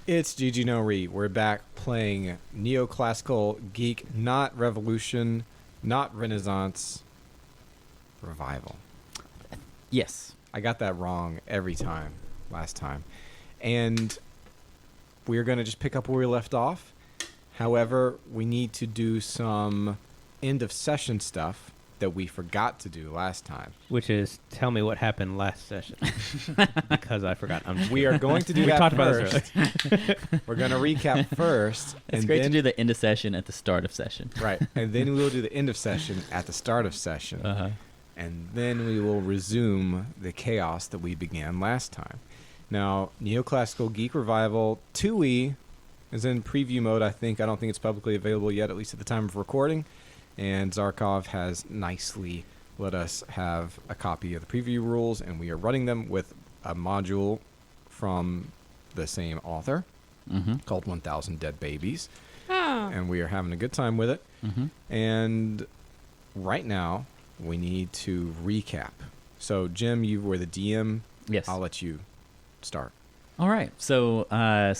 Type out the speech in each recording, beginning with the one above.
It's GG No Re. We're back playing Neoclassical Geek, not Revolution, not Renaissance, Revival. Yes. I got that wrong every time, last time. And we're going to just pick up where we left off. However, we need to do some end of session stuff that we forgot to do last time. Which is, tell me what happened last session. Because I forgot. We are going to do we that talked first. about this earlier. We're going to recap first. It's great to do the end of session at the start of session. Right. And then we will do the end of session at the start of session. Uh-huh. And then we will resume the chaos that we began last time. Now, Neoclassical Geek Revival 2E is in preview mode, I think. I don't think it's publicly available yet, at least at the time of recording. And Zarkov has nicely let us have a copy of the preview rules, and we are running them with a module from the same author called 1000 Dead Babies. Oh. And we are having a good time with it. Mm-hmm. And right now, we need to recap. So, Jim, you were the DM. Yes. I'll let you start. All right. So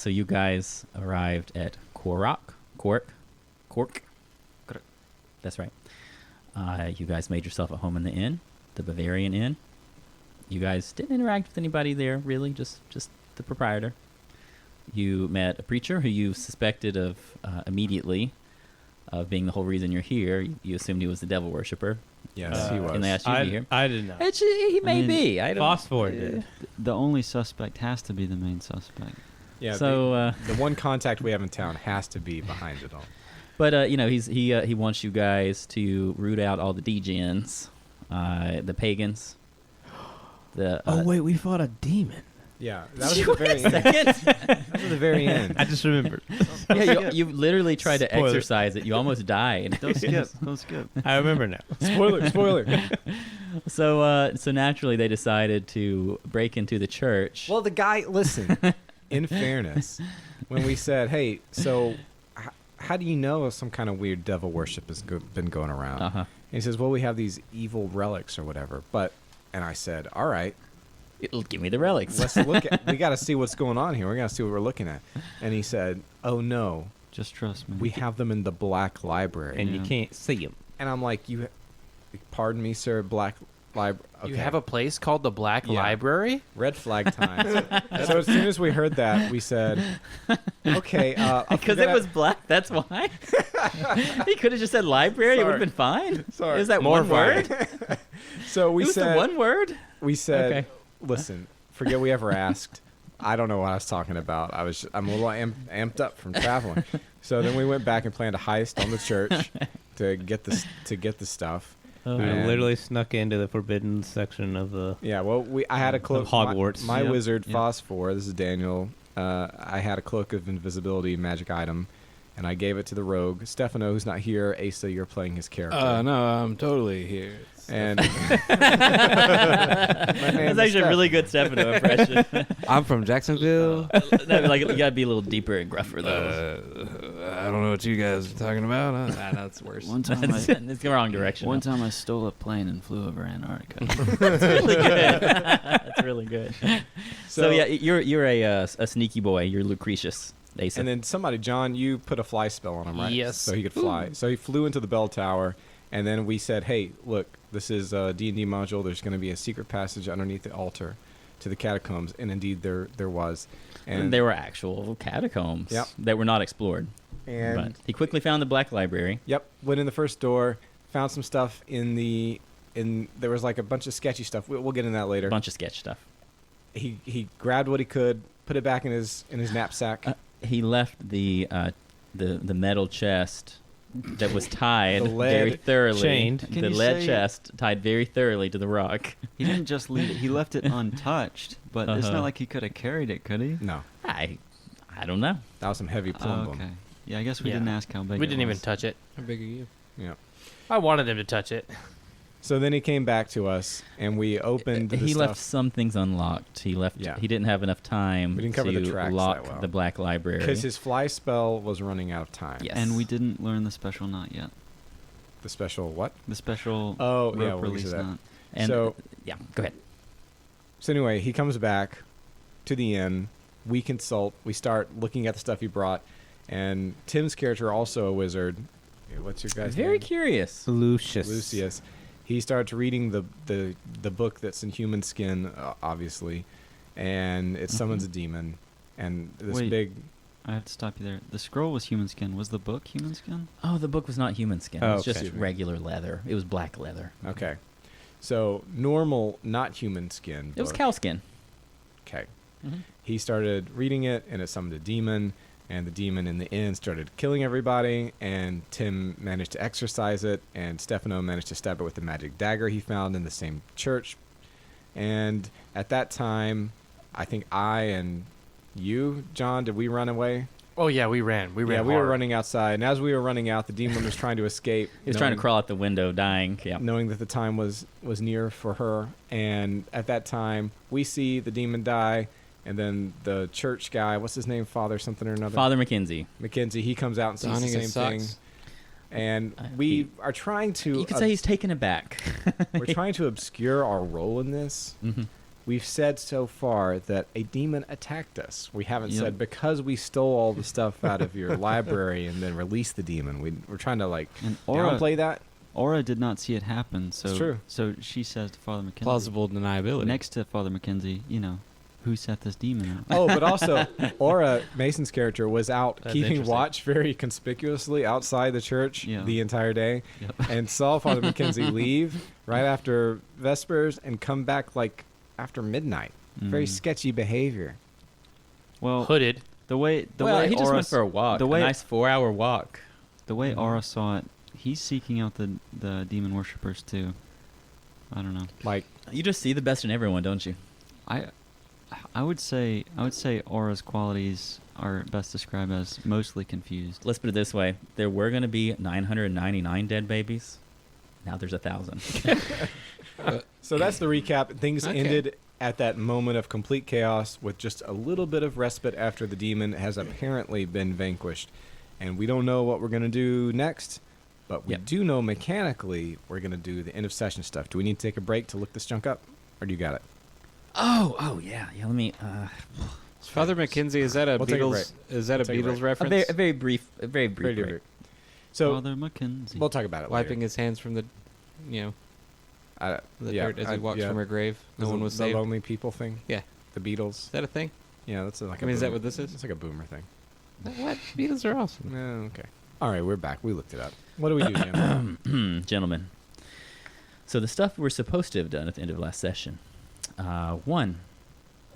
you guys arrived at Kork. That's right. You guys made yourself at home in the inn, the Bavarian Inn. You guys didn't interact with anybody there, really, just the proprietor. You met a preacher who you suspected of immediately of being the whole reason you're here. You assumed he was the devil worshiper. Yes, he was. And they asked you to be here. I did not. He may be. I don't. Phosphor did. The only suspect has to be the main suspect. Yeah, So, the one contact we have in town has to be behind it all. but he wants you guys to root out all the degens, the pagans. Wait, we fought a demon. Yeah, that was at the very end. That was at the very end. I just remembered. Yeah, you literally tried to Spoiler. exercise it. You almost died. Don't skip. Don't skip. I remember now. Spoiler. So naturally they decided to break into the church. Well, the guy, listen, in fairness, when we said, hey, so how do you know some kind of weird devil worship has been going around? Uh-huh. And he says, well, we have these evil relics or whatever. And I said, all right. Give me the relics. Let's look at. We got to see what's going on here. We got to see what we're looking at. And he said, "Oh no, Just trust me. we have them in the Black Library." And you can't see him. And I'm like, pardon me, sir, Black Library. Okay. You have a place called the Black Yeah. Library? Red flag time. So as soon as we heard that, we said, "Okay." Because it was black. That's why. He could have just said library. It would have been fine. Sorry. Is that More one word? So we It was said, the one word. we said, Okay. listen, forget we ever asked. I don't know what I was talking about. I'm a little amped up from traveling. So then we went back and planned a heist on the church to get the stuff. We And- literally snuck into the forbidden section of the... Yeah, well, I had a cloak. Of Hogwarts. My Yep. wizard, Yep. Phosphor, this is Daniel. I had a cloak of invisibility magic item, and I gave it to the rogue. Stefano, who's not here. Asa, you're playing his character. No, I'm totally here. And That's actually a really good Stefano impression. I'm from Jacksonville. No, like you gotta be a little deeper and gruffer though. I don't know what you guys are talking about. That's worse. One time, It's the wrong direction. one time I stole a plane and flew over Antarctica. That's really good. That's really good. So yeah, you're a sneaky boy. You're Lucretius. Asa. And then somebody, John, you put a fly spell on him, right? Yes. So he could fly. So he flew into the bell tower, and then we said, hey, look, this is a D&D module. There's going to be a secret passage underneath the altar to the catacombs. And indeed, there was. And there were actual catacombs Yep. that were not explored. And But he quickly found the Black Library. Yep, went in the first door, found some stuff there was like a bunch of sketchy stuff. We'll get in that later. A bunch of sketch stuff. He grabbed what he could, put it back in his knapsack. He left the metal chest that was tied The lead very thoroughly. chained. Can The you lead say- chest tied very thoroughly to the rock. He didn't just leave it. He left it untouched. But it's Uh-huh. not like he could have carried it, could he? No, I don't know. that was some heavy Oh, plum. okay. Yeah, I guess we Yeah. didn't ask how big We it didn't even was. touch it. How big are you? Yeah. I wanted him to touch it. So then he came back to us, and we opened the He stuff. left some things unlocked. He left. Yeah. He didn't have enough time We didn't cover to the tracks lock that well. the Black Library. Because his fly spell was running out of time. Yes. And we didn't learn the special knot yet. The special what? The special Oh, rope yeah, we'll get release to that. knot. And So- yeah, go ahead. So anyway, he comes back to the inn. we consult. We start looking at the stuff he brought, and Tim's character, also a wizard. What's your guy's Very name? curious. Lucius. He starts reading the book that's in human skin, obviously, and it summons a demon, and this Wait. big. I have to stop you there. The scroll was human skin. Was the book human skin? Oh, the book was not human skin. Oh, It was just okay. regular leather. It was black leather. Okay, so normal, not human skin. It was book. cow skin. Okay. Mhm. He started reading it, and it summoned a demon, and the demon in the end started killing everybody, and Tim managed to exorcise it, and Stefano managed to stab it with the magic dagger he found in the same church. And at that time, I think I and you, John, did we run away? Oh yeah, we ran. We ran. Yeah, we were hard. running outside, and as we were running out, the demon was trying to escape. He was trying to crawl out the window, dying. Yeah. knowing that the time was near for her. And at that time, we see the demon die, and then the church guy, what's his name, Father something or another? Father McKenzie. Mackenzie, he comes out and sees Donning the it same thing. sucks. And He- we are trying to... You could say he's taken aback. we're trying to obscure our role in this. Mm-hmm. We've said so far that a demon attacked us. We haven't Yep. said because we stole all the stuff out of your library and then released the demon. We're trying to, like, And Aura, downplay that. Aura did not see it happen. So It's true. So she says to Father Mackenzie. Plausible deniability. Next to Father Mackenzie, who set this demon out? Oh, but also, Aura, Mason's character, was out That's keeping interesting. watch very conspicuously outside the church Yeah. the entire day, Yep. and saw Father Mackenzie leave right after Vespers and come back like after midnight. Very Mm. sketchy behavior. Well, Hooded. the way Well, he just Aura went for a walk. the way- a nice 4-hour walk. the way Mhm. Aura saw it, he's seeking out the demon worshippers too. I don't know. Like, You just see the best in everyone, don't you? I would say Aura's qualities are best described as mostly confused. Let's put it this way: there were going to be 999 dead babies. Now there's 1,000. so that's the recap. Things Okay. ended at that moment of complete chaos with just a little bit of respite after the demon has apparently been vanquished. And we don't know what we're going to do next, but we Yep. do know mechanically we're going to do the end of session stuff. Do we need to take a break to look this junk up? Or do you got it? Oh yeah. Let me. Father McKenzie, is that a We'll take a Beatles? Is that a We'll take a Beatles break. reference? A very brief Very break. different. So Father Mackenzie. we'll talk about it Wiping later. his hands from the dirt as he walks from her grave. No one was the saved. lonely people thing. Yeah. The Beatles. Is that a thing? Yeah, that's like. I mean, is that what this is? It's like a boomer thing. What? Beatles are awesome. Oh, okay. All right, we're back. We looked it up. What do we do, Jim? Gentlemen. So the stuff we're supposed to have done at the end of last session. One,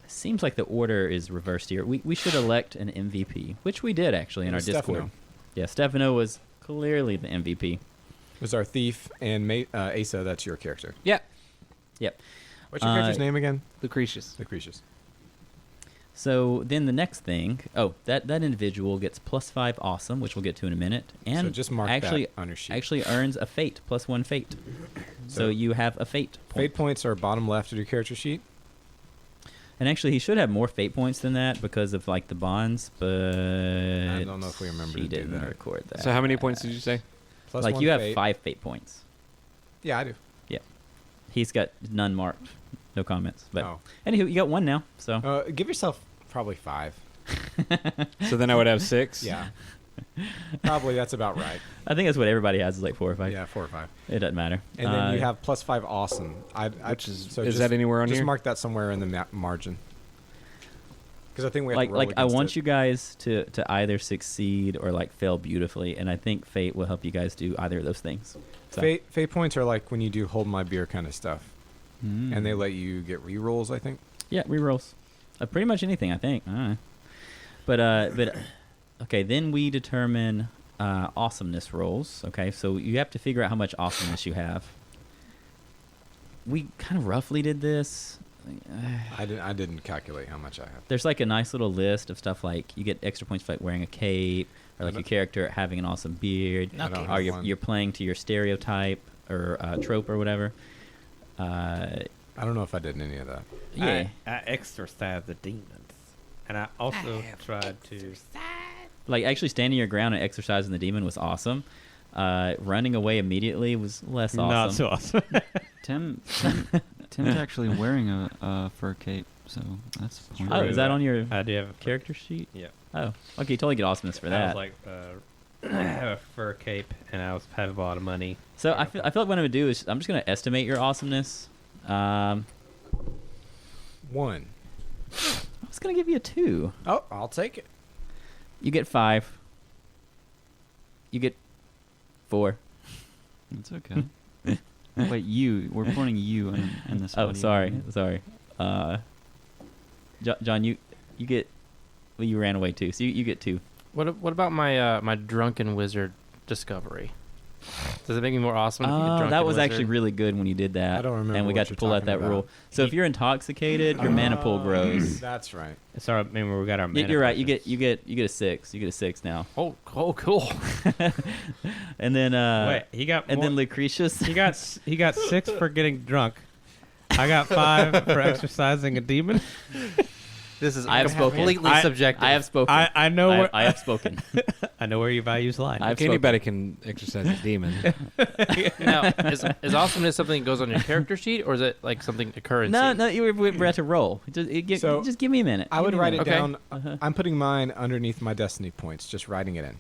seems like the order is reversed here. We should elect an MVP, which we did actually in It our was Discord. Stefano. Yeah, Stefano was clearly the MVP. Was our thief and Asa? That's your character. Yeah. Yep. What's your character's name again? Lucretius. Lucretius. So then the next thing, that individual gets +5 awesome, which we'll get to in a minute, and So just mark actually that on your sheet. actually earns a fate, +1 fate. So So you have a fate point. Fate points are bottom left of your character sheet. And actually, he should have more fate points than that because of like the bonds, but I don't know if we remember He to do didn't that. record that. So how many points did you say? Plus like one you have fate. 5 fate points. Yeah, I do. He's got none marked, no comments. But Oh. anywho, you got 1 now. So Give yourself probably 5. So then I would have 6. Yeah. Probably that's about right. I think that's what everybody has is like 4 or 5. Yeah, 4 or 5. It doesn't matter. And then you have +5 awesome. Which is just, that anywhere on just here? mark that somewhere in the margin. Because I think we have to roll like I against want it. you guys to either succeed or like fail beautifully, and I think fate will help you guys do either of those things. So, Fate points are like when you do hold my beer kind of stuff, Mm. and they let you get re-rolls. I think. yeah, rerolls. Pretty much anything, I think. I don't know. But okay, then we determine awesomeness rolls. Okay, so you have to figure out how much awesomeness you have. We kind of roughly did this. I didn't calculate how much I have. There's like a nice little list of stuff like you get extra points for like wearing a cape, or like your character having an awesome beard, I don't or have you're, one. you're playing to your stereotype or trope or whatever. I don't know if I did any of that. Yeah. I exorcised the demons, and I also tried to. Like actually standing your ground and exercising the demon was awesome. Running away immediately was less awesome. Not so awesome. Tim's actually wearing a fur cape, so that's True. Oh, is that on your I do have a character sheet? Yeah. Oh, okay. You totally get awesomeness for I that. was like, I have a fur cape, and I have a lot of money. So I feel like what I'm gonna do is I'm just gonna estimate your awesomeness. 1. I was gonna give you a 2. Oh, I'll take it. You get 5. You get 4. It's okay. Wait, we're pointing you in this. Oh, audio. sorry. John, you get. Well, you ran away too, so you get 2. What about my my drunken wizard discovery? Does it make me more awesome? If you get drunken That was wizard? actually really good when you did that. I don't remember And we what got to you're pull out talking that about. rule. So if you're intoxicated, your mana pool grows. That's right. Sorry, remember we got our. You're right. You get a 6. You get a 6 now. Oh, cool. And then Wait, he got. and more, then Lucretius. he got 6 for getting drunk. I got 5 for exercising a demon. This is I have spoken. completely subjective. I have spoken. I know where I have spoken. I know where your values lie. I've Like anybody can exercise a demon. Now, is awesomeness something that goes on your character sheet, or is it like something a currency? No, we're at to roll. So, Just give me a minute. I would write it Okay. down. Uh-huh. I'm putting mine underneath my destiny points, just writing it in.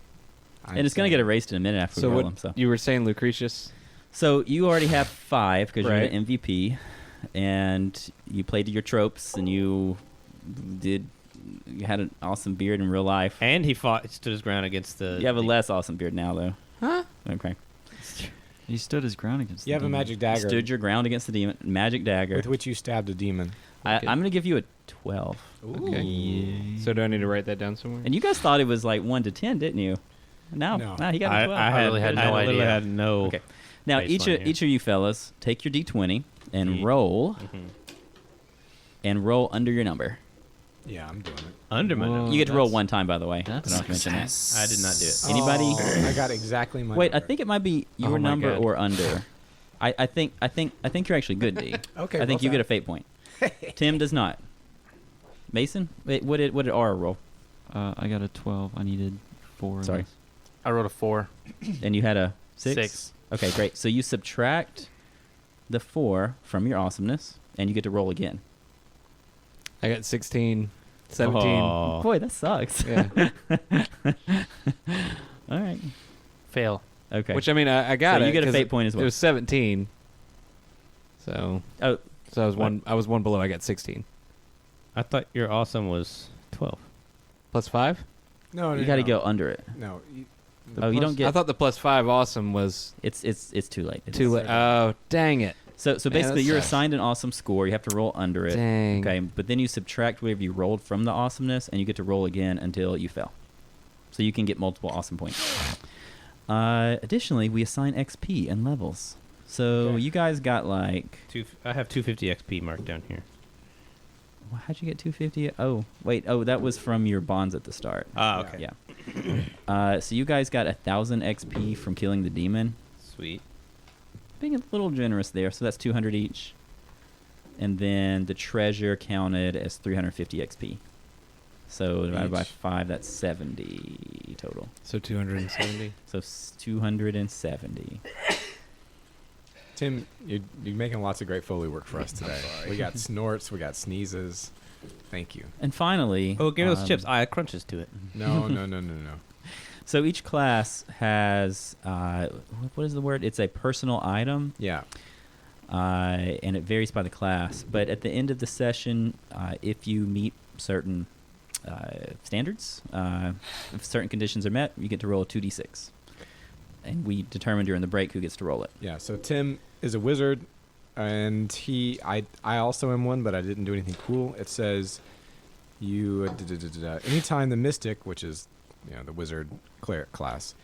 And it's going to get erased in a minute after So we roll what them. you were saying, Lucretius? So you already have 5 because you're Right. an MVP, and you played your tropes, and you had an awesome beard in real life. And he stood his ground against the. You have a less awesome beard now, though. Huh? Okay. He stood his ground against. You have the a demon. magic dagger Stood your ground against the demon. Magic dagger. with which you stabbed a demon. I'm going to give you a 12. Okay. Yay. So do I need to write that down somewhere? And you guys thought it was like 1 to 10, didn't you? No, No. He got a 12. I really had no literally idea. had no. Okay. Now each baseline here. of you fellas take your d20 and Mhm. roll Mhm. under your number. Yeah, I'm doing it. Under my Whoa. nose. You get to roll that's- 1 time, by the way. that's I don't have to mention that. I did not do it. Anybody? Oh, I got exactly my. Wait, I number. think it might be your Oh my number God. or under. I think you're actually good, D. Okay. I think well, you get a that- fate point. Tim does not. Mason, wait, what did Aura roll? I got a 12. I needed 4. of Sorry. this. I wrote a 4. And you had a 6? 6. Okay, great. So you subtract the 4 from your awesomeness, and you get to roll again. I got 16, 17. Oh. Boy, that sucks. Yeah. All right. Fail. Okay. Which I mean, I got So it. you get a 'cause fate point as well. It was 17. So Oh, I was one. I was one below. I got 16 I thought your awesome was 12. plus 5. No, you got to go under it. No. Oh, you don't get. I thought the plus 5 awesome was It's too late. It's too late. Oh, dang it! So Man, basically, that you're sucks. assigned an awesome score. You have to roll under it. Dang. Okay, but then you subtract whatever you rolled from the awesomeness, and you get to roll again until you fail. So you can get multiple awesome points. Additionally, we assign XP and levels. So Okay. you guys got like. I have 250 XP marked down here. How'd you get 250? Oh, wait. Oh, that was from your bonds at the start. Ah, okay. Yeah. So you guys got 1,000 XP from killing the demon. Sweet. Being a little generous there, so that's 200 each. And then the treasure counted as 350 XP. So divided by Each. 5, that's 70 total. So 270. So 270. Tim, you're making lots of great Foley work for us today. We got snorts, we got sneezes. Thank you. And finally, Oh, give me those chips. I add crunches to it. No. so each class has what is the word? It's a personal item, Yeah. and it varies by the class. But at the end of the session, if you meet certain standards, if certain conditions are met, you get to roll a 2d6. And we determine during the break who gets to roll it. Yeah. So Tim is a wizard, and I also am one, but I didn't do anything cool. It says you anytime the mystic, which is the wizard cleric class,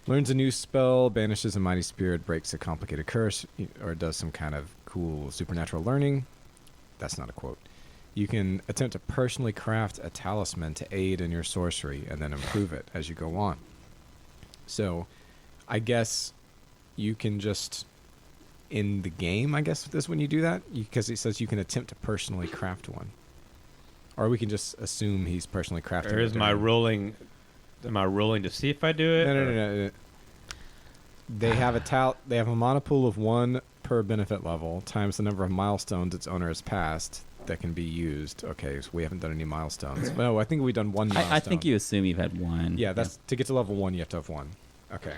learns a new spell, banishes a mighty spirit, breaks a complicated curse, or does some kind of cool supernatural learning. That's not a quote. You can attempt to personally craft a talisman to aid in your sorcery and then improve it as you go on. So, I guess you can just, in the game, I guess this when you do that, because it says you can attempt to personally craft one. Or we can just assume he's personally crafting Or it is my during- rolling? Am I rolling to see if I do it? No. They have a mana pool of 1 per benefit level times the number of milestones its owner has passed. that can be used. Okay, so we haven't done any milestones. No, I think we've done one milestone. I think you assume you've had one. Yeah, that's to get to level 1. You have to have 1. Okay.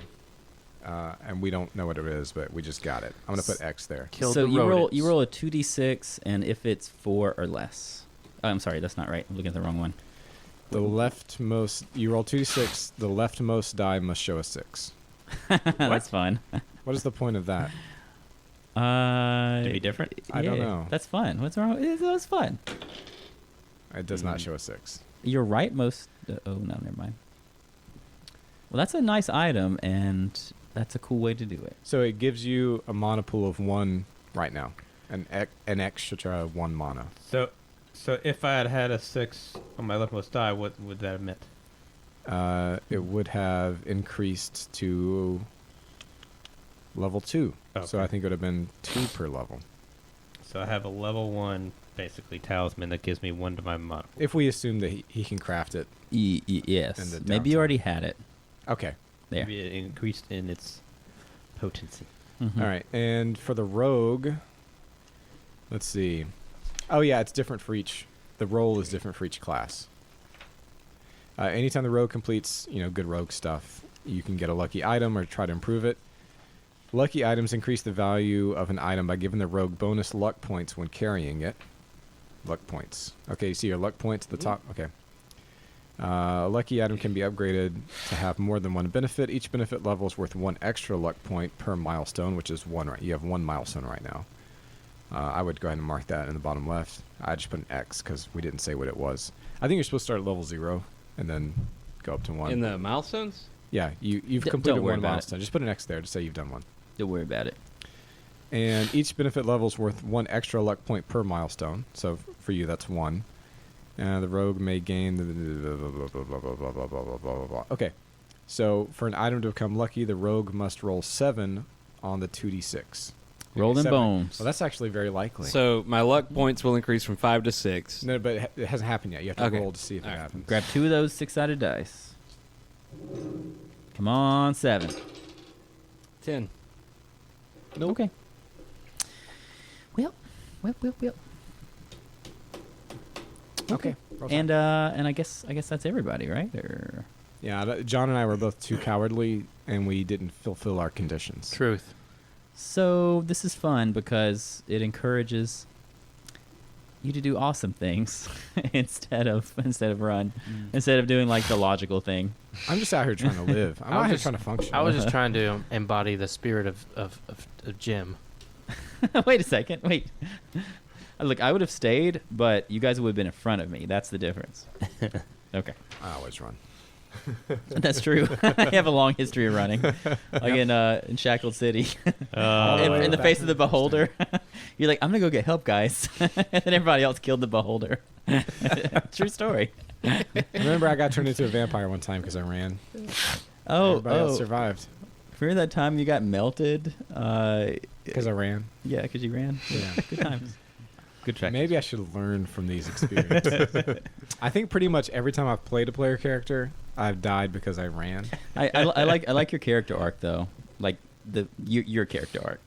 And we don't know what it is, but we just got it. I'm gonna put X there. Killed so the you rodents. roll a 2d6, and if it's 4 or less. Oh, I'm sorry, that's not right. I'm looking at the wrong one. The leftmost, you roll 2d6. The leftmost die must show a 6. That's fun. What is the point of that? To be different? I don't yeah, know. That's fun. What's wrong? That's fun. It does not show a 6. You're right. Most. Oh no, never mind. Well, that's a nice item, and that's a cool way to do it. So it gives you a mana pool of 1 right now, an extra 1 mana. So if I had had a 6 on my leftmost die, what would that have meant? It would have increased to level 2. So Okay. I think it would have been 2 per level. So I have a level 1, basically, talisman that gives me 1 to my mana. If we assume that he can craft it. Yes. And the Maybe you downtime. already had it. Okay. There. Maybe it increased in its potency. Mhm. All right. And for the rogue, let's see. Oh, yeah, it's different for each. The roll is different for each class. Anytime the rogue completes, good rogue stuff, you can get a lucky item or try to improve it. Lucky items increase the value of an item by giving the rogue bonus luck points when carrying it. Luck points. Okay, you see your luck points at the top? Okay. A lucky item can be upgraded to have more than 1 benefit. Each benefit level is worth 1 extra luck point per milestone, which is 1. Right? You have 1 milestone right now. I would go ahead and mark that in the bottom left. I just put an X because we didn't say what it was. I think you're supposed to start at level 0 and then go up to 1. In the milestones? Yeah, you've Don't completed worry 1 about it. milestone. Just put an X there to say you've done 1. Don't worry about it. And each benefit level is worth 1 extra luck point per milestone. So for you, that's 1. The rogue may gain Okay, so for an item to become lucky, the rogue must roll 7 on the 2d6. Roll them 7. bones. Well, that's actually very likely. So my luck points will increase from 5 to 6. No, but it hasn't happened yet. You have to Okay. roll to see if it Alright. happens. Grab 2 of those 6-sided dice. Come on, 7. 10. Nope. Okay. Well. Okay. roll time. And I guess that's everybody, right? Or Yeah, John and I were both too cowardly, and we didn't fulfill our conditions. Truth. so this is fun because it encourages you to do awesome things instead of run, instead of doing like the logical thing. I'm just out here trying to live. I'm I was out here just- trying to function. I was just trying to embody the spirit of Jim. Wait a second. Wait. Look, I would have stayed, but you guys would have been in front of me. That's the difference. Okay. I always run. That's true. I have a long history of running, like in Shackled City. All the way in the back face to of the the beholder. You're like, I'm gonna go get help, guys, and then everybody else killed the beholder. True story. Remember, I got turned into a vampire one time because I ran. Everybody else Oh, survived remember that time you got melted? because I ran. Yeah, because you ran. Yeah. Good times. Good check. Maybe I should learn from these experiences. I think pretty much every time I've played a player character, I've died because I ran. I like your character arc though, like your character arc.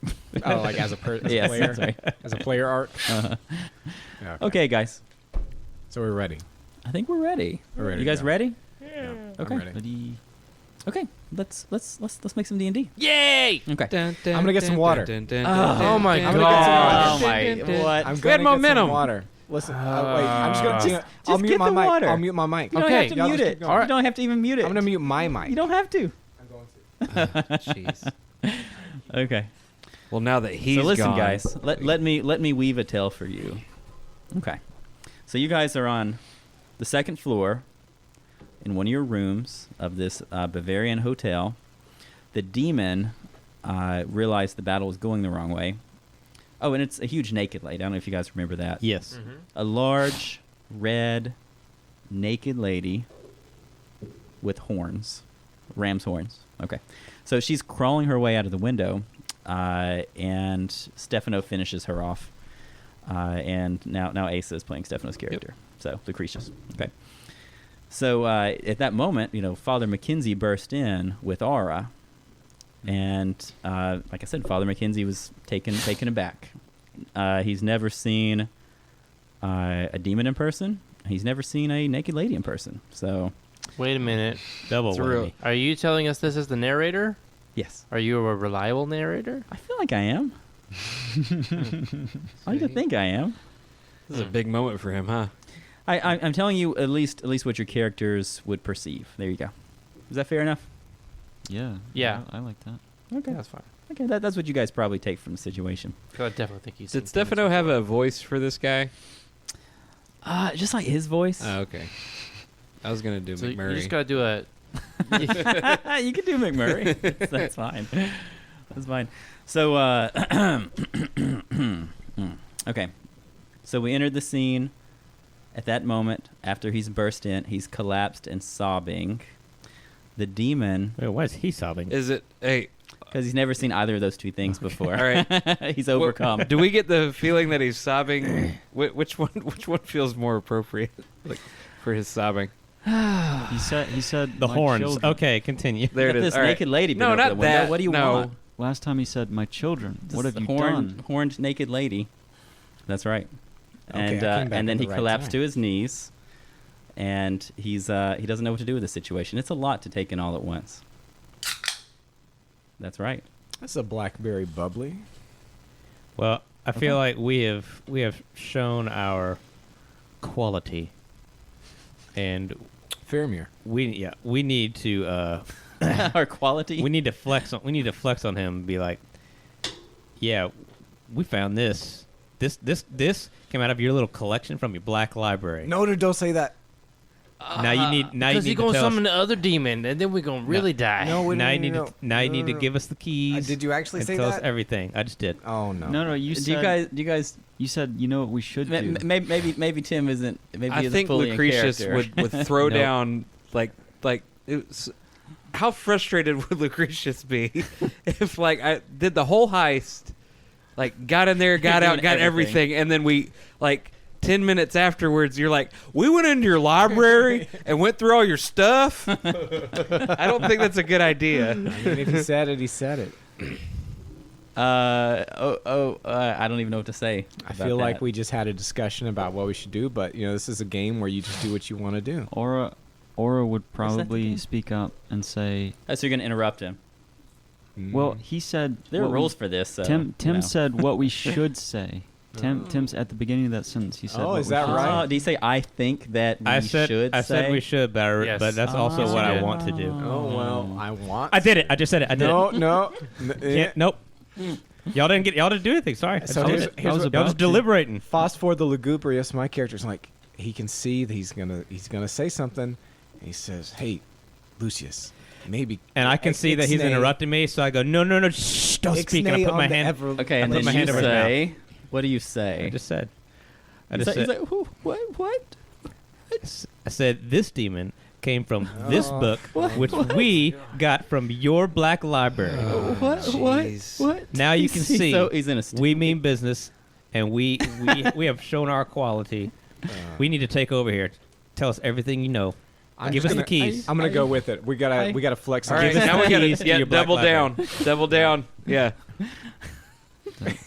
Oh, like as a Yes, player, that's right. as a player arc. Uh-huh. Yeah, Okay, guys, So we're ready. I think we're ready. We're ready You to guys go. ready? Yeah. Okay. I'm ready. Okay, let's make some D&D. Yay! Okay. I'm gonna get some water. Oh my I'm gonna Oh get my! What? I'm We gonna had get momentum. some water. Listen, wait. I'm just gonna. I'll just mute get my the mic. water. I'll mute my mic. You don't Okay, have to y'all mute just it. keep going. You don't have to even mute it. I'm gonna mute my mic. You don't have to. I'm going to. Jeez. Okay. Well, now that he's So listen, gone, guys. Let me weave a tale for you. Okay. So you guys are on the second floor in one of your rooms of this Bavarian hotel. The demon realized the battle was going the wrong way. Oh, and it's a huge naked lady. I don't know if you guys remember that. Yes. A large, red, naked lady with horns. Ram's horns. Okay. So she's crawling her way out of the window, and Stefano finishes her off. And now Asa is playing Stefano's character. So Lucretius. Okay. So at that moment, Father McKenzie burst in with Aura, and like I said, Father McKenzie was taken aback. He's never seen a demon in person. He's never seen a naked lady in person. So, Wait a minute. Double It's real. whammy. Are you telling us this is the narrator? yes, Are you a reliable narrator? I feel like I am. I like to think I am. This is a big moment for him, huh? I'm telling you at least what your characters would perceive. There you go. Is that fair enough? Yeah. Yeah. I like that. Okay. That's fine. Okay, that's what you guys probably take from the situation. 'Cause I definitely think he's. Did seen things Stefano have before. a voice for this guy? Just like his voice. Oh, okay. I was gonna do So McMurray. you just gotta do a. You can do McMurray. That's fine. That's fine. So, okay. So we entered the scene. At that moment, after he's burst in, he's collapsed and sobbing. The demon, Wait, why is he sobbing? Is it? Hey, because he's never seen either of those two things before. all right. He's overcome. Do we get the feeling that he's sobbing? Which one feels more appropriate, like, for his sobbing? He said The "My horns. children." Okay, continue. There it is. This All right. naked lady. been No, over not the window. that. What do you No. want? Last time he said, "My children." What This have you horned, done? horned naked lady. That's right. Okay, I And came back and then at he the right collapsed time. to his knees, and he doesn't know what to do with the situation. It's a lot to take in all at once. That's right. That's a blackberry bubbly. Well, I feel Okay. like we have shown our quality, and Faramir. we need to Our quality. we need to flex on him and be like, yeah, we found this came out of your little collection from your black library. No, don't say that. Now you need Because to he's gonna tell us- summon the other demon, and then we're gonna really die. No, wait, now you no, need no, to now you no, need no, to no. give us the keys. Did you actually and say tell that? us everything? I just did. Oh no. No, you do said. you guys? You said you know what we should do. Maybe Tim isn't. Maybe I isn't think fully Lucretius in character. would throw Nope. down like it was, how frustrated would Lucretius be if like I did the whole heist, like got in there, got Doing out, got everything. everything, and then we like 10 minutes afterwards you're like, we went into your library and went through all your stuff. I don't think that's a good idea. I mean, if he said it, he said it. I don't even know what to say. I about feel like that. we just had a discussion about what we should do, but this is a game where you just do what you want to do. Aura would that the probably game? speak up and say, Oh, so you're gonna interrupt him? "Well, he said There are what we- rules for this. So, Tim you know. said what we should say. Tim's at the beginning of that sentence. He said, Oh, what is we that should right? say. Do you say I think that we I should said say? we should, but Yes. but that's also Yes, what you I did. want to do. Oh well, I want. I did it. I just said it. I did No, it. no. Can't, nope. Y'all didn't do anything. Sorry. So I here's, did it. here's what, Y'all just deliberating. fast forward the lugubrious. My character's like, he can see that he's gonna say something. And he says, "Hey, Lucius, maybe." And I can see that he's Ixnay- interrupting me, so I go, no, shh, don't speak. And I Ixnay put my on the hand. Okay, I and put then my you hand over his mouth. say, what do you say? I just said. I He's just like, said. he's like, "Who- what? I said this demon came from this Oh, book, which we got from your black library. Jeez. What? Now you can see So he's in a. we mean business, and we have shown our quality. We need to take over here. Tell us everything you know. I'm Give just us the gonna- keys. I'm gonna go with it. We gotta flex. All and right, give us now the we got keys to to your black double down. library. Double down. Yeah.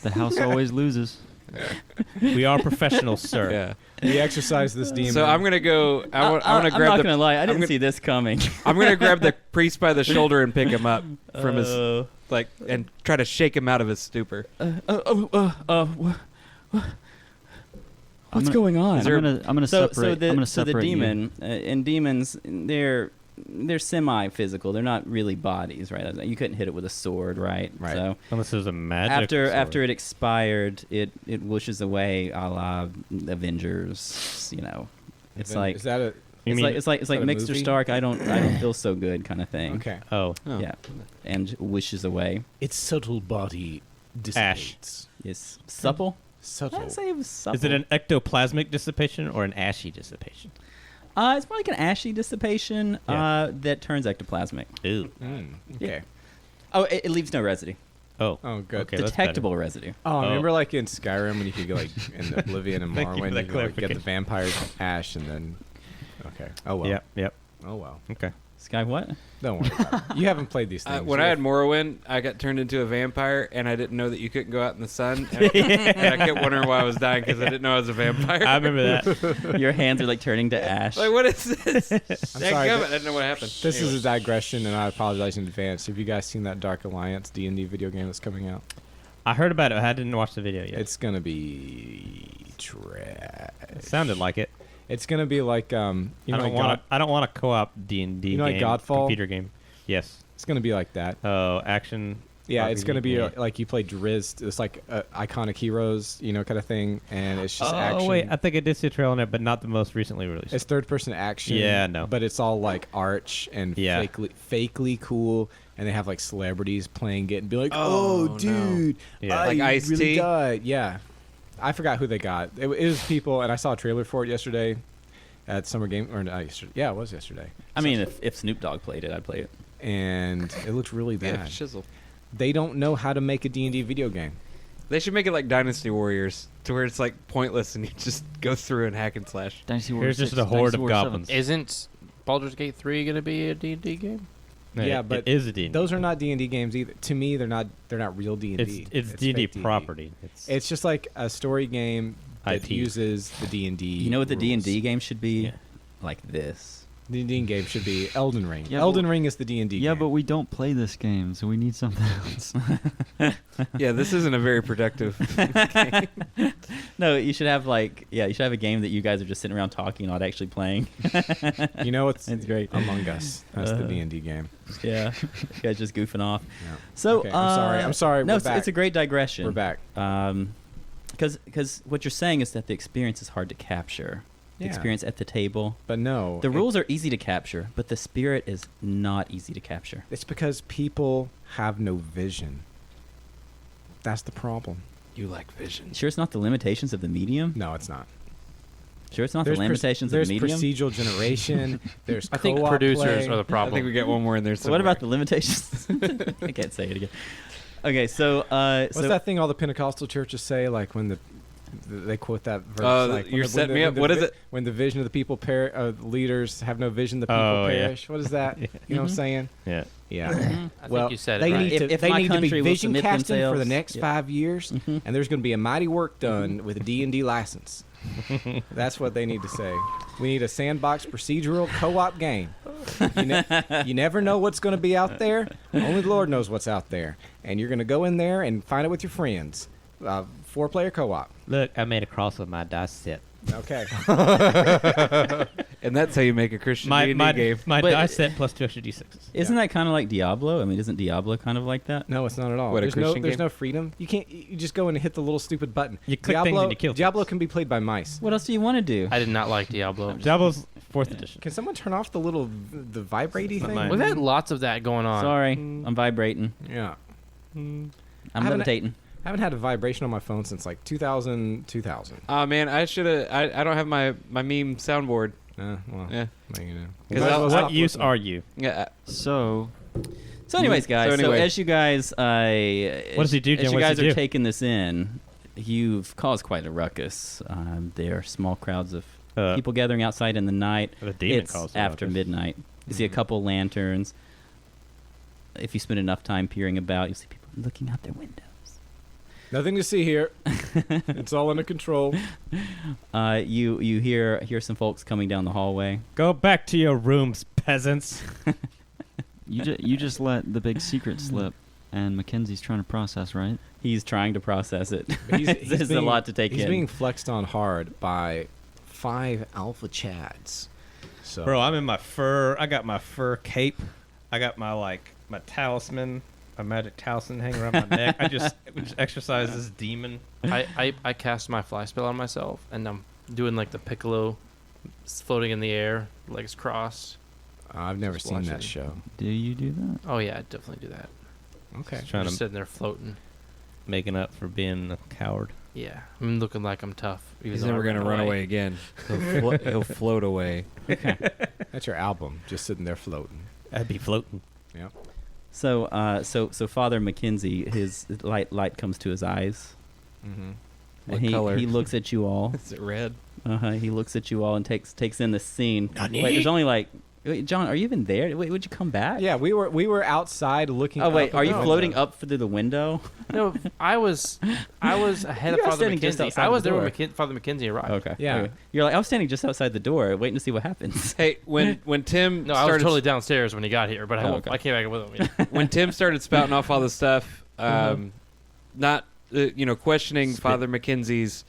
The house always loses. We are professionals, sir. Yeah. We exercise this demon. So I'm gonna go. I'm gonna I'm grab not the. gonna lie, I didn't gonna- see this coming. I'm gonna grab the priest by the shoulder and pick him up from his Uh, and try to shake him out of his stupor. What's going on? Is there- I'm gonna separate. I'm gonna so the separate you. demon and demons, they're semi-physical. They're not really bodies, right? You couldn't hit it with a sword, right? Right. So Unless there's a magic. sword. after it expired, it whooshes away, a la Avengers. It's like is that a You mean- it's like that a Mixer movie? Stark. I don't feel so good, kind of thing. okay? Oh, Oh. Yeah, and wishes away. Its subtle body dissipates. Yes, supple. Subtle. I'd say it was supple. is it an ectoplasmic dissipation or an ashy dissipation? It's more like an ashy dissipation Yeah. that turns ectoplasmic. Ooh. Okay. Oh, it leaves no residue. Oh. Oh, good. Okay, that's Detectable residue. Oh, Oh. remember like in Skyrim when you could go like in Oblivion and Thank you for Morrowind, that you could like, get the clarification. vampires ash and then. Okay. Oh well. Yep. Oh well. Okay. Sky what? Don't worry about it. You haven't played these things. When I had Morrowind, I got turned into a vampire, and I didn't know that you couldn't go out in the sun. And I kept wondering why I was dying because I didn't know I was a vampire. I remember that. Your hands are like turning to ash. Like, what is this? sorry, I didn't know what happened. This is Anyways. a digression, and I apologize in advance. Have you guys seen that Dark Alliance D&D video game that's coming out? I heard about it. I didn't watch the video yet. It's gonna be trash. It sounded like it. It's gonna be like I don't want a co-op D&D You know, like game, Godfall? computer game. Yes. It's gonna be like that. Oh, action. Yeah, RPG, it's gonna be yeah. like you play Drizzt. It's like iconic heroes, kind of thing, and it's just Oh action. wait, I think I did see a trailer on it, but not the most recently released. It's third-person action. Yeah, no. But it's all like arch and Yeah. fakely cool, and they have like celebrities playing it and be like, Oh, "Oh, no. dude, Yeah. I Like Ice-T? really died." Yeah, I forgot who they got. It was people, and I saw a trailer for it yesterday at Summer Game, or not yesterday. Yeah, it was yesterday. I mean, if Snoop Dogg played it, I'd play it. And it looked really Yeah, bad. shizzle. They don't know how to make a D&D video game. They should make it like Dynasty Warriors, to where it's like pointless and you just go through and hack and slash. Dynasty Warriors Here's just 6, a horde Dynasty of Warriors 7. goblins. Isn't Baldur's Gate 3 going to be a D&D game? No, Yeah, it but is a D&D. Those are not D&D games either. To me, they're not real D&D. It's D&D fake property. It's just like a story game that IP. uses the D&D. You know what the rules. D&D game should be? Yeah. Like this. The D&D game should be Elden Ring. Yeah, Elden but- Ring is the D&D Yeah, game. but we don't play this game, so we need something else. Yeah, this isn't a very productive. No, you should have you should have a game that you guys are just sitting around talking, not actually playing. You know it's It's great. Among Us. That's the Uh, D&D game. Yeah, you guys just goofing off. Yeah. So Okay, I'm sorry. No, We're it's back. a great digression. We're back. Because what you're saying is that the experience is hard to capture. The Yeah. experience at the table. But no. The rules are easy to capture, but the spirit is not easy to capture. It's because people have no vision. That's the problem. You like vision. Sure, it's not the limitations of the medium. No, it's not. Sure, it's not the There's limitations of there's the medium. procedural generation. There's I think co-op producers play. are the I problem. think we get one more in there. So what about the limitations? I can't say it again. Okay, so What's so that thing all the Pentecostal churches say? Like when they quote that verse. like when you're the- setting when me the- up. when What the is vi- it? When the vision of the people leaders have no vision, the people Oh, yeah. perish. What is that? You know what I'm saying? Yeah. Yeah. I Well, think you said they it right. need to, If they my need to be country will vision submit casting for the themselves- next yeah. 5 years, Mhm. and there's going to be a mighty work done with a D&D license. That's what they need to say. We need a sandbox procedural co-op game. You never know what's going to be out there. Only the Lord knows what's out there, and you're going to go in there and find it with your friends. 4-player co-op. Look, I made a cross with my dice set. Okay. And that's how you make a Christian D&D game. My But- dice set plus 2 extra d6s. isn't that kind of like Diablo? I mean, isn't Diablo kind of like that? No, it's not at all. What, a there's no Christian there's game? no freedom. You can't. You just go in and hit the little stupid button. You click things and you kill Diablo things. can be played by mice. What else do you want to do? I did not like Diablo. Diablo's 4th edition. Can someone turn off the little the vibratey Not thing? mine. We've had lots of that going on. Sorry, Mm. I'm vibrating. Yeah. I'm haven't- levitating. I haven't had a vibration on my phone since like 2000. Oh man, I should have. I don't have my meme soundboard. Well, Yeah. well, you know. Because Might as well What stop use listening. are you? Yeah. So, So, anyways, guys. So, anyway. as you guys, What does he do, As Jen? you What does guys he are do? taking this in, you've caused quite a ruckus. There are small crowds of people gathering outside in the night. The demon It's calls it after ruckus. midnight. You see a couple lanterns. If you spend enough time peering about, you see people looking out their windows. Nothing to see here. It's all under control. You hear some folks coming down the hallway. Go back to your rooms, peasants. you just let the big secret slip, and Mackenzie's trying to process, right? He's trying to process it. But This is a lot to take He's in. being flexed on hard by 5 alpha chads. So, Bro, I'm in my fur. I got my fur cape. I got my talisman, a magic talisman hanging around my neck. I just exercise this demon. I cast my fly spell on myself, and I'm doing like the piccolo, floating in the air, legs crossed. I've never Just seen that watching. show. Do you do that? Oh yeah, I definitely do that. Okay. Just trying Just to sitting there floating. making up for being a coward. Yeah, I'm looking like I'm tough. even He's though I never gonna ran run away again. He'll float away. That's your album, just sitting there floating. I'd be floating. Yep. So Father Mackenzie, his light comes to his eyes. Mm-hmm. What And color? he looks at you all. Is it red? He looks at you all and takes in the scene. Nani? Wait, there's only like Wait, John, are you even there? Wait, would you come back? Yeah, we were outside looking. Oh wait, up are at you the floating window. up through the window? No, I was ahead of You were Father standing just McKenzie. outside I the was there door. when Father McKenzie arrived. Okay. Yeah. Okay. You're like, I was standing just outside the door, waiting to see what happens. Hey, when Tim No, I was started totally downstairs when he got here, but Oh, okay. I came back with him. Yeah. when Tim started spouting off all this stuff, not questioning Spit. Father McKenzie's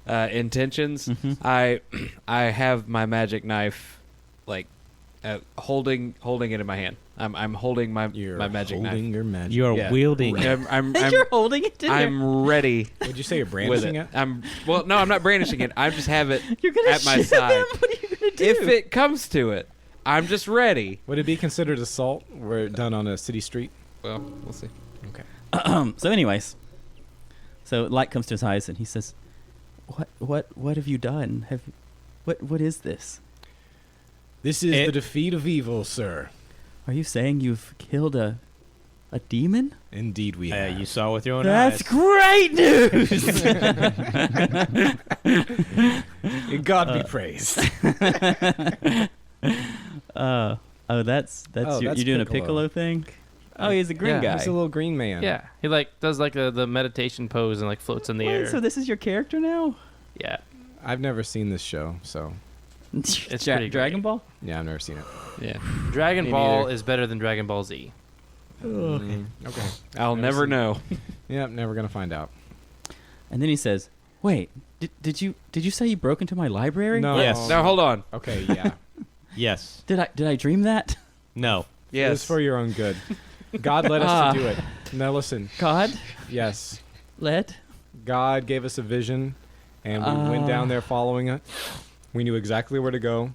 intentions, Mhm. I have my magic knife, like holding it in my hand. I'm holding my You're magic holding knife. your magic. You are Yeah. wielding. I'm You're holding it. I'm ready Would you say you're with brandishing it. it? No, I'm not brandishing it. I just have it You're gonna at my shoot side. him? What are you gonna do? If it comes to it. I'm just ready. Would it be considered assault? We're done on a city street. Well, we'll see. Okay. So, anyways, so light comes to his eyes, and he says, "What have you done? What is this? This is the defeat of evil, sir. Are you saying you've killed a demon? Indeed, we have. You saw with your own That's eyes. great news." God be praised. That's Oh, you're that's doing a Piccolo. piccolo thing. Oh, he's a green Yeah, guy. He's a little green man. Yeah, he does the meditation pose and floats in the Wait, air. so this is your character now? Yeah, I've never seen this show, so It's pretty Dragon great. Ball. yeah, I've never seen it. Yeah. Dragon Me Ball neither. is better than Dragon Ball Z. Okay. I'll never know. Yeah, never gonna find out. And then he says, "Wait, did you say you broke into my library? No. Yes. Now hold on. Okay. Yeah. Yes. Did I dream that? No. It was Yes. for your own good. God led us to do it. Now listen. God Yes. led. God gave us a vision, and we went down there following it. We knew exactly where to go.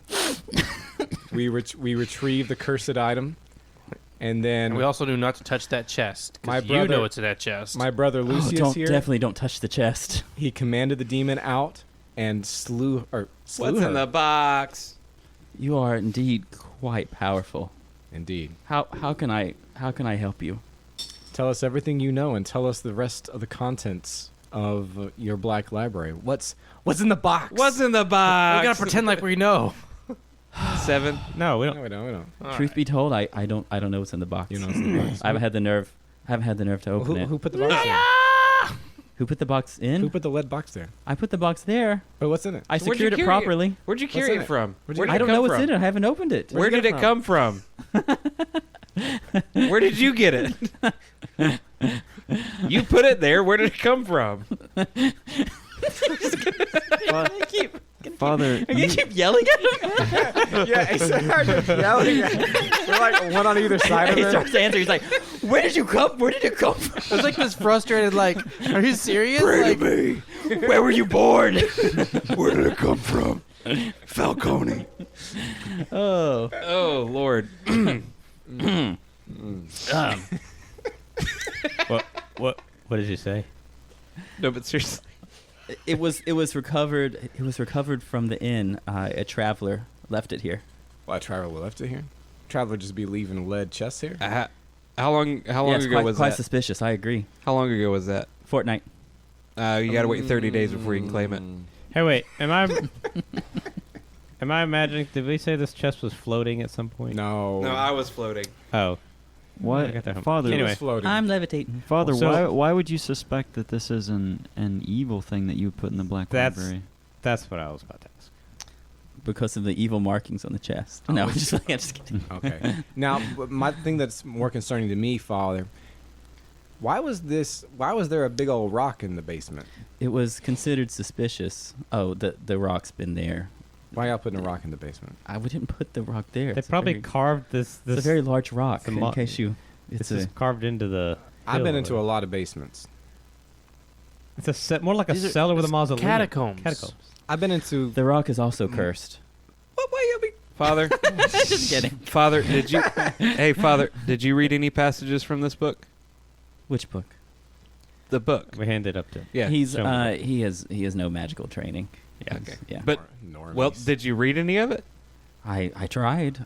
we retrieved the cursed item, and then And we also knew not to touch that chest. 'Cause My you brother- know it's in that chest. my brother Lucius don't here. definitely don't touch the chest. He commanded the demon out and slew What's her. in the box? You are indeed quite powerful. Indeed. How can I help you? Tell us everything you know, and tell us the rest of the contents of your black library. What's in the box? What's in the box? we gotta pretend like we know. 7. No, we No, don't. we don't. Truth be told, I don't know what's in the box. You know what's in the box. I haven't had the nerve to open it. Who put the box in? Who put the box in? Who put the lead box there? I put the box there. But what's in it? I So where'd you secured it carry it? properly. Where'd you What's carry in it it? from? Where'd Where you did I it don't come know what's from? in it. I haven't opened it. Where Where'd did you it get it come from? Where did you get it? You put it there. Where did it come from? Father, Are you keep yelling at him? Yeah, he started yelling at We're like one on either side of he it. starts to answer. He's like, "Where did it come from?" It's like this frustrated, are you serious? me. Where were you born? Where did it come from? Falcone. Oh. Oh Lord. What did you say? No, but seriously. It was recovered. It was recovered from the inn. A traveler left it here. Well, Traveler left it here. Traveler just be leaving lead chests here. How long Yeah, it's ago quite, was quite that? suspicious. I agree. How long ago was that? Fortnite. You got to wait 30 days before you can claim it. Hey, wait. Am I imagining? Did we say this chest was floating at some point? No. No, I was floating. Oh. why, I got that. Father? It Anyway. was floating. I'm levitating. Father, So- why would you suspect that this is an evil thing that you put in the black library? That's what I was about to ask. Because of the evil markings on the chest. No, I'm just kidding. Okay. Now, my thing that's more concerning to me, Father, why was there a big old rock in the basement? It was considered suspicious. Oh, the rock's been there. Why y'all putting a rock in the basement? We didn't put the rock there. They It's a probably very- carved this. It's a very large rock. it's a In mo- case you, This it's is carved into the. I've been hill into or- a lot of basements. It's a more like a These are- cellar with a it's mausoleum. catacombs. Catacombs. I've been into. the rock is also cursed. Father, Just kidding. Father, did you? Hey, Father, did you read any passages from this book? Which book? The book. We hand it up to. Yeah. He's show me. he has no magical training. Yeah. He's- Yeah. But well, Normies. did you read any of it? I tried.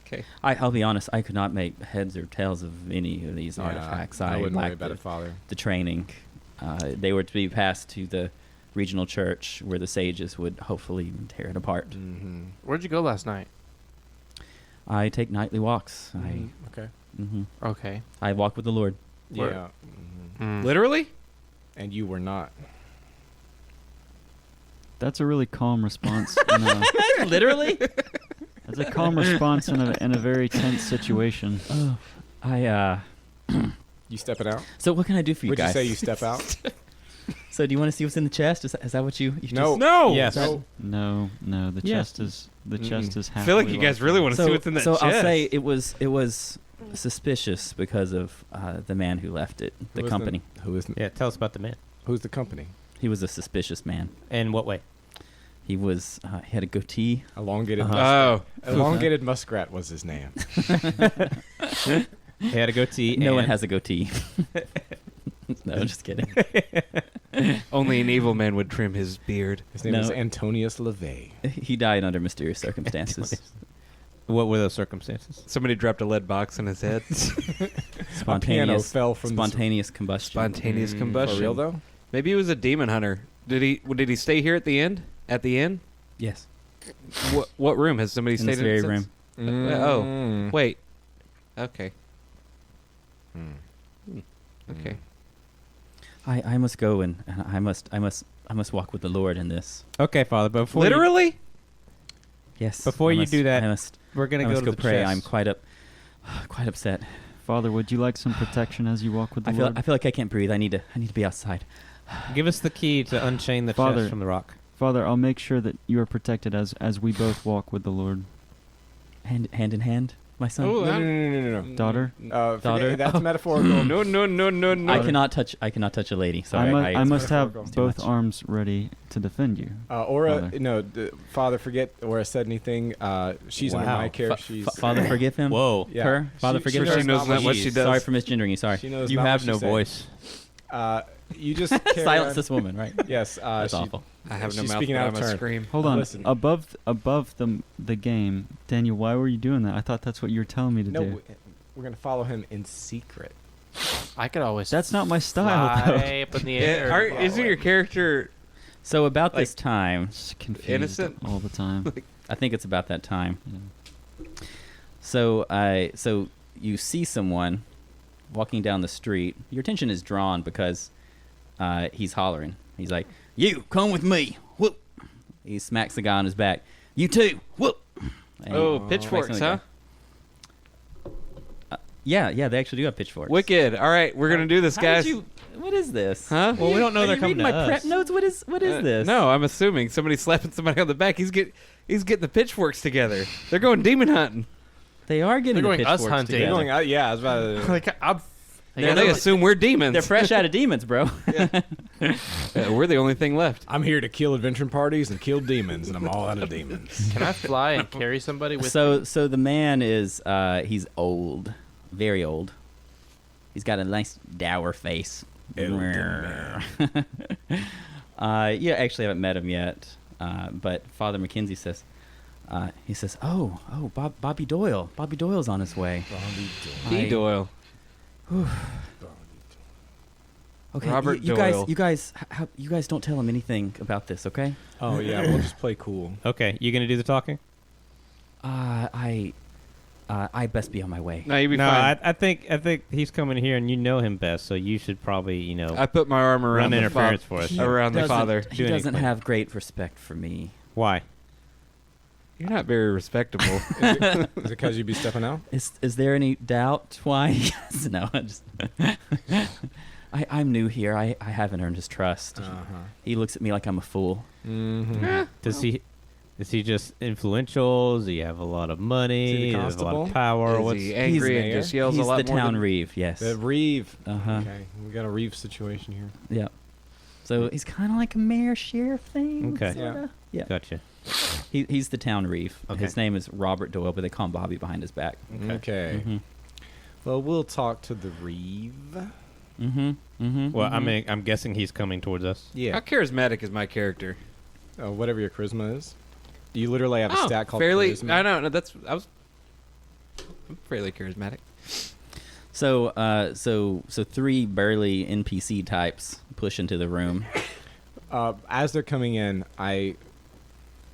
Okay. I'll be honest. I could not make heads or tails of any of these artifacts. I wouldn't worry lacked about it, Father. the training. They were to be passed to the regional church where the sages would hopefully tear it apart. Mm-hmm. Where'd you go last night? I take nightly walks. Okay. Okay. I walk with the Lord. Where- Yeah. Literally? And you were not. That's a really calm response. Literally? That's a calm response in a very tense situation. Oh, You stepping out? So what can I do for you Would you guys? say you step out? So do you want to see what's in the chest? Is that what you No. just- No. Yes. No. No, the Yeah. chest is I feel like you guys really want to see what's in that so chest. I'll say it was suspicious because of the man who left it, the Who is company. Who is? Yeah, tell us about the man. Who's the company? He was a suspicious man. In what way? He was he had a goatee. Elongated. Oh. Elongated muskrat was his name. He had a goatee. No one and- has a goatee. No, just kidding. Only an evil man would trim his beard. His name No. is Antonius LaVey. He died under mysterious circumstances. What were those circumstances? Somebody dropped a lead box on his head. A piano Spontaneous, fell from spontaneous combustion. Spontaneous combustion. For real though? Maybe he was a demon hunter. Did he stay here at the end? At the inn? Yes, What room has somebody in stayed this very since? room. Oh. Wait. Okay. Mm. Okay. I must go and I must walk with the Lord in this. Okay, Father. But before Literally? Yes. Before I you must- do that, I must we're gonna I go must to go the pray. chest. I'm quite upset. Father, would you like some protection as you walk with the I feel Lord? like I can't breathe. I need to be outside. Give us the key to unchain the Father. chest from the rock. Father, I'll make sure that you are protected as we both walk with the Lord. Hand in hand, my son. Oh, No. Daughter? Daughter? That's metaphorical. No. I cannot touch a lady. Sorry. I must have metaphorical. both Too much. arms ready to defend you. Aura, Father. no, Father, forget Aura said anything. She's under Wow. my care. Fa- She's Father, forgive him. Whoa. Yeah. Her. Father, She- forgive she her. She knows not what she does. Sorry for misgendering you. Sorry. She knows You not have what no she said. voice. You just carry Silence on. this woman, right? Yes. That's she- awful. I have no She's mouth, speaking but out I of must turn. scream. Hold on. Listen. Above the game, Daniel, why were you doing that? I thought that's what you were telling me to No, do. we're gonna follow him in secret. I could always. That's not my style, though. fly up in the air. Isn't your character... So about this Like- time, Just confused Innocent? all the time. I think it's about that time. Yeah. So you see someone walking down the street. Your attention is drawn because he's hollering. He's like, "You come with me!" Whoop! He smacks the guy on his back. "You too!" Whoop! And Oh, he pitchforks, smacks huh? another guy. Yeah, they actually do have pitchforks. Wicked. All right, we're going to do this, How guys. did you? What is this? Huh? Well, we don't know Are they're you coming reading to my prep us. notes? What is this? No, I'm assuming somebody's slapping somebody on the back. He's getting the pitchforks together. They're going demon hunting. They are getting They're the going us pitchforks hunting. They're together. going out. Yeah, I was about to. Like I'm. They assume we're demons. They're fresh out of demons, bro. We're the only thing left. I'm here to kill adventure parties and kill demons, and I'm all out of demons. Can I fly and carry somebody with? So the man is he's old, very old. He's got a nice dour face. Elden You actually haven't met him yet, but Father McKenzie says, he says, "Oh, Bobby Doyle. Bobby Doyle's on his way." D. I- Doyle. Okay, Robert you Doyle. guys, you guys don't tell him anything about this, okay? Oh yeah, we'll just play cool. Okay, you gonna do the talking? I best be on my way. No, you'll be No, fine. I think he's coming here, and you know him best, so you should probably I put my arm around run the interference for us. He around the doesn't- father. He Do doesn't anything. have great respect for me. Why? You're not very respectable. Is it because you'd be stepping out? Is there any doubt why? Yes, no, I'm new here. I haven't earned his trust. He looks at me like I'm a fool. Mm-hmm. Is he just influential? Does he have a lot of money? Is he the Does he have a lot of constable? power? Is What's he angry He's and just yells He's a lot the more town than- reeve. Yes. The Reeve. Uh-huh. Okay, we got a Reeve situation here. Yeah. So he's kind of like a mayor sheriff thing. Okay. sorta. Yeah. Gotcha. He's the town reeve. Okay. His name is Robert Doyle, but they call him Bobby behind his back. Okay. Mhm. Well, we'll talk to the Reeve. Mm-hmm. Mm-hmm. Well, I mean, I'm guessing he's coming towards us. Yeah. How charismatic is my character? Whatever your charisma is. You literally have a stat called fairly. charisma. I know. No, I'm fairly charismatic. So three burly NPC types push into the room. As they're coming in, I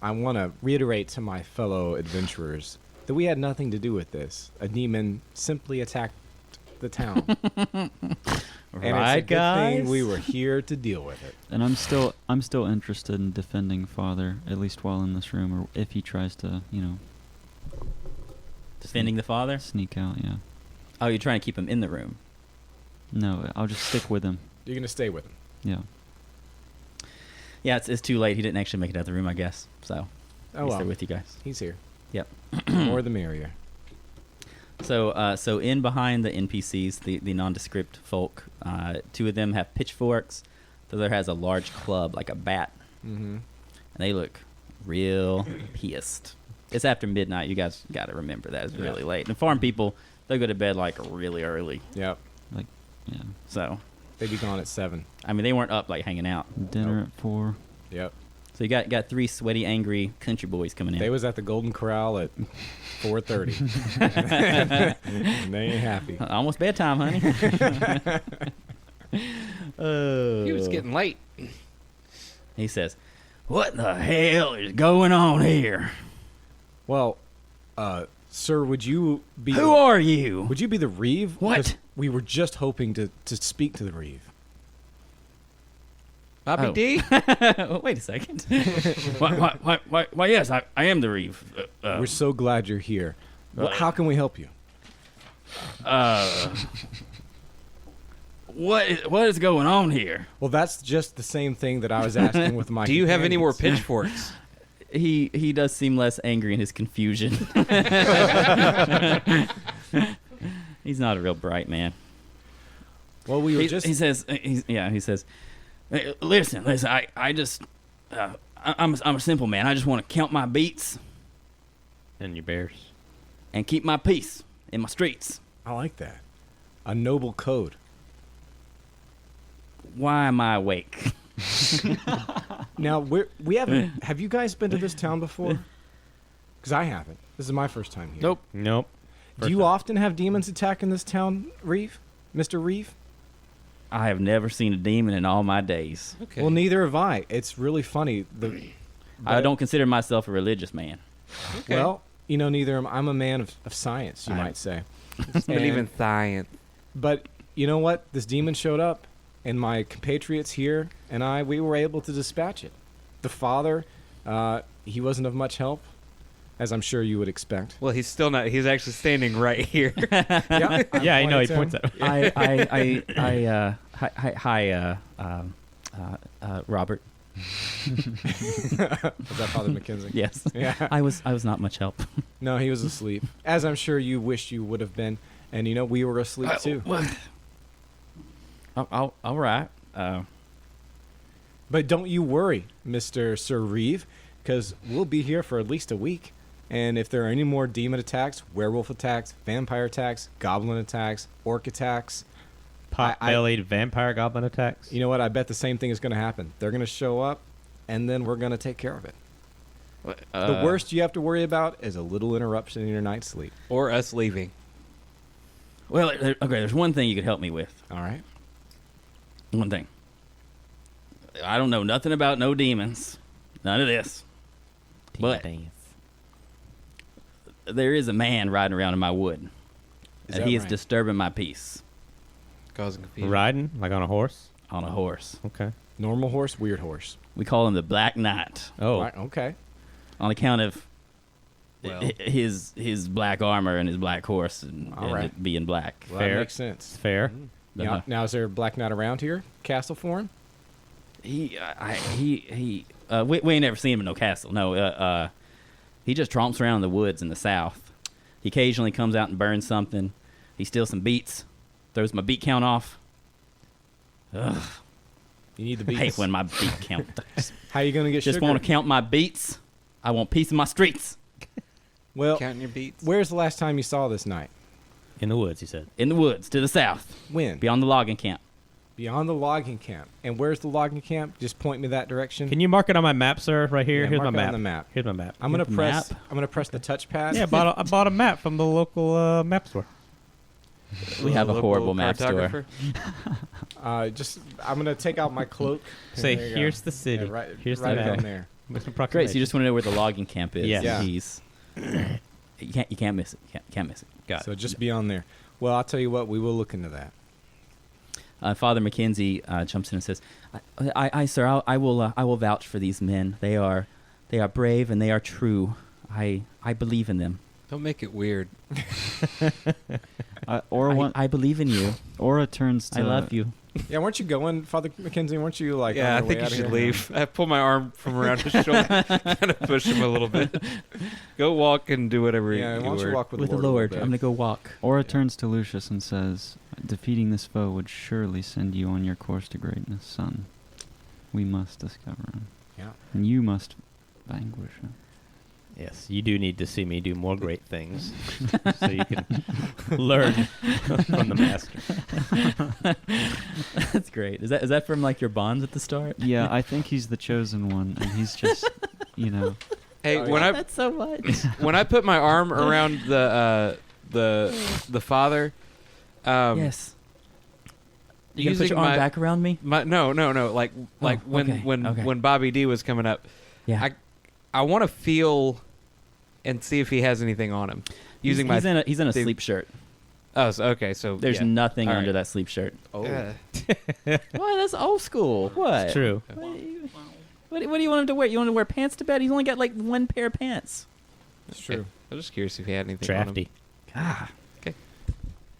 want to reiterate to my fellow adventurers that we had nothing to do with this. A demon simply attacked the town. And it's a Right, good thing guys? we were here to deal with it. And I'm still interested in defending Father, at least while in this room, or if he tries to, Defending the father? sneak out. Yeah. Oh, you're trying to keep him in the room. No, I'll just stick with him. You're going to stay with him. Yeah. Yeah, it's too late. He didn't actually make it out of the room, I guess. So, Oh, he's well. there with you guys. He's here. Yep. More the merrier. So in behind the NPCs, the nondescript folk, two of them have pitchforks. The other has a large club, like a bat. Mm-hmm. And they look real pissed. It's after midnight. You guys got to remember that. It's really late. And farm people, they go to bed like really early. Yep. Yeah. So, They'd be gone at 7. I mean, they weren't up like hanging out. Dinner Nope. at 4. Yep. So you got 3 sweaty, angry country boys coming in. They was at the Golden Corral at 4:30. And they ain't happy. Almost bedtime, honey. He was getting late. He says, "What the hell is going on here? Well, sir, would you be Who are you?" Would you be the Reeve? What? 'Cause we were just hoping to speak to the Reeve. Bobby Oh. D. Wait a second. Why, yes, I am the Reeve. We're so glad you're here. How can we help you? What is going on here? Well, that's just the same thing that I was asking with my Do you have any more companions. pitchforks? He does seem less angry in his confusion. He's not a real bright man. Well, we were He just... says, "Hey, listen, I just, I'm a simple man. I just want to count my beats And your bears. and keep my peace in my streets. I like that. A noble code. Why am I awake?" Now, we haven't... Have you guys been to this town before? Because I haven't. This is my first time here. Nope. Do you often have demons attack in this town, Reeve? Mr. Reeve? I have never seen a demon in all my days. Okay. Well, neither have I. It's really funny. I don't consider myself a religious man. Okay. Well, neither am I. I'm a man of science, you I- might say. believe in And- science. But you know what? This demon showed up, and my compatriots here and we were able to dispatch it. The father, he wasn't of much help, as I'm sure you would expect. Well, he's still not. He's actually standing right here. Yeah, Yeah, I know. He points at. at. Robert. Was that Father McKenzie? Yes. Yeah. I was not much help. No, he was asleep, as I'm sure you wish you would have been. And we were asleep too. All right. But don't you worry, Mr. Sir Reeve, because we'll be here for at least a week. And if there are any more demon attacks, werewolf attacks, vampire attacks, goblin attacks, orc attacks, Pot-bellied vampire goblin attacks. you know what? I bet the same thing is going to happen. They're going to show up, and then we're going to take care of it. The worst you have to worry about is a little interruption in your night's sleep. Or us leaving. Well, okay. There's one thing you could help me with. All right? One thing. I don't know nothing about no demons. None of this. But there is a man riding around in my wood. Is And that he is right? disturbing my peace Causing confusion. Riding like on a horse. on a horse. Okay. Normal horse, weird horse. We call him the Black Knight Oh. Right, okay. on account of Well. his black armor and his black horse and, All and right. it being black. Well, Fair. that makes sense. It's fair. Uh-huh. Now, is there a Black Knight around here? Castle for him? We ain't never seen him in no castle. No, he just tromps around in the woods in the south. He occasionally comes out and burns something. He steals some beets, throws my beet count off. Ugh, You need the I beats. hate when my beet count. How you going to get Just sugar? want to count my beets. I want peace in my streets. Well, Counting your beats. where's the last time you saw this knight? In the woods, he said. In the woods, to the south, When? beyond the logging camp. Beyond the logging camp. And where's the logging camp? Just point me that direction. Can you mark it on my map, sir? Right here. Yeah, Here's mark my it map. on the map. Here's my map. I'm gonna Map? press. I'm gonna press the touchpad. Yeah, I bought a map from the local map store. We have a Local horrible map store. cartographer. I'm gonna take out my cloak. Say, There you go. here's the city. Yeah, right, Here's right the down map. there. With some Great, so you just proclamation. want to know where the logging camp is. Yes. Yeah. You can't miss it. Can't miss it. Got So it. just be on there. Well, I'll tell you what, we will look into that. Father Mackenzie jumps in and says, "I sir, I will vouch for these men. They are brave and they are true. I believe in them. Don't make it weird. I believe in you. Aura turns to. I love you." Yeah, weren't you going, Father Mackenzie? Weren't you like? Yeah, I on your way think you out of should here? leave. I pull my arm from around his shoulder, kind of push him a little bit. Go walk and do whatever Yeah, why don't you were. walk with, With the the Lord? Lord, a I'm little gonna go walk. Aura turns to Lucius and says, "Defeating this foe would surely send you on your course to greatness, son. We must discover him. bit. Yeah. And you must vanquish him." Yes, you do need to see me do more great things, so you can learn from the master. That's great. Is that from like your bonds at the start? Yeah, I think he's the chosen one, and he's just, Hey, Oh, when yeah. I That's so much. when I put my arm around the father, Yes. You gonna put using your arm my- back around me? no, like Oh, when okay, when okay. when Bobby D was coming up, Yeah. I want to feel and see if he has anything on him. Using he's in a thing- sleep shirt. Oh, so, okay. So There's yeah. nothing All under right. that sleep shirt. Oh, What? That's old school. What? It's true. What do you want him to wear? You want him to wear pants to bed? He's only got like one pair of pants. it's true. I'm just curious if he had anything on him. Drafty. Ah.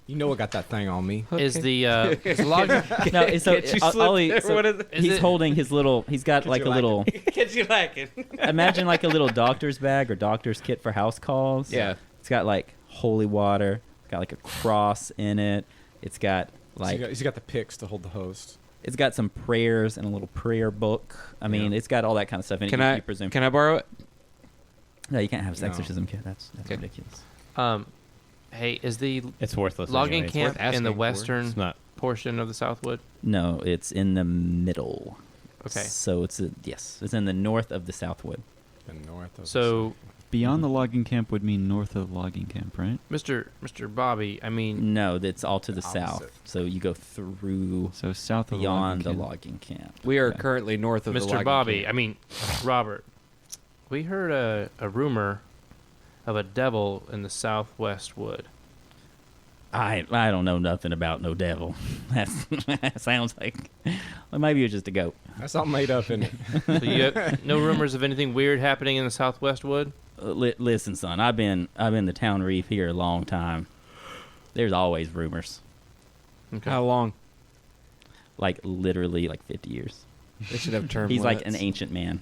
You know I got that thing on me. Is Okay. the is the logging No, so Can't you all slip he- there? so What is it? Is he's it- holding his little. He's got like a you like little. Can't you like it? Imagine like a little doctor's bag or doctor's kit for house calls. Yeah. It's got like holy water. It's got like a cross in it. It's got like He's got the picks to hold the host. it's got some prayers and a little prayer book. I mean, Yeah. it's got all that kind of stuff in Can it. I You presume. can I borrow it? No, you can't have No. exorcism kit. That's Okay. ridiculous. hey, is the It's worthless. logging anyway. It's camp worth in the asking for. western It's not. portion of the Southwood? No, it's in the middle. Okay. So it's it's in the north of the Southwood. The north of So, Beyond the logging camp would mean north of the logging camp, right? Mr. Bobby, I mean, No, it's all to the Opposite. south. So you go through So south of beyond the the logging camp. logging camp. We are Okay. currently north of the Mr. logging Bobby, camp. I mean, Robert, we heard a rumor of a devil in the Southwest Wood. I don't know nothing about no devil. That sounds like well, maybe it was just a goat. That's all made up, isn't it? So you have no rumors of anything weird happening in the Southwest Wood? Listen, son, I've been the town reef here a long time. There's always rumors, Okay. How long? like literally like 50 years. They should have term He's like an limits. ancient man.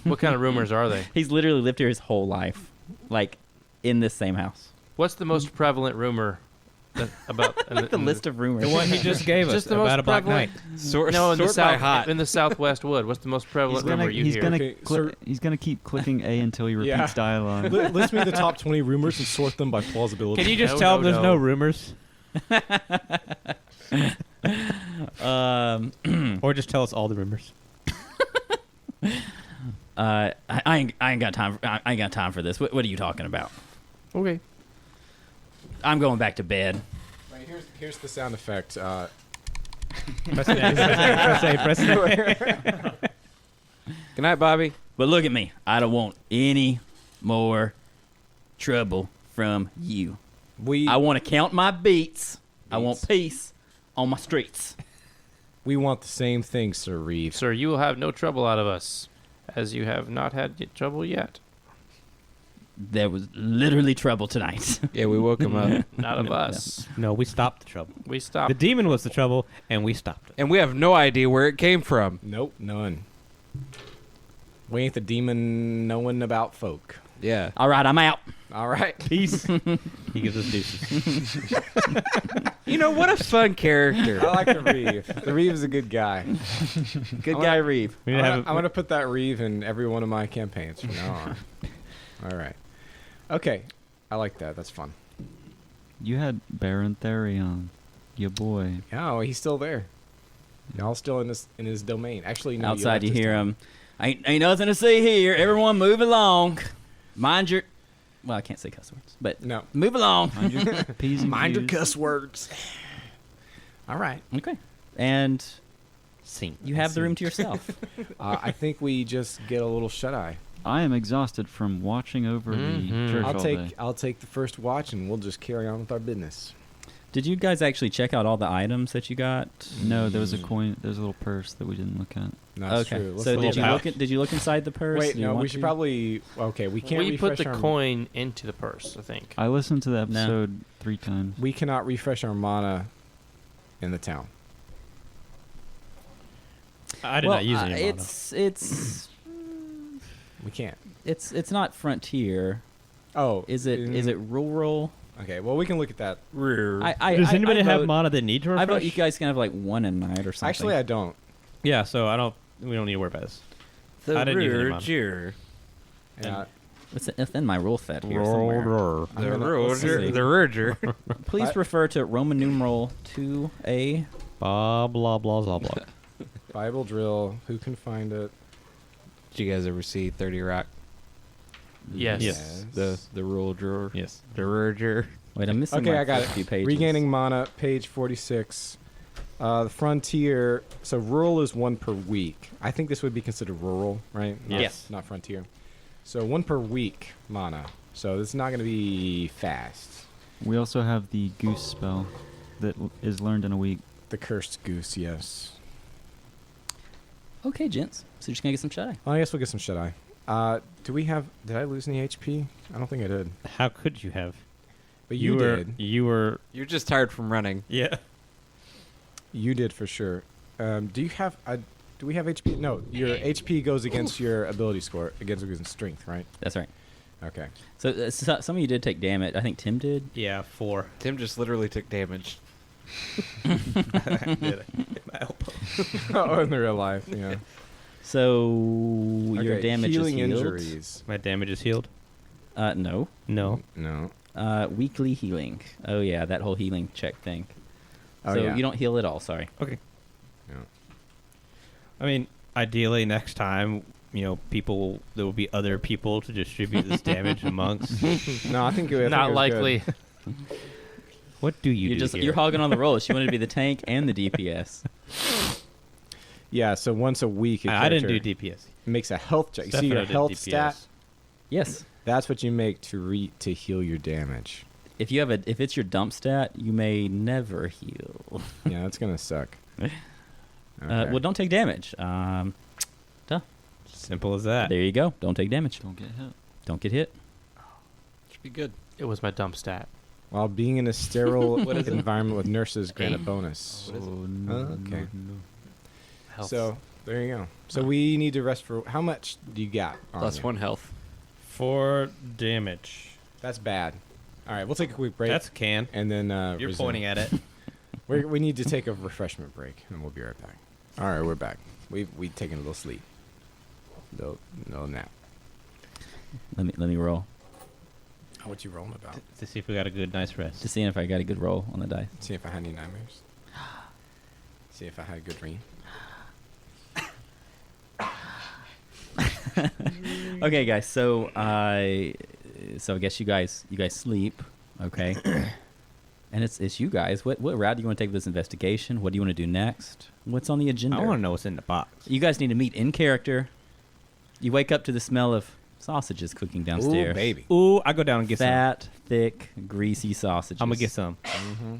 What kind of rumors are they? He's literally lived here his whole life, like in this same house. What's the most prevalent rumor about The list of rumors. The one he just gave us Just the about most a Black Knight. prevalent- Sort, No, in the sort by south, hot. in the Southwest Wood. What's the most prevalent rumor you hear? Okay, so- He's gonna keep clicking A until he repeats Yeah. dialogue. List me the top 20 rumors and sort them by plausibility. Can you just No, tell no, there's no. no rumors, or just tell us all the rumors? I ain't got time. I ain't got time for this. What are you talking about? Okay. I'm going back to bed. Right, here's the sound effect. Press A, press A, press A. Good night, Bobby. But look at me. I don't want any more trouble from you. I want to count my beats. I want peace on my streets. we want the same thing, Sir Reeves. Sir, you will have no trouble out of us, as you have not had trouble yet. There was literally trouble tonight. Yeah, we woke him up. Not of No, us. No, we stopped the trouble. We stopped. The demon was the trouble, and we stopped it. And we have no idea where it came from. Nope, none. We ain't the demon knowing about folk. Yeah. All right, I'm out. All right. Peace. He gives us deuces. You know, what a fun character. I like the Reeve. The Reeve is a good guy. Good I guy, like- Reeve. We I'm didn't gonna, have I'm gonna put that Reeve in every one of my campaigns from now on. All right. Okay. I like that. That's fun. You had Baron Therion, your boy. Yeah, well, he's still there. Y'all still in his domain. Actually, no. Outside, you left hear this him. Ain't nothing to see here. Everyone, move along. Mind your. Well, I can't say cuss words, but time. No. move along. Mind your P's and Mind your Q's. cuss words. All right. Okay, and Sing. you have the room to yourself. I think we just get a little shut eye. I am exhausted from watching over Mhm. the church all day. I'll take the first watch, and we'll just carry on with our business. Did you guys actually check out all the items that you got? No, there was a coin. There's a little purse that we didn't look at. No, that's Okay. true. Let's So look did you at look that. at, did you look inside the purse? Wait, Do you no. want We should to? probably. Okay, we can't. We put refresh the our, coin into the purse, I think. I listened to the episode 3 times. We cannot refresh our mana in the town. I did well, not use any mana. We can't. It's not frontier. Oh, Is it rural? Okay, well, we can look at that. Does anybody have vote, mana that need to refresh? I vote you guys can have like one a night or something. Actually, I don't. Yeah, so we don't need to worry about this. The I didn't use any mana. Roger. Yeah, It's in my rule set here somewhere. I'm The gonna- let's Roger. see. The Roger. Please refer to Roman numeral 2A. Blah, blah, blah, blah, blah. Bible drill. Who can find it? Did you guys ever see 30 Rock? Yes. Yes. The rule drawer. Yes. The Roger. Wait, I'm missing Okay, like I got a it. few pages. Regaining mana, page 46. The frontier. So rural is 1 per week. I think this would be considered rural, right? Not, Yes. Not frontier. So 1 per week mana. So this is not going to be fast. We also have the goose spell that is learned in a week. The cursed goose, yes. Okay, gents. So you're just gonna get some shut eye. Well, I guess we'll get some shut eye. Do we have? Did I lose any HP? I don't think I did. How could you have? But you did. You were. You're just tired from running. Yeah. You did for sure. Do you have? Do we have HP? No, your HP goes against your ability score, against strength, right? That's right. Okay. So some of you did take damage. I think Tim did. Yeah, 4. Tim just literally took damage. Oh, in the real life, yeah. So your Okay, damage healing is healed. injuries. My damage is healed? No. No. No. Weekly healing. Oh yeah, that whole healing check thing. Oh, so yeah. you don't heal at all. Sorry. Okay. Yeah. I mean, ideally, next time, there will be other people to distribute this damage amongst. No, I think it was Not likely. What do you do here? You're hogging on the roll. She wanted to be the tank and the DPS. Yeah, so once a week, I didn't do character DPS. makes a health check. You see your Stefano did health DPS. stat? Yes. That's what you make to heal your damage. If it's your dump stat, you may never heal. Yeah, that's gonna suck. Okay. Well, don't take damage. Simple as that. There you go. Don't take damage. Don't get hit. Don't get hit. Should be good. It was my dump stat. While being in a sterile What is it? environment with nurses, grant a bonus. What is it? no, okay. no. Health. So there you go. So we need to rest for how much do you got? On Plus you? 1 health. 4 damage. That's bad. All right, we'll take a quick break. That's a can. and then You're resume. pointing at it. We need to take a refreshment break, and we'll be right back. All right, we're back. We've taken a little sleep. No nap. Let me roll What you rolling about? To see if we got a good, nice rest. to see if I got a good roll on the dice. See if I had any nightmares. See if I had a good dream. Okay, guys. So I guess you guys sleep. Okay. And it's you guys. What route do you want to take with this investigation? What do you want to do next? What's on the agenda? I want to know what's in the box. You guys need to meet in character. You wake up to the smell of sausages cooking downstairs. Ooh, baby. Ooh, I go down and get some. Fat, thick, greasy sausages. I'm gonna get some, Mm-hmm.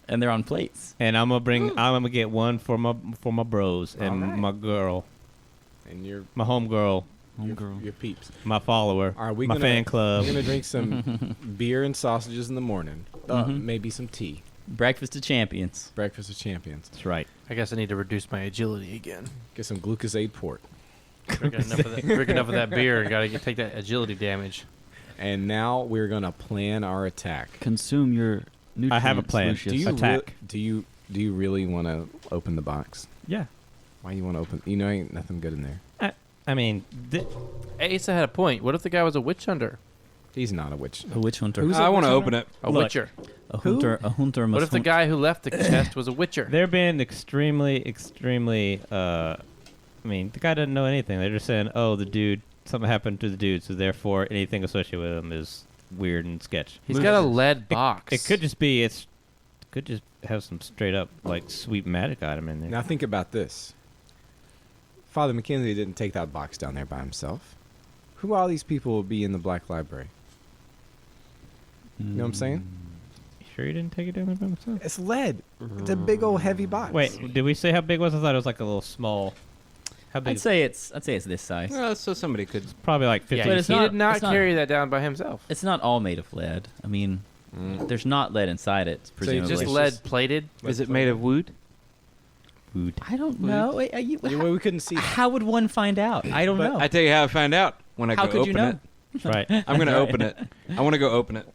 and they're on plates. and I'm gonna get one for my bros and Alright. my girl, And your my home girl, Homegirl. your peeps. my follower, Are we my gonna, fan club. We're gonna drink some beer and sausages in the morning. Mhm. Maybe some tea. Breakfast of champions. Breakfast of champions. That's right. I guess I need to reduce my agility again. Get some glucosade port. Drink enough of that beer. Gotta take that agility damage. And now we're gonna plan our attack. Consume your nutrients. I have a plan. Lucius. Do you Attack. do you really want to open the box? Yeah. Why you want to open? Ain't nothing good in there. I mean, Asa had a point. What if the guy was a witch hunter? He's not a witch. A witch hunter. Who's I want to witch open it. A Look. witcher. A hunter. A hunter must What if the hunt. guy who left the chest was a witcher? they're being extremely. I mean, the guy doesn't know anything. They're just saying, "Oh, the dude, something happened to the dude, so therefore anything associated with him is weird and sketch." He's got a lead box. It could just be. Could just have some straight up like sweet magic item in there. Now think about this. Father Mackenzie didn't take that box down there by himself. Who all these people will be in the Black Library? know what I'm saying? You sure you didn't take it down there by himself? It's lead. It's a big old heavy box. Wait, did we say how big it was? I thought it was like a little small. How big? I'd say it's this size. So somebody could. Probably like 50. Yeah, But he it's did not- not it's not- carry that down by himself. It's not all made of lead. I mean, there's not lead inside it. So you Presumably, Just It's lead just- plated. Is it made of wood? Food. I don't know. Wait, are you, Yeah, well, we couldn't see. how would one find out? I don't know. I tell you how I found out when I How go could open you know? it. Right. I'm gonna open it. I want to go open it.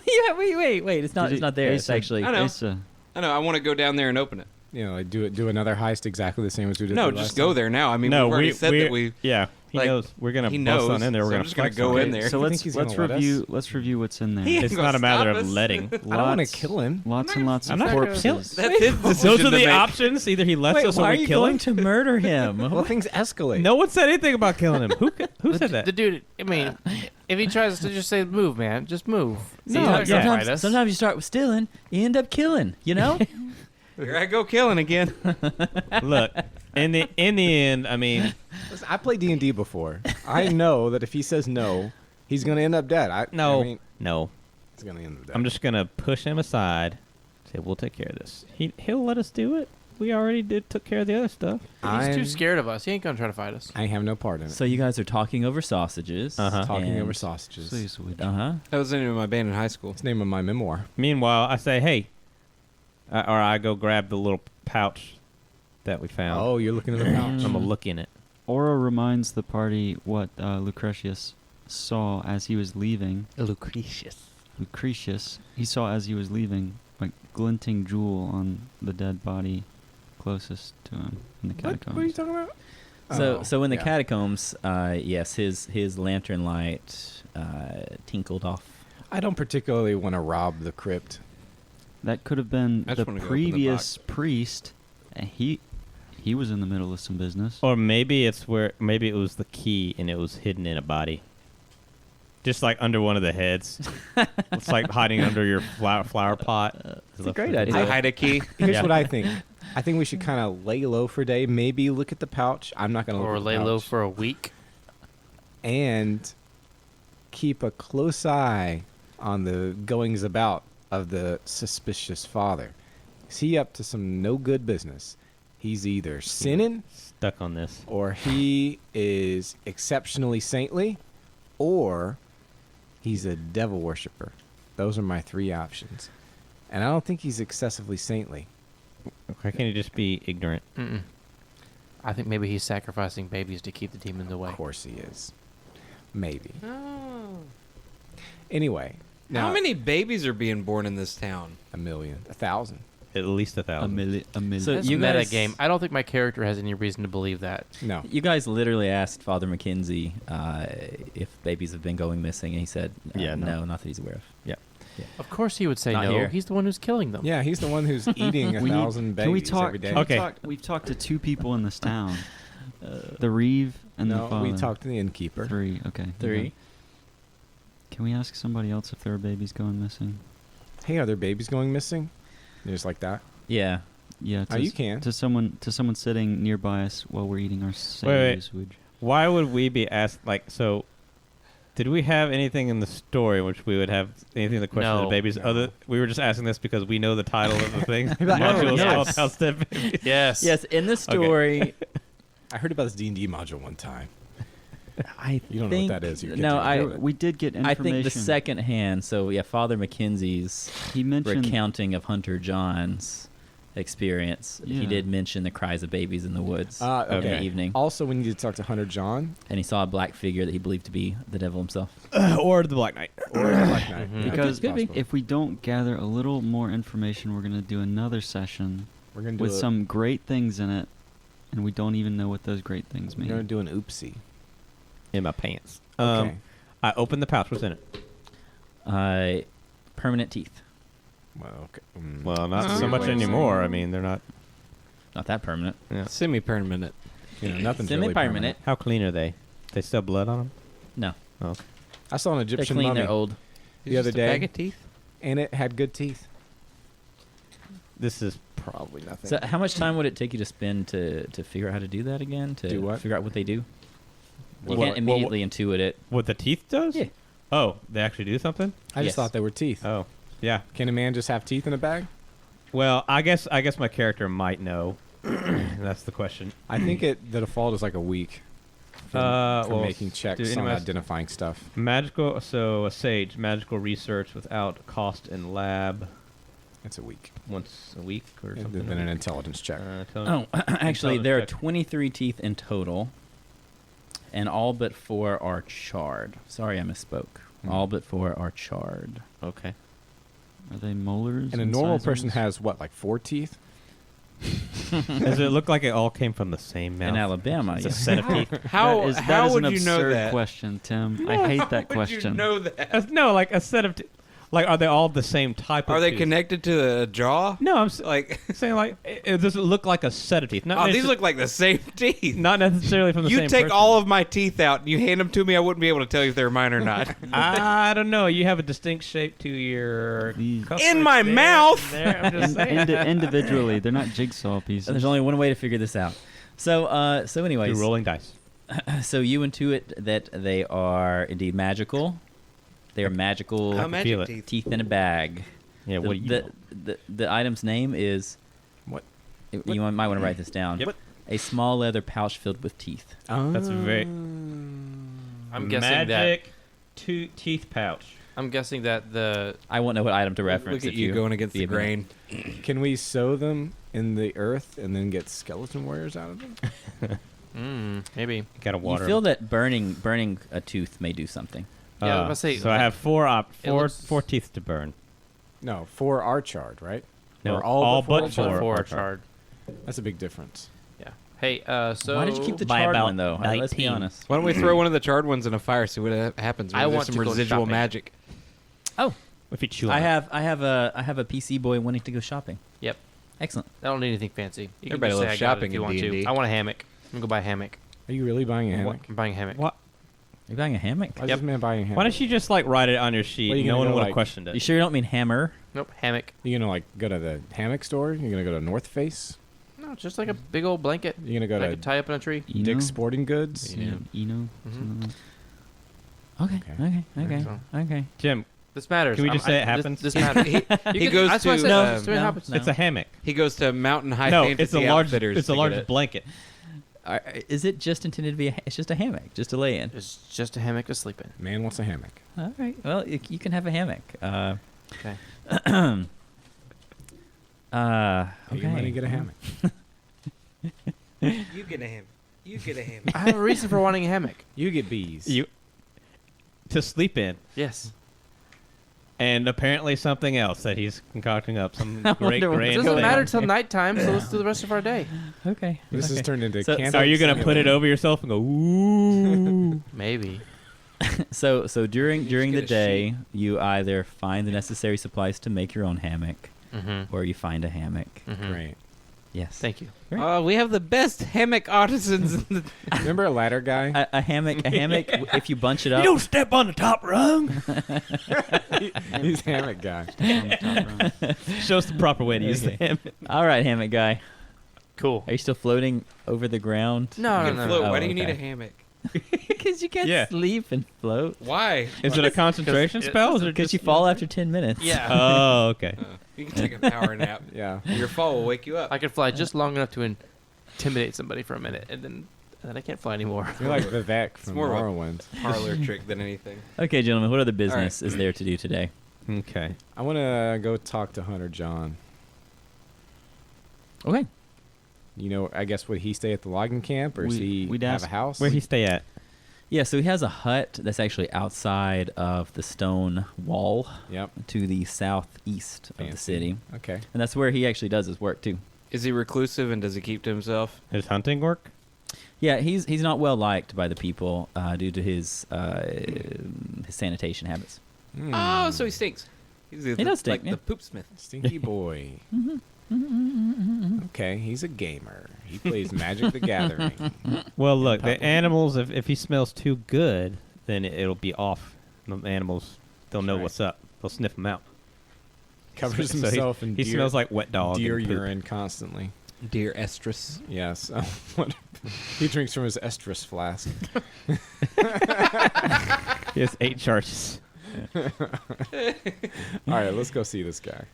Yeah, wait. It's not. It's not there. It's Asa, actually. I know. Asa, I know. I want to go down there and open it. You know, like do another heist exactly the same as we did. No, the just last go time. there now. I mean, No, we've already said that we. Yeah, he like, knows. We're gonna he bust knows, on in there. We're so I'm gonna just gonna flex go on in it. there. So You let's think he's gonna let's let review us? let's review what's in there. He- It's Gonna not a matter stop of us. letting. I don't want to Lots- kill him. Lots and lots I'm of not corpses. That's his Those decision are to the make. options. Either he lets Wait, us why or are we you kill going him. to murder him? Well, things escalate. No one said anything about killing him. Who said that? The dude. I mean, if he tries to just say move, man, just move. No, He's not yeah. gonna fight us. Sometimes you start with stealing, you end up killing. You know. Here I go killing again. Look, in the end, I mean, Listen, I played D&D before. I know that if he says no, he's going to end up dead. I mean, no. he's going to end up dead. I'm just gonna push him aside. Say we'll take care of this. He'll let us do it. We already took care of the other stuff. He's too scared of us. He ain't gonna try to fight us. I have no part in it. So you guys are talking over sausages. Uh-huh. Talking over sausages. Please, would you? Uh huh. That was the name of my band in high school. It's the name of my memoir. Meanwhile, I say, hey, or I go grab the little pouch that we found. Oh, you're looking in the pouch. I'm gonna look in it. Aura reminds the party what Lucretius saw as he was leaving. Lucretius, he saw as he was leaving, like glinting jewel on the dead body closest to him in the catacombs. What are you talking about? So in the yeah. catacombs, yes, his lantern light tinkled off. I don't particularly want to rob the crypt. That could have been I the just wanna go open the previous priest. And he was in the middle of some business. Or maybe it was the key and it was hidden in a body. Just like under one of the heads. It's like hiding under your flower pot. It's a great It's idea. a hide a key. Here's Yeah. what I think. I think we should kind of lay low for a day. Maybe look at the pouch. I'm not going to look Or at the lay low pouch. for a week. And keep a close eye on the goings about of the suspicious father. Is he up to some no good business? He's either sinning, Stuck on this. or he is exceptionally saintly, or he's a devil worshiper. Those are my three options. And I don't think he's excessively saintly. Why can't he just be ignorant? Mm-mm. I think maybe he's sacrificing babies to keep the demons away. Of course he is. Maybe. Oh. Anyway. Now, How many babies are being born in this town? 1,000,000. 1,000. At least 1,000. A million. So That's you meta guys- game. I don't think my character has any reason to believe that. No. You guys literally asked Father McKenzie if babies have been going missing, and he said, Yeah, no. not that he's aware of. Of course he would say Not no. here. He's the one who's killing them. Yeah, he's the one who's eating We need- 1,000 babies Can we talk? every day. Can we Okay. talk? We've talked to two people in this town. The Reeve and the No, father. we talked to the innkeeper. Three. Okay. Three. Can we ask somebody else if there are babies going missing? Hey, are there babies going missing? Just like that. Yeah. Yeah. Oh, you can. To someone sitting nearby us while we're eating our wait. sandwich. Why would we be asked, so, did we have anything in the story in which we would have anything in the question of No. the babies? No. We were just asking this because we know the title of the thing. Like, oh, Modules yes. called House Dead Babies. Yes. Yes, in the story, I heard about this D&D module one time. I You don't know think, what that is. You no, I We did get I information. think the second hand. So yeah, Father McKenzie's he mentioned recounting of Hunter John's experience. He Yeah. did mention the cries of babies in the woods in Okay. the evening, Also, we need to talk to Hunter John and he saw a black figure that he believed to be the devil himself. Or the Black Knight. or Black Knight. Mhm. Yeah, because Could be. if we don't gather a little more information, we're gonna do another session we're gonna do with some great things in it, and we don't even know what those great things We're gonna mean. do an oopsie. In my pants. Okay. I opened the pouch. What's in it? Permanent teeth. Well, okay. Mm. Well, not so Weird much way of saying anymore. it. I mean, they're not. Not that permanent. Yeah. Semi-permanent. You know, nothing's really Semi-permanent. permanent. How clean are they? They still have blood on them? No, Oh. I saw an they're Egyptian clean. mummy, They're old. The other Just day. A bag of teeth. and it had good teeth. This is probably nothing. So how much time would it take you to spend to figure out how to do that again? To Do what? figure out what they do? You can't immediately intuit it. What the teeth does? Yeah. Oh, they actually do something? I just Yes. thought they were teeth. Oh, yeah. Can a man just have teeth in a bag? Well, I guess my character might know. That's the question. I think the default is like a week for Well, making checks do on any identifying stuff. Magical, so a sage, magical research without cost in lab It's a week. once a week or And something. then an intelligence check. Oh, actually, there are check. 23 teeth in total, and all but 4 are charred. Sorry, I misspoke. All but 4 are charred. Okay. Are they molars? And a normal person incisors? has what, like 4 teeth? Does it look like it all came from the same mouth? In Alabama, It's a yes. set of teeth. How that is, how that is would an you know absurd that? question, Tim. I hate that How question. would you know that? No, like a set of like, are they all the same type of Are they tooth? connected to the jaw? No, I'm Like, saying like, does it look like a set of teeth? Not oh, these necess- look like the same teeth. not necessarily from the You same take person. all of my teeth out and you hand them to me, I wouldn't be able to tell you if they're mine or not. I don't know. You have a distinct shape to your These- cuff In right my there, mouth! There, I'm just saying. Individually, they're not jigsaw pieces. There's only one way to figure this out. So, anyways, Do rolling dice. so you intuit that they are indeed magical. They are magical How magic feel it. teeth. teeth in a bag. Yeah. What do you? know? The item's name is What? You might want to write this down. Yep. A small leather pouch filled with teeth. That's very- I'm guessing that. magic teeth pouch. I'm guessing that the I won't know what item to reference. Look at if you going against be the a minute. grain. Can we sew them in the earth and then get skeleton warriors out of them? maybe. Got to You water. feel that burning a tooth may do something. Yeah, I was gonna say, So I like, have it looks- four teeth to burn. No, 4 are charred, right? No, Or all four but are four. charred? Four are are charred. That's a big difference. Yeah. Hey, so Why did you keep the by charred about one though? Let's be 19. honest. Why don't we throw one of the charred ones in a fire, see what happens? I Maybe there's want some to go residual shopping. magic. If you chew on I it. have a PC boy wanting to go shopping. Yep. Excellent. I don't need anything fancy. You Everybody can just say loves I got it shopping if you in want D&D. to. I want a hammock. I'm gonna go buy a hammock. Are you really buying a hammock? I'm buying a hammock. What? Are you buying a hammock? Why is this man buying a hammock? Why don't you just like write it on your sheet? What, are you No gonna one go, would have like- questioned You it. sure you don't mean hammer? Nope, hammock. You gonna like go to the hammock store? You're gonna go to North Face? No, it's just like a big old blanket. You're gonna go I to could tie up in a tree. Eno? Dick's Sporting Goods? Yeah, Eno. Mhm. something Okay. So, Okay. Jim, this matters. Can we just say it this- happens? This matters. He goes That's why I to said no, that's what no. happens. it's a hammock. he goes to Mountain High No, Fantasy it's a large. Outfitters It's a to get large it. blanket. Is it just intended to be? It's just a hammock, just to lay in. It's just a hammock to sleep in. Man wants a hammock. All right. Well, you can have a hammock. Okay. Pay your money, Okay. get a hammock. You get a hammock. You get a hammock. I have a reason for wanting a hammock. You get bees. You to sleep in, Yes. and apparently something else that he's concocting up. Some I great wonder what It grand doesn't thing. matter till nighttime, so let's do the rest of our day. Okay. This has okay. turned into So- candle. Are you gonna put it over yourself and go ooh? Maybe. So during just the get a day, you either find the necessary supplies to make your own hammock, Mm-hmm. or you find a hammock. Great. Yes. Thank you. Oh, we have the best hammock artisans in the Remember a ladder guy? A hammock. If you bunch it up. You don't step on the top rung. He's hammock guy. Show us the proper way to use the Okay. hammock. All right, hammock guy. Cool. Are you still floating over the ground? No, You no, can no. float. Oh, Why do you need okay. a hammock? Because you can't Yeah. sleep and float. Why? Is it a concentration spell? Or is it Because just you fall after 10 minutes. Yeah. Oh, okay. You can take a power nap. Yeah. Your fall will wake you up. I could fly just long enough to intimidate somebody for a minute, and then I can't fly anymore. You're like Vivek from more of a- Morrowind. Parlor trick than anything. Okay, gentlemen. What other business right. is there to do today? Okay. I want to go talk to Hunter John. Okay. You know, I guess would he stay at the logging camp or does he we'd have ask- a house? Where'd he stay at? Yeah, so he has a hut that's actually outside of the stone wall Yep. to the southeast of the Fancy. city. Okay. And that's where he actually does his work, too. Is he reclusive and does he keep to himself? His hunting work? Yeah, he's not well liked by the people due to his sanitation habits. Oh, so he stinks. He's He does stink, like yeah. the poop smith. Stinky boy. Okay, he's a gamer. He plays Magic the Gathering. Well, look, the Probably. animals, if he smells too good, then it'll be off. The animals, they'll know Right. what's up. They'll sniff him out. Covers So he- himself in He deer, smells like wet dog. deer and poop. urine constantly. Dear estrus. Yes. What a He drinks from his estrus flask. He has 8 charges. All right, let's go see this guy.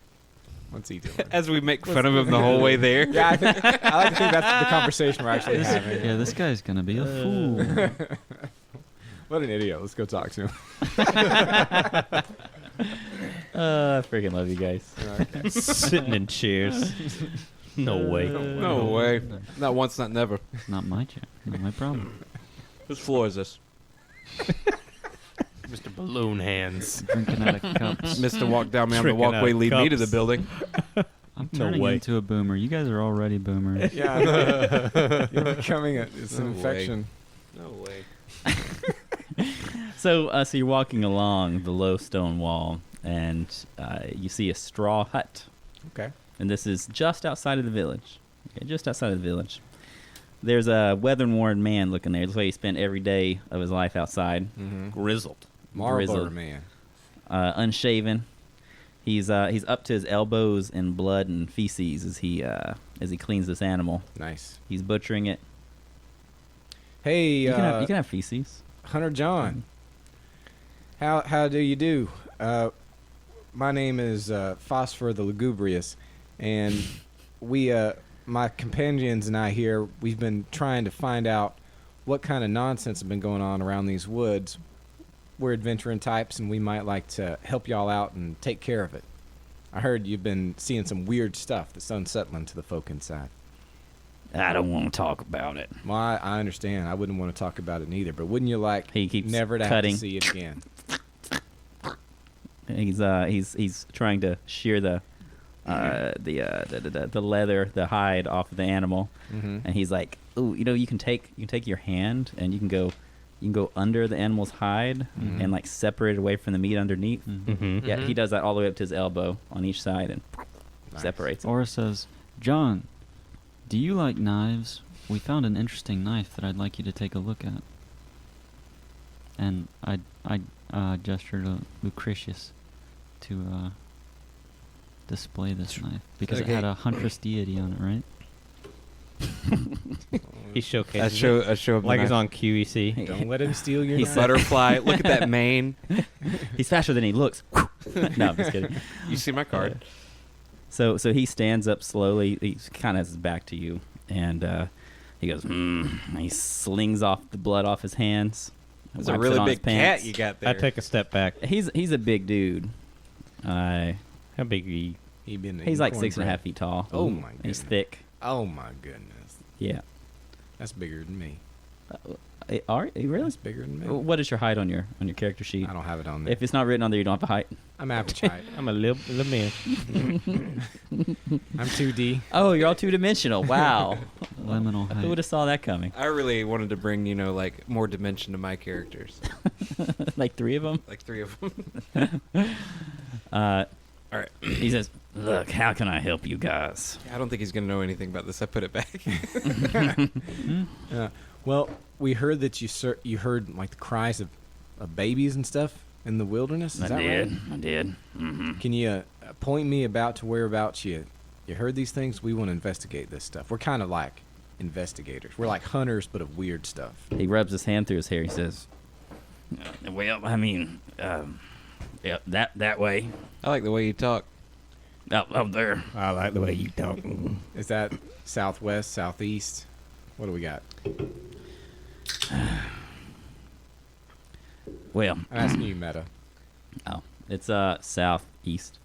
What's he doing? As we make fun of him the whole way there. Yeah, I like to think that's the conversation we're actually having. Yeah, this guy's gonna be a fool. What an idiot. Let's go talk to him. I freaking love you guys. Okay. Sitting in chairs. No way. No way. Not once, not never. Not my chair. Not my problem. Whose floor is this? Mr. Balloon Hands. Drinking out of cups. Mr. Walk down me on the Tricking out walkway, of lead me to the cups. building. I'm No turning way. into a boomer. You guys are already boomers. Yeah. You're becoming it's an No way. infection. No way. So you're walking along the low stone wall, and you see a straw hut. Okay. And this is just outside of the village. Okay, just outside of the village. There's a weather-worn man looking there. Looks like he spent every day of his life outside. Mm-hmm. Grizzled. Marlboro Grizzled. man. Unshaven. He's up to his elbows in blood and feces as he cleans this animal. Nice. He's butchering it. Hey, You can have feces. Hunter John. How do you do? My name is Phosphor the Lugubrious, and we my companions and I here, we've been trying to find out what kind of nonsense has been going on around these woods. We're adventuring types, and we might like to help y'all out and take care of it. I heard you've been seeing some weird stuff that's unsettling to the folk inside. I don't want to talk about it. Well, I understand. I wouldn't want to talk about it neither, but wouldn't you like He keeps never to cutting. have to see it again? He's trying to shear the leather, the hide off of the animal, Mm-hmm. and he's like, "Ooh, you can take your hand and you can go under the animal's hide Mhm. and like separate it away from the meat underneath." Mm-hmm. Yeah, Mhm. he does that all the way up to his elbow on each side and Nice. separates it. Aura says, John, do you like knives? We found an interesting knife that I'd like you to take a look at. And I gesture to Lucretius to display this knife because Okay. it had a huntress deity on it, right? He I showcases show it him like the he's knife. on QEC. Don't let him steal your He knife. said- Butterfly. Look at that mane. He's faster than he looks. No, I'm just kidding. You see my card. So he stands up slowly. He kind of has his back to you, and he goes, and he slings off the blood off his hands. That's a wipes it really on his big cat pants. you got there. I take a step back. He's a big dude. How big are you? He's like 6.5 feet tall. Oh my And he's goodness. thick. Oh my goodness. Yeah. That's bigger than me. Are you really? That's bigger than me. What is your height on your character sheet? I don't have it on there. If it's not written on there, you don't have a height. I'm average height. I'm a little man. I'm 2D. Oh, you're all two-dimensional. Wow. Liminal Who would height. have saw that coming? I really wanted to bring, like more dimension to my characters. Like 3 of them? Like 3 of them. All right. He says, "Look, how can I help you guys?" I don't think he's going to know anything about this. I put it back. Well, we heard that you heard like the cries of babies and stuff in the wilderness. Is that right? I did. Mm-hmm. Can you point me about to whereabouts you heard these things? We want to investigate this stuff. We're kind of like investigators. We're like hunters, but of weird stuff. He rubs his hand through his hair. He says, "Well, I mean, yeah, that way, I like the way you talk. up there." I like the way you talk. Is that southwest, southeast? What do we got? Well, I'm asking you, Meta. oh, it's southeast.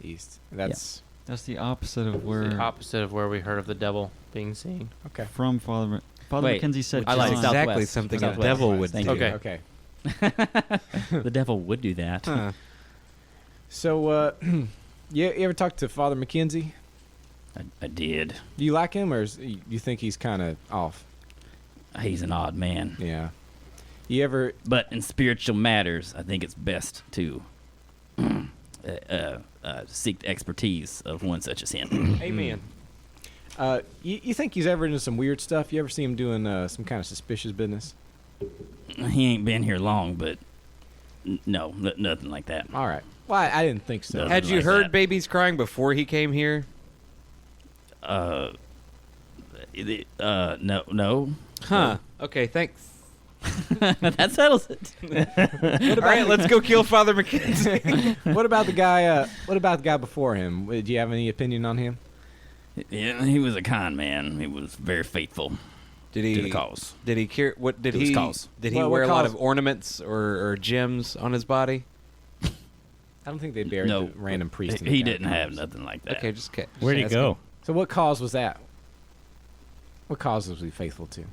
East. That's That's the opposite of The where opposite of where we heard of the devil being seen. okay. from Father Wait, Mackenzie said I like John. south- Exactly Southwest. something a Southwest. devil would Thank do. you. Okay. Okay. The devil would do that. Huh. So, you ever talk to Father Mackenzie? I did. Do you like him, or you think he's kind of off? He's an odd man, Yeah. You ever? but in spiritual matters, I think it's best to seek the expertise of one such as him. Amen. You think he's ever into some weird stuff? You ever see him doing some kind of suspicious business? He ain't been here long, but no, nothing like that. All right. Well, I didn't think so. No. Had you like heard that. babies crying before he came here? No. Huh. Okay, thanks. That settles it. All right, let's go kill Father McKenzie. What about the guy? What about the guy before him? Do you have any opinion on him? Yeah, he was a con man. He was very faithful Did to the he? cause. Did he care? What did To his he? cause. Did he What wear a lot cause? of ornaments or gems on his body? I don't think they buried No, the random priest. in the He didn't have catacombs. nothing like that. Okay, just okay. Where'd he go? So what cause was that? What cause was he faithful to?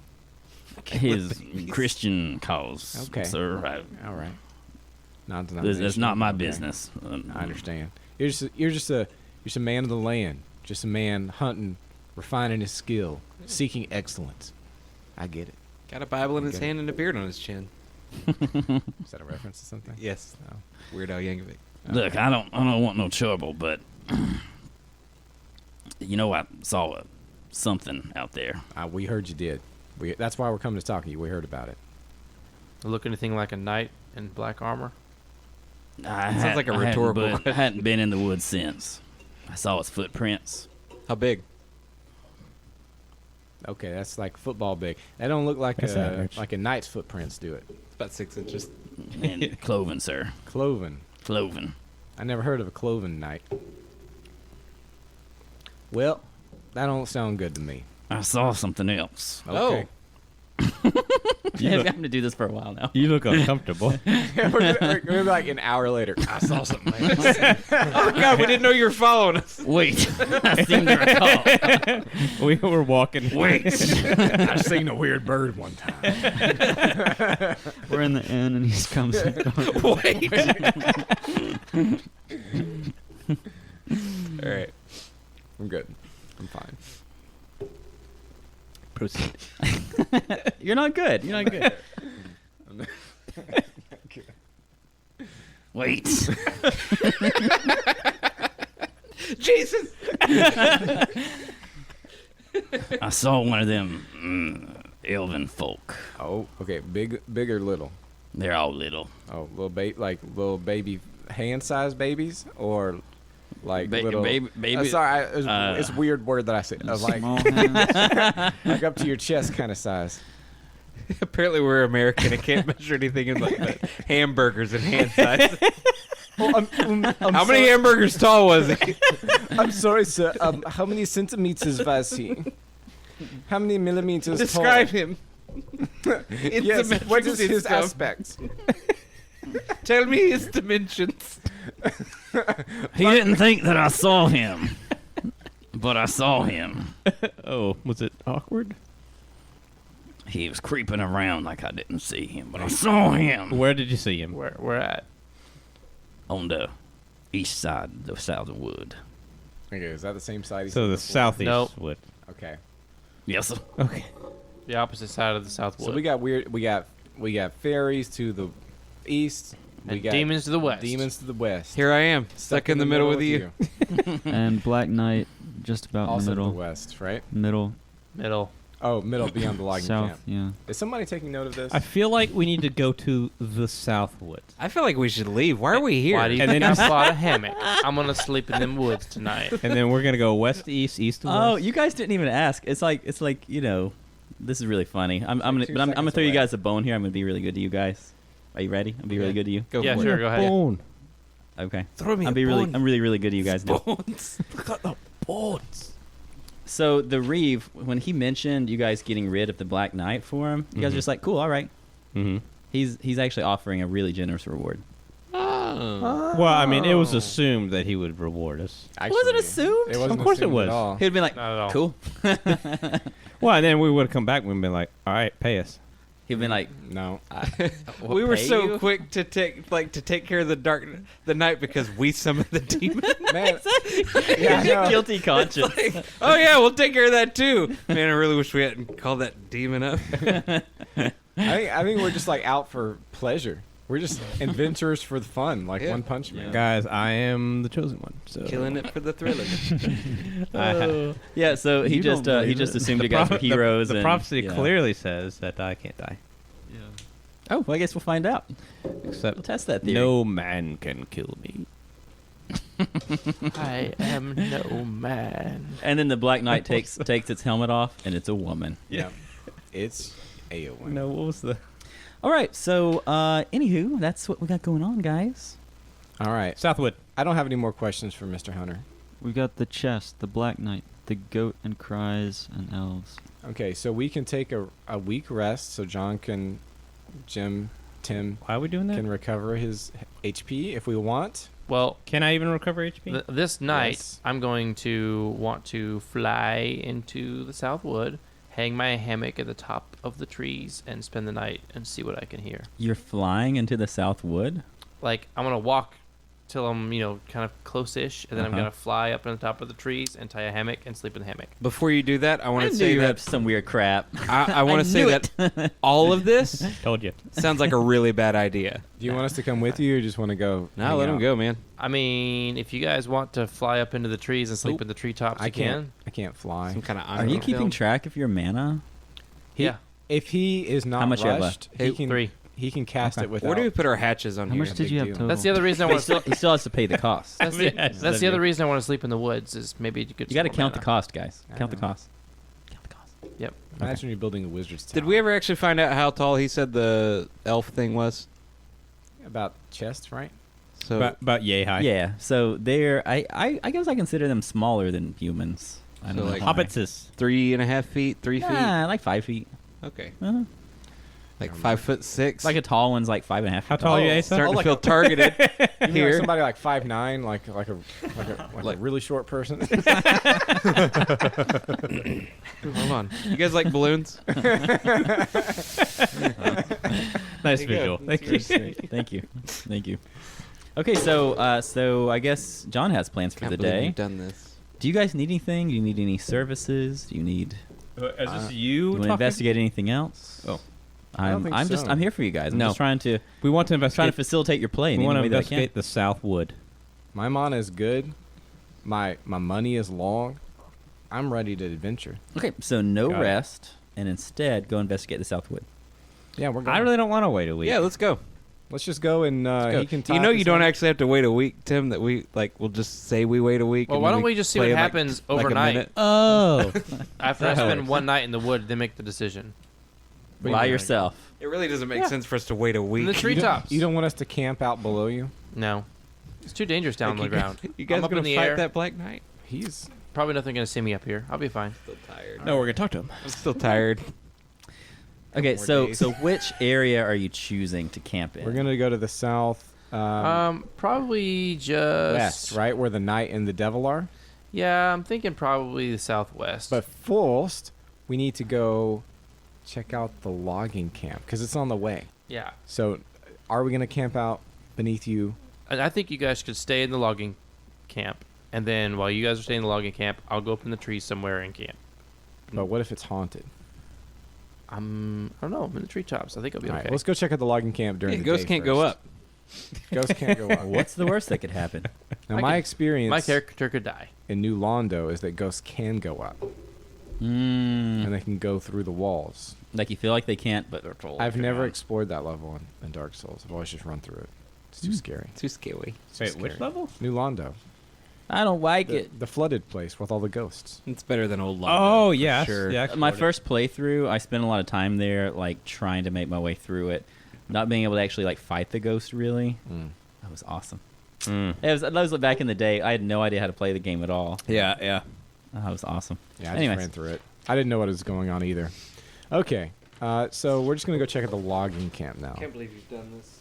His Christian cause, Okay. sir. All right. That's not my Okay. business. I understand. You're just a man of the land. Just a man hunting, refining his skill, seeking excellence. I get it. Got a Bible in his Okay. hand and a beard on his chin. Is that a reference to something? Yes. No. Weird Al Yankovic. Look, I don't want no trouble, but you know, I saw something out there. We heard you did. That's why we're coming to talk to you. We heard about it. Look anything like a knight in black armor? Sounds like a rhetorical question. I hadn't been in the woods since. I saw his footprints. How big? Okay, that's like football big. That don't look like That's average. a knight's footprints do it. It's about 6 inches. And cloven, sir. Cloven. Cloven. I never heard of a cloven knight. Well, that don't sound good to me. I saw something else. Okay. I've been having to do this for a while now. You look uncomfortable. we're like an hour later. I saw something. Oh God, we didn't know you were following us. Wait, I seem to recall. We were walking. Wait. I seen a weird bird one time. We're in the inn, and he comes. Wait. All right. I'm good. I'm fine. Proceed. You're not good. You're not good. Wait. Jason. I saw one of them elven folk. Oh, okay. Big or little? They're all little. Oh, little baby hand-sized babies, or like little baby. sorry, it's a weird word that I say. Like Small hands. like up to your chest kind of size. Apparently, we're American. I can't measure anything in like that. Hamburgers and hand size. Oh, How many hamburgers tall was he? I'm sorry, sir. How many centimeters was he? How many millimeters Describe tall? him. It's Yes. the What metric is his system. aspects? Tell me his dimensions. He didn't think that I saw him, but I saw him. Oh, was it awkward? He was creeping around like I didn't see him, but I saw him Where did you see him? Where at? on the east side of the southern wood. Okay, is that the same side? he So said the before? southeast Nope. would. Okay. Yes, sir. Okay. The opposite side of the south wood. So we got weird. We got fairies to the east. We and got demons to the west. Demons to the west. Here I am, stuck in the middle with you. And Black Knight just about in Also the to the middle. west, right? Middle. Middle. Oh, middle beyond the logging South, camp. yeah. Is somebody taking note of this? I feel like we need to go to the south woods. I feel like we should leave. Why are we here? Why do you And think then I bought a hammock? I'm gonna sleep in them woods tonight. And then we're gonna go west to east, east to west. Oh, you guys didn't even ask. It's like you know, this is really funny. I'm Like 2 gonna seconds throw you away. guys a bone here. I'm gonna be really good to you guys. Are you ready? I'll be really Yeah. good to you. Go Yeah, for sure. it. Go ahead. Bone. Okay. Throw me I'm a bone. really good to you guys now. Bones. Got the bones. So the Reeve, when he mentioned you guys getting rid of the Black Knight for him, you guys are just like, cool, all right. Mm-hmm. He's actually offering a really generous reward. Oh. Well, I mean, it was assumed that he would reward us. Actually, Was it assumed? It wasn't Of course it assumed was. At all. He'd been like, Not at all. cool. Well, and then we would have come back and been like, all right, pay us. He'd been like, No. We were pay so you? quick to take care of the night because we summoned the demon. Man. Yeah, I know. guilty conscience. Oh yeah, we'll take care of that too. Man, I really wish we hadn't called that demon up. I think we're just like out for pleasure. We're just adventurers for the fun, like Yeah. One Punch Man. Guys, I am the chosen one. So Killing it for the thrill of it. Yeah, so he You just don't he believe just it. assumed you guys were heroes. The and, prophecy you know. clearly says that I can't die. Oh, well, I guess we'll find out. Except We'll test that theory. no man can kill me. I am no man. And then the Black Knight takes its helmet off, and it's a woman. Yeah. It's AOM. No, what was the All right. So, anywho, that's what we got going on, guys. All right. Southwood? I don't have any more questions for Mr. Hunter. We got the chest, the Black Knight, the goat and cries and elves. Okay, so we can take a week rest so John can, Jim, Tim Why are we doing that? can recover his HP if we want. Well, Can I even recover HP? this night Yes. I'm going to want to fly into the Southwood, hang my hammock at the top of the trees, and spend the night and see what I can hear. You're flying into the South Wood. Like I'm gonna walk till I'm kind of close-ish, and then I'm Uh-huh. gonna fly up on the top of the trees and tie a hammock and sleep in the hammock. Before you do that, I want I to knew say you that had some weird crap. I want I to say knew that all of this Told you. sounds like a really bad idea. Do you want us to come with you or just want to go? No, hang let him out? go, man. I mean, if you guys want to fly up into the trees and sleep Oop. in the treetops, I you can't. can. I can't fly. Some kind of Are you keeping track of your mana? Yeah, If he is not How much you have rushed, Hey, he can 3. He can cast Okay. it without. Where do we put our hatches on How here? much did you have deal. total? That's the other reason I He want to. still has to pay the cost. That's Yeah, the, that's that's the the other deal. reason I want to sleep in the woods. Is maybe you You got to count the cost, guys. I Count the know. cost. Count the cost. Yep. Imagine you're building a wizard's tower. Did we ever actually find out how tall he said the elf thing was? About chest, right? So About yay high. Yeah. So they're I guess I consider them smaller than humans. I don't So know like why. Hobbits is 3.5 feet, 3 feet. Nah, like 5 feet. Okay, Uh-huh. like 5'6". Like a tall one's like 5.5. How tall are you, Oh, Asa? Starting like to feel a- targeted You mean like here. somebody like 5'9", like a really short person. Hold on, you guys like balloons? Nice you visual. go. Thank you. Thank you. Thank you. Okay, so I guess John has plans for Can't the believe day. you've done this. Do you guys need anything? Do you need any services? Do you need Is this do you you want to talking? investigate anything else? Oh. I don't think so. I'm here for you guys. I'm No. just trying to We want to trying to investigate. facilitate your play in We any want to way that I can. investigate the Southwood. My mana is good. My money is long. I'm ready to adventure. Okay, so no Got it. rest, and instead go investigate the Southwood. Yeah, we're going. I really don't want to wait a week. Yeah, let's go. Let's just go and Go. he can. You know, talk you us don't in. actually have to wait a week, Tim. That we we'll just say we wait a week. Well, and why then don't we just see play what like- happens like a overnight minute. Oh. after I spend one night in the wood? Then make the decision. But By you- yourself. It really doesn't make Yeah. sense for us to wait a week. In the You don't, treetops. you don't want us to camp out below you. No, it's too dangerous down on the ground. You guys I'm up gonna in the fight air. that Black Knight? He's Probably nothing gonna see me up here. I'll be fine. Still tired. No, we're gonna talk to him. I'm still tired. Okay, more so days. so which area are you choosing to camp in? we're gonna go to the south Probably just west, right where the knight and the devil are. Yeah, I'm thinking probably the southwest. But first, we need to go check out the logging camp because it's on the way. yeah, So, are we gonna camp out beneath you? and I think you guys could stay in the logging camp, and then while you guys are staying in the logging camp, I'll go up in the trees somewhere and camp. But what if it's haunted? I don't know. I'm in the treetops. I think I'll be All right, okay. let's go check out the logging camp during Yeah, the ghosts day can't go first. up. Ghosts can't go up. What's the worst that could happen? Now, I my could- experience My character could die. in New Londo is that ghosts can go up and they can go through the walls. Like you feel like they can't, but they're told. I've never explored that level in Dark Souls. I've always just run through it. It's too scary. Too scary. It's too Wait, which scary. level? New Londo. I don't like The, it. the flooded place with all the ghosts. It's better than old Londo. Oh, for yeah. sure. Yeah, My first playthrough, I spent a lot of time there, like trying to make my way through it, not being able to actually like fight the ghost. Really, that was awesome. That was back in the day. I had no idea how to play the game at all. Yeah, yeah. That was awesome. Yeah, I Anyways. just ran through it. I didn't know what was going on either. Okay, so we're just going to go check out the logging camp now. believe you've done this.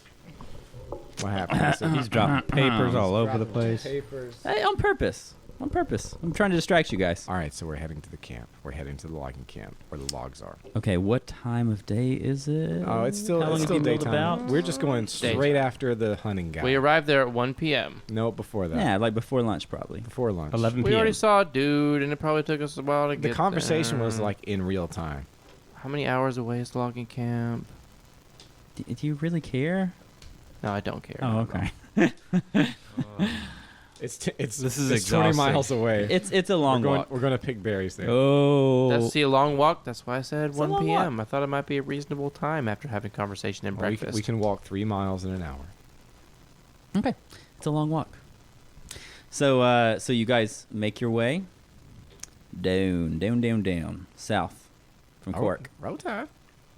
What happened? He's dropping papers all over the place. Papers. Hey, on purpose. On purpose. I'm trying to distract you guys. All right, so we're heading to the camp. We're heading to the logging camp where the logs are. Okay, what time of day is it? Oh, it's still How long it's have still you milled daytime. about? We're just going straight Daytime. after the hunting guy. We arrived there at 1 p.m. No, before that. Yeah, like before lunch probably. Before lunch. 11 We p.m. already saw a dude, and it probably took us a while to The get conversation was there. like in real time. How many hours away is the logging camp? Do you really care? No, I don't care. Oh, okay. It's This is it's 20 exhausting. miles away. It's a long we're going, walk. We're going to pick berries there. Oh. That's a long walk. That's why I said It's a 1 long p.m. I thought it might be a reasonable time after having conversation and Well, breakfast. we can walk 3 miles in an hour. Okay, it's a long walk. So, so you guys make your way down, south, from Cork. Roll Tide.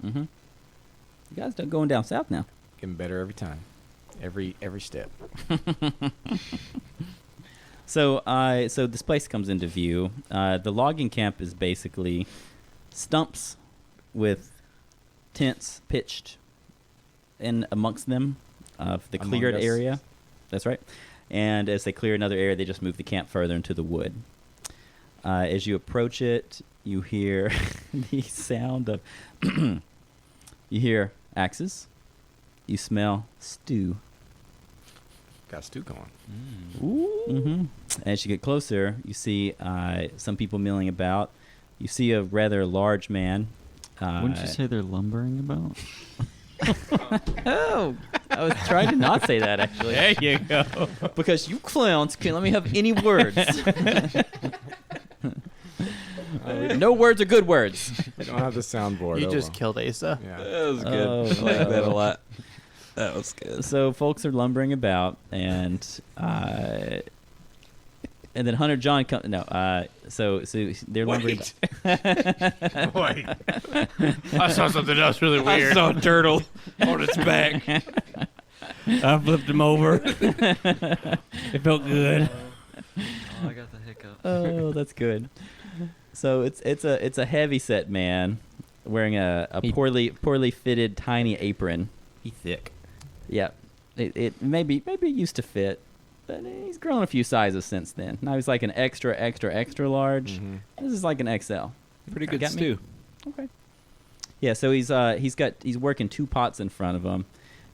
Mm-hmm. You guys are going down south now. Getting better every time. Every step. So this place comes into view. The logging camp is basically stumps with tents pitched in amongst them of the Among cleared us. area. That's right. And as they clear another area, they just move the camp further into the wood. As you approach it, you hear the sound of... you hear axes. You smell stew. Got stew going. Mm-hmm. As you get closer, you see some people milling about. You see a rather large man. Wouldn't you say they're lumbering about? Oh, I was trying to not say that, actually. There you go. Because you clowns can't let me have any words. No words are good words. We don't have the soundboard. You oh just well. killed Asa. Yeah. That was good. Oh, I like that a wow. lot. That was good. So folks are lumbering about, and then Hunter John comes. No, so they're lumbering. Wait. I saw something else really I weird. saw a turtle on its back. I flipped him over. It felt good. Oh, I got the hiccup. Oh, that's good. So it's a heavy set man wearing a poorly fitted tiny apron. He's thick. Yeah, it maybe used to fit, but he's grown a few sizes since then. Now he's like an extra large. Mhm. This is like an XL. Pretty good Got me? stew. Okay. Yeah, so he's working 2 pots in front of him.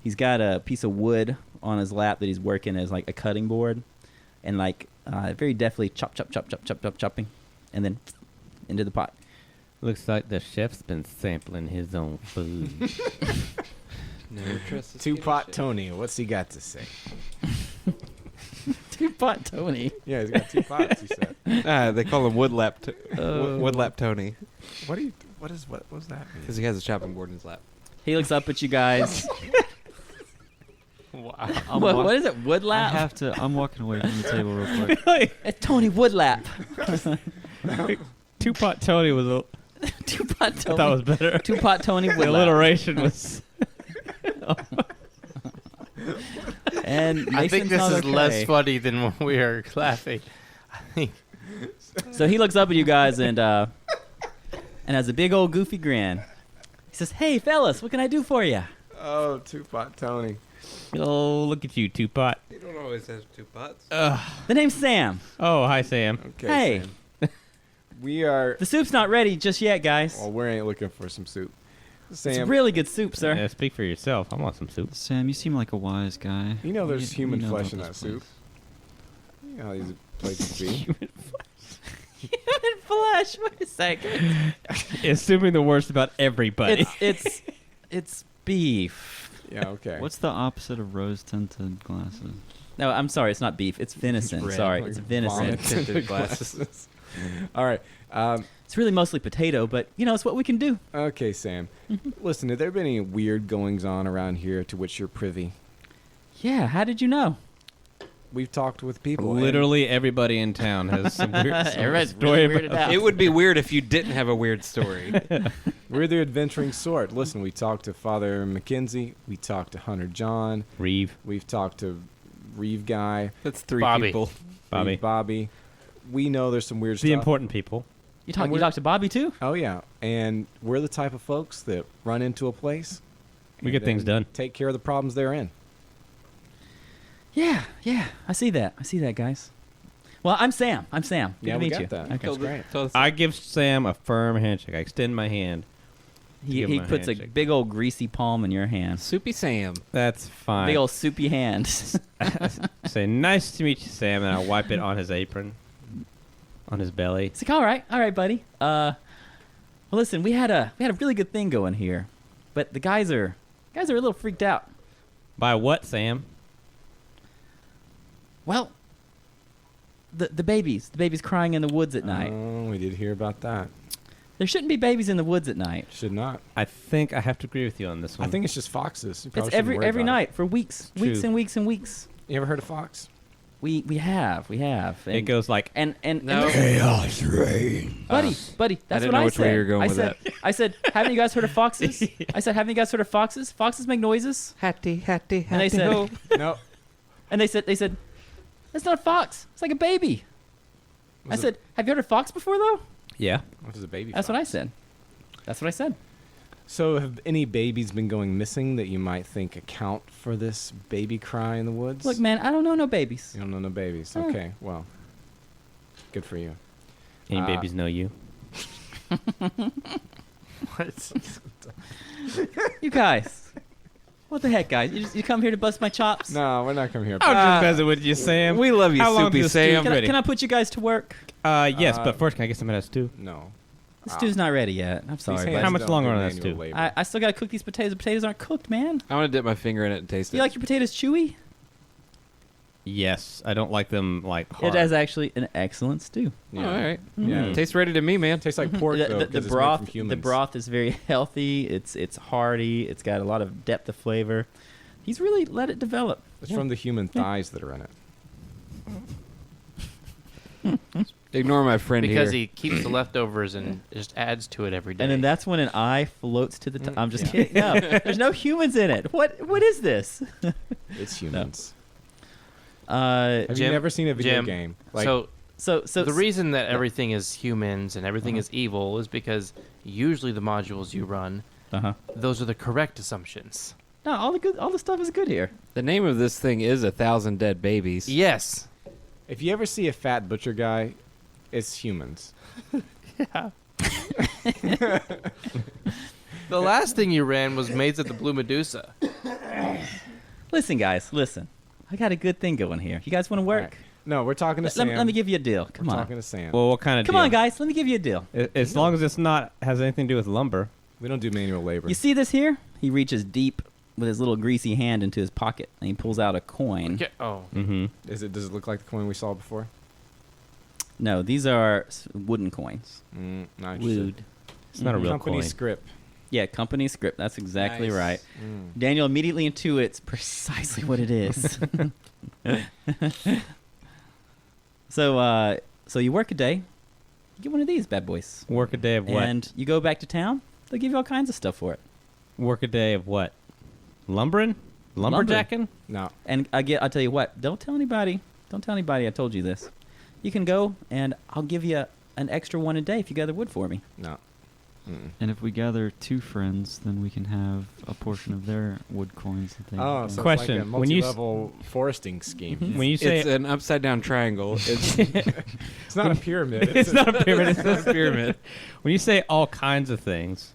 He's got a piece of wood on his lap that he's working as like a cutting board, and like very deftly chopping, and then into the pot. Looks like the chef's been sampling his own food. Never trust the Two-pot Tony. What's he got to say? 2-pot Tony. Yeah, he's got 2 pots. He said. They call him Woodlap. Oh. Woodlap Tony What does that mean? because he has a chopping board in his lap. He looks up at you guys. Wow. What is it? I Woodlap? have to. I'm walking away from the table real quick. It's Tony Woodlap. Two-pot Tony was a... 2-pot I Tony. thought it was better. 2-pot Tony The Woodlap. alliteration was... And I think Mason's this not is okay. less funny than when we are laughing. I think So he looks up at you guys and has a big old goofy grin. He says, "Hey fellas, what can I do for you?" Oh, Two-pot Tony. Oh, look at you, Two-pot. You don't always have 2 pots. The name's Sam. Oh, hi, Sam. Okay. Hey. Sam. We are. The soup's not ready just yet, guys. Well, we ain't looking for some soup. It's Sam, really good soup, sir. Yeah, speak for yourself. I want some soup. Sam, you seem like a wise guy. you know there's human know flesh about in that this soup. place. You know how these places be. Human flesh. Wait a second. Assuming the worst about everybody. It's beef. Yeah. Okay. What's the opposite of rose-tinted glasses? No, I'm sorry. It's not beef. It's venison. red, Sorry, like it's venison. vomit. Tinted glasses. All right. It's really mostly potato, but it's what we can do. Okay, Sam. Listen, have there been any weird goings on around here to which you're privy? Yeah. How did you know? We've talked with people. and Literally everybody in town has some weird Everybody's story really weirded about. out. It would be weird if you didn't have a weird story. We're the adventuring sort. Listen, we talked to Father McKenzie. We talked to Hunter John. Reeve, We've talked to Reeve Guy. That's 3 Bobby. people. Bobby. Reeve Bobby. We know there's some weird the stuff. important people. You talk we're- to Bobby too? Oh, yeah. And we're the type of folks that run into a place. We and get things then done. Take care of the problems they're in. Yeah. I see that. Guys. Well, I'm Sam. Good Yeah, to we meet got you. that. Okay. That's great. I give Sam a firm handshake. I extend my hand. He Give him a puts a handshake. big old greasy palm in your hand. Soupy Sam. That's fine. Big old soupy hand. Say, nice to meet you, Sam, and I wipe it on his apron, on his belly. It's like, all right, buddy. Well, listen, we had a really good thing going here, but the guys are a little freaked out. By what, Sam? Well, the babies crying in the woods at night. Oh, we did hear about that. There shouldn't be babies in the woods at night. Should not. I think I have to agree with you on this one. I think it's just foxes. You probably It's shouldn't worry every about night for weeks True. and weeks and weeks. it. You ever heard of fox? We have. It goes like and No. Chaos reign. buddy, that's didn't what know I which way said. you were going I with said, that. I said, haven't you guys heard of foxes? I said, haven't you guys heard of foxes? Foxes make noises. Hattie. And they said, ho. No. and they said, it's not a fox. It's like a baby. I said, have you heard of fox before though? yeah. What is a baby? That's what I fox? said. That's what I said. So, have any babies been going missing that you might think account for this baby cry in the woods? Look, man, I don't know no babies. You don't know no babies. Oh. Okay, well, good for you. Any Uh, babies know you? What? You guys, what the heck, guys? You come here to bust my chops? No, we're not coming here. I'm Ah, just messing with you, Sam. We love you, How long Soupy does Sam. Stu- Can I put you guys to work? Yes, Uh, but first, can I get some of that stew? No. The stew's not ready yet. I'm sorry, These but hands How much don't longer do on that manual stew? labor. I still gotta cook these potatoes. The potatoes aren't cooked, man. I want to dip my finger in it and taste Do it. you like your potatoes chewy? Yes, I don't like them like hard. It is actually an excellent stew. Oh, all right. Yeah. Mm. Tastes ready to me, man. Tastes like pork, though, The 'cause it's made broth, from the humans. broth is very healthy. It's hearty. It's got a lot of depth of flavor. He's really let it develop. It's from the human thighs that are in it. Ignore my friend Because here. he keeps the leftovers and just adds to it every day. And then that's when an eye floats to the top. I'm just Yeah. kidding. No, there's no humans in it. What is this? It's humans. Uh, Have Jim- you never seen a video Jim, game? so the reason that everything is humans and everything is evil is because usually the modules you run, uh-huh. those are the correct assumptions. No, all the stuff is good here. The name of this thing is 1,000 Dead Babies. Yes. if you ever see a fat butcher guy, it's humans. The last thing you ran was Maids at the Blue Medusa. Listen, guys, listen. I got a good thing going here. You guys want to work? All right. No, we're talking to Let, Sam. let me give you a deal. Come we're on. talking to Sam. Well, what kind of Come deal? on, guys. Let me give you a deal. As long as it's not has anything to do with lumber. we don't do manual labor. You see this here? He reaches deep with his little greasy hand into his pocket, and he pulls out a coin. Okay. Oh. Mm-hmm. Does it look like the coin we saw before? No, these are wooden coins. Not interested. Wood. It's not a real Company coin. script. Yeah, company script. That's exactly Nice. right. Mm. Daniel immediately intuits precisely what it is. So you work a day, you get one of these bad boys, Work a day of what? and you go back to town. They'll give you all kinds of stuff for it. Work a day of what? Lumbering? Lumberjacking? No. And I'll tell you what. Don't tell anybody. Don't tell anybody I told you this. You can go, and I'll give you an extra one a day if you gather wood for me. No. Mm-mm. And if we gather 2 friends, then we can have a portion of their wood coins that they Oh, so Question, it's like a when you s- multi-level foresting scheme. When you say It's an upside down triangle. It's It's not a pyramid. it's not a pyramid, it's a pyramid. when you say all kinds of things,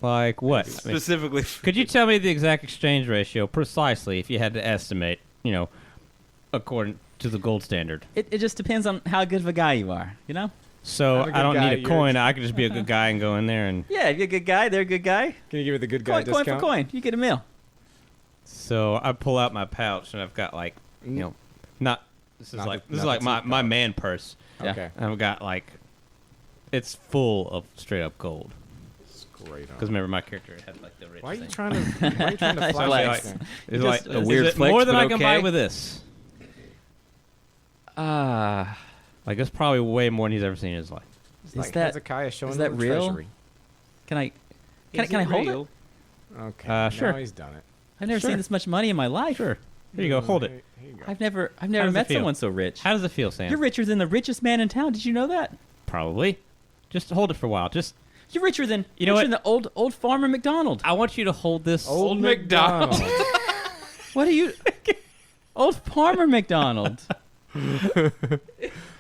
like what? I mean, Specifically. could you tell me the exact exchange ratio precisely if you had to estimate, according to the gold standard? It just depends on how good of a guy you are, you know? So I'm a good I don't guy, need a you're- coin. I could just be a good guy and go in there and. Yeah, if you're a good guy, they're a good guy. Can you give me the good guy Coin for discount? coin. You get a meal. So I pull out my pouch and I've got like, not. This is Not like the- this is not like the my, cheap my pouch. man purse. Yeah. Okay. And I've got like, it's full of straight up gold. It's great. Because remember my character had like the rich. Why are you thing. trying to flex Flex. this thing? It's Just like a weird is it flex, more than but I can buy okay? with this. Ah, Like it's probably way more than he's ever seen in his life. It's Is like that- Hezekiah showing is that him the real? treasury. can I can I hold it? Okay. Sure. Now he's done it. I've never Sure. seen this much money in my life. Sure. Here you go. Hold it. Here you go. I've never does it met feel? someone so rich. How does it feel, Sam? You're richer than the richest man in town. Did you know that? Probably. Just hold it for a while. Just You're richer than You know richer what? than the old farmer McDonald. I want you to hold this. Old McDonald. What are you? Old farmer McDonald.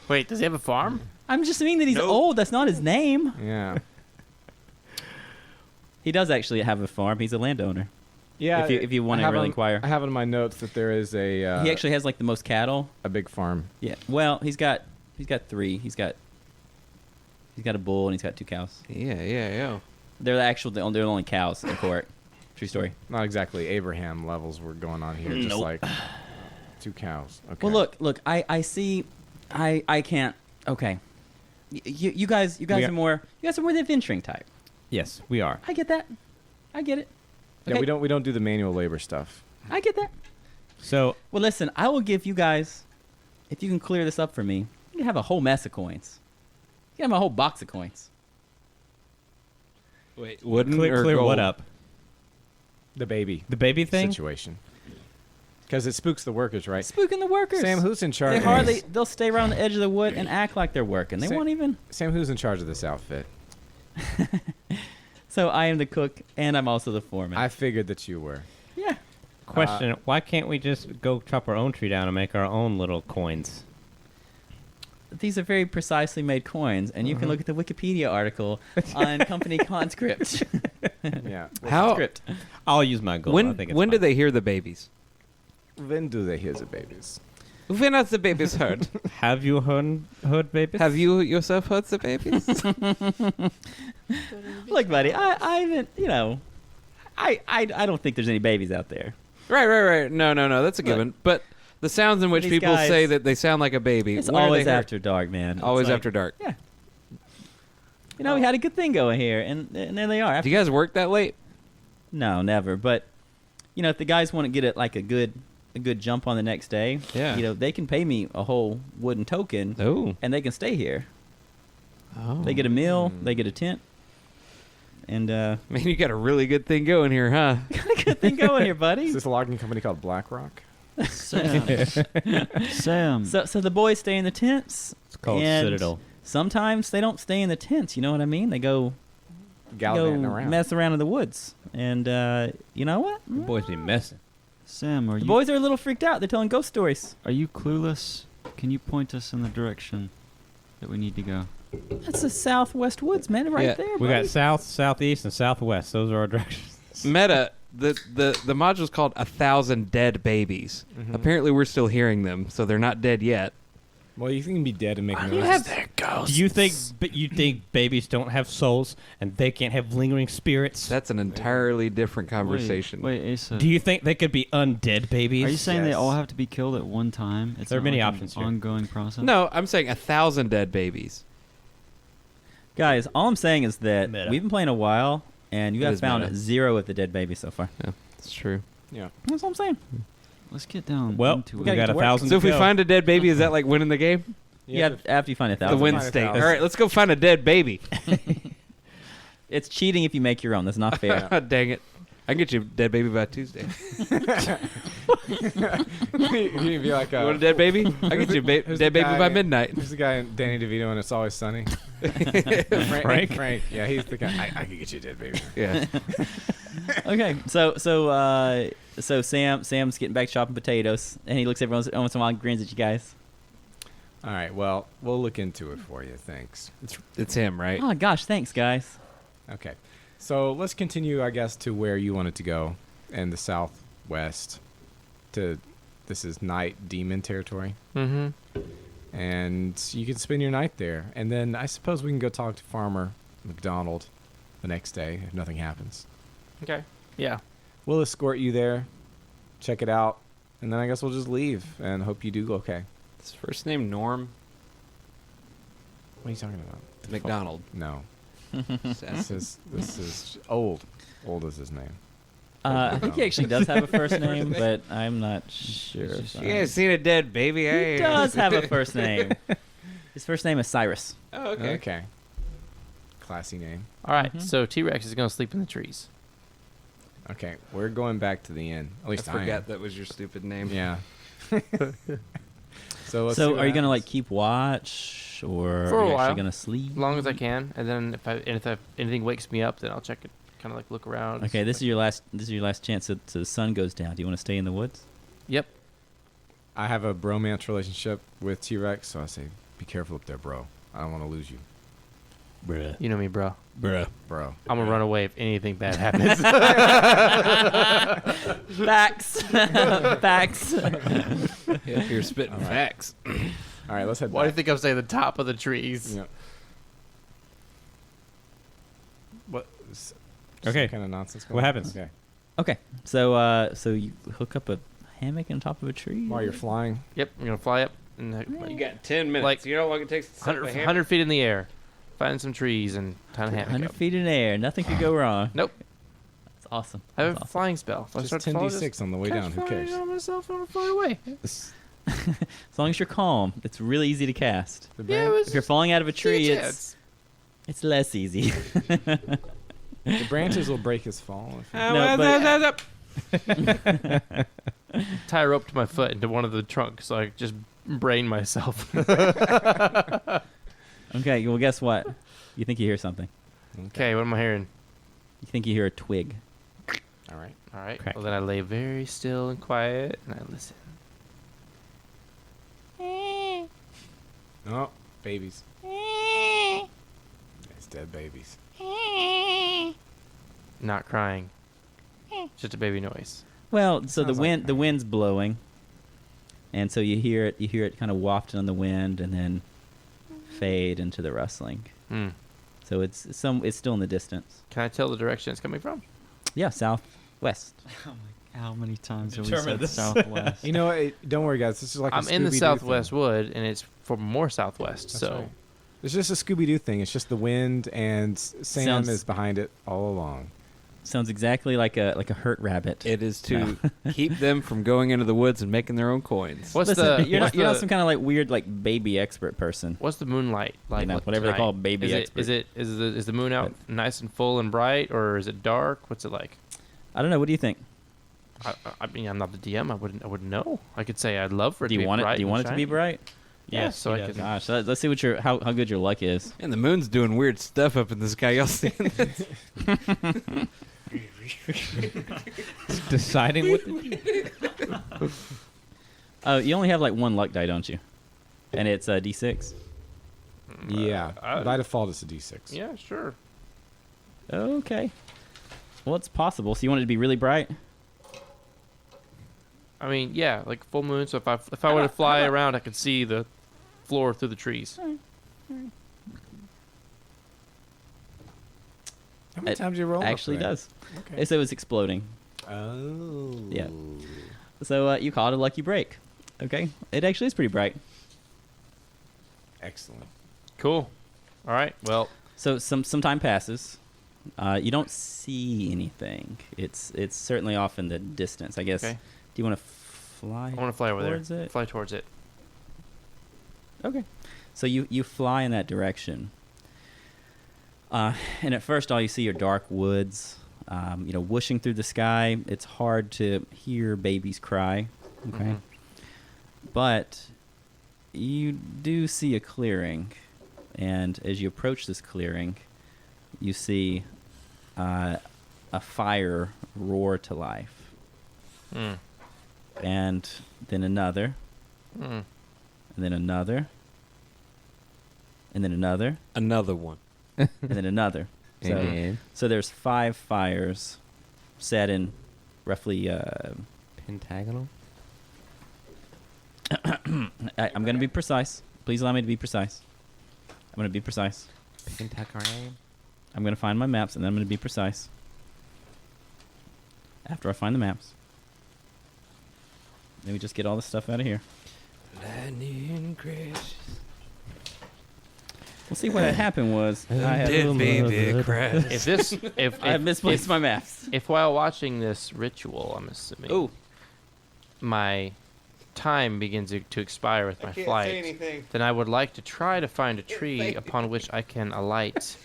Wait, does he have a farm? I'm just meaning that he's Nope. old. That's not his name. Yeah. He does actually have a farm. He's a landowner. Yeah. If you want I to have really on- inquire, I have it in my notes that there is a he actually has like the most cattle. a big farm. Yeah. Well, he's got 3. He's got a bull and he's got 2 cows. Yeah. They're the only cows in court. True story. Not exactly Abraham levels were going on here. Just Nope. like 2 cows. Okay. Well, look. I see. I can't. Okay. You guys are- are more. You guys are more the adventuring type. Yes, we are. I get that. I get it. Yeah, Okay. we don't do the manual labor stuff. I get that. So Well, listen. I will give you guys if you can clear this up for me, you can have a whole mess of coins. You can have a whole box of coins. Wait, wooden Clear, or clear gold? what up? The baby The baby thing? situation. Because it spooks the workers, right? Spooking the workers. Sam, who's in charge? They'll stay around the edge of the wood and act like they're working. They Sam- won't even. Sam, who's in charge of this outfit? So I am the cook, and I'm also the foreman. I figured that you were. Yeah. Question, why can't we just go chop our own tree down and make our own little coins? These are very precisely made coins, and you can look at the Wikipedia article on company conscript. Yeah. How? Script. I'll use my gold. I think it's When do fine. they hear the babies? When do they hear the babies? When are the babies heard? Have you heard babies? Have you yourself heard the babies? Look, buddy, I haven't, I don't think there's any babies out there. Right. No. That's a Look. given. But the sounds in which These people guys- say that they sound like a baby. It's when are always they heard? after dark, man. It's Always like, after dark. Yeah. We had a good thing going here, and there they are. Do you guys work that late? No, never. But if the guys want to get a good jump on the next day, Yeah. they can pay me a whole wooden token, Oh. and they can stay here. They get a meal, they get a tent, and Man, you got a really good thing going here, huh? got a good thing going here, buddy. Is this a logging company called BlackRock? Sam. Sam. So the boys stay in the tents. It's called and Citadel. Sometimes they don't stay in the tents. You know what I mean? They go Gallivanting around. mess around in the woods. And you know what? The boys be messing. Sam, The boys are a little freaked out. They're telling ghost stories. are you clueless? Can you point us in the direction that we need to go? That's the southwest woods, man, right Yeah. there. We buddy. got south, southeast, and southwest. Those are our directions. Meta, the module's called 1,000 Dead Babies. Mhm. Apparently we're still hearing them, so they're not dead yet. Well, you can be dead and make noise. Do you think babies don't have souls and they can't have lingering spirits? That's an entirely different conversation. Wait, Asa. Do you think they could be undead babies? Are you saying they Yes. all have to be killed at one time? It's There are not many like options an here. ongoing process? No, I'm saying 1,000 dead babies. Guys, all I'm saying is that Meta. we've been playing a while, and you It have is found meta. 0 of the dead babies so far. That's true. Yeah. That's what I'm saying. Let's get down Well, into we it. gotta got get to work. 1,000 So if we to go. find a dead baby, is that like winning the game? Yeah, after you find 1,000. The win find state. 1,000. All right, let's go find a dead baby. It's cheating if you make your own. That's not fair. Dang it. I can get you a dead baby by Tuesday. You'd be like, You want a dead baby? I can get you a Who's dead the baby guy- by midnight. Who's the guy in Danny DeVito and It's Always Sunny? Frank? Frank. Yeah, he's the guy. I could get you a dead baby. Yeah. Okay, so Sam's getting back chopping potatoes, and he looks every once in a while and grins at you guys. All right. Well, we'll look into it for you. Thanks. It's him, right? Oh gosh, thanks guys. Okay. So let's continue, I guess, to where you wanted to go in the southwest. This is night demon territory. Mm-hmm. And you can spend your night there. And then I suppose we can go talk to Farmer McDonald the next day if nothing happens. Okay. Yeah. We'll escort you there, check it out, and then I guess we'll just leave and hope you do okay. His first name Norm What are you talking about? McDonald. No. Says- This is old. Old is his name. I think he actually does have a first name, but I'm not sure. You guys seen a dead baby? He does have a first name. His first name is Cyrus. Oh, okay. Okay. Classy name. All right. Mhm. So T-Rex is gonna sleep in the trees. Okay, we're going back to the inn. At I least I, forgot am. that was your stupid name. Yeah. So let's see So what are you gonna like happens. keep watch, or For a are you while. actually gonna sleep? As long as I can, and then if anything wakes me up, then I'll check it. Kind of like look around. Okay, this is your last chance till the sun goes down. Do you want to stay in the woods? Yep. I have a bromance relationship with T-Rex, so I say, be careful up there, bro. I don't want to lose you, Bruh. You know me, bro. Bruh. bro. I'm gonna run away if anything bad happens. Facts. Facts. Yeah, you're spitting All right. facts. All right, let's head Why do you back. think I'm saying the top of the trees? Yeah. What? Is Okay. Kind of nonsense. What happens? Okay. Okay, so you hook up a hammock on top of a tree. While you're flying. Yep. I'm gonna fly up and You got 10 minutes. Like, you know how long it takes to set up a 100, hammer? 100 feet in the air, find some trees and tie a hammock 100 up. feet in the air, nothing could go wrong. Nope. That's awesome. I have That's a awesome. flying spell. If I Just start to fall, 10d6 on the way catch down. Who fire cares? on myself and fly away. As long as you're calm, it's really easy to cast. The Yeah, it bran- was If you're falling out of a tree, yeah, it's less easy. the branches will break his fall. If you- No, tie a rope to my foot into one of the trunks so I just brain myself. Okay, well, guess what? You think you hear something. Okay, what am I hearing? You think you hear a twig. All right. All right. Crack. Well, then I lay very still and quiet and I listen. Oh, babies. It's dead babies. Not crying. Just a baby noise. Well, so the Sounds like the rain. wind's blowing, and so you hear it kind of wafting on the wind, and then fade into the rustling. Hmm. So it's still in the distance. Can I tell the direction it's coming from? Yeah, southwest. How many times have we Determine said this. southwest? You know what? Don't worry, guys. This is like I'm a in the Scooby-Doo southwest thing. wood, and it's for more southwest. That's so right. It's just a Scooby-Doo thing. It's just the wind, and Sam Sounds- is behind it all along. Sounds exactly like a hurt rabbit. It is to keep them from going into the woods and making their own coins. what's Listen, the you're what's not the, some kind of like weird like baby expert person. what's the moonlight like? know, look whatever they tonight? call baby is expert. Is the moon out nice and full and bright, or is it dark? What's it like? I don't know. What do you think? I mean, I'm not the DM. I wouldn't know. I could say I'd love for it Do to you be want it? bright Do you and want it to be shiny. bright? Yeah, Yes, so he I does. can. Gosh, let's see what how good your luck is. And the moon's doing weird stuff up in the sky. Y'all see this? Deciding what to do. Oh, you only have like one luck die, don't you? And it's D6. Yeah. By default, it's a D6. Yeah, sure. Okay. Well, it's possible. So you want it to be really bright? I mean, yeah, like full moon. So if I were to fly around, I could see the floor through the trees. How many It times you roll? Actually up for does. that? Okay. So it's exploding. Oh. Yeah. So you call it a lucky break. Okay. It actually is pretty bright. Excellent. Cool. All right. Well, So some time passes. You don't see anything. It's certainly off in the distance. I guess. okay. Do you want to fly? I want to fly over towards there. it? Fly towards it. Okay. So you fly in that direction. And at first, all you see are dark woods, whooshing through the sky. It's hard to hear babies cry. Okay. Mhm. But you do see a clearing. And as you approach this clearing, you see a fire roar to life. Mm. And then another, Mm. and then another, and then another, Another one. and then another. So, And so there's 5 fires set in roughly. pentagonal. I'm going to be precise. Please allow me to be precise. I'm going to be precise. Pentagram. I'm going to find my maps, and then I'm going to be precise. After I find the maps. Let me just get all this stuff out of here. Lightning crash. Well, see, what had happened was I had, Did baby crash. If this, if I had misplaced my maps. if while watching this ritual, I'm assuming, Ooh. my time begins to expire with my flight, then I would like to try to find a tree upon which I can alight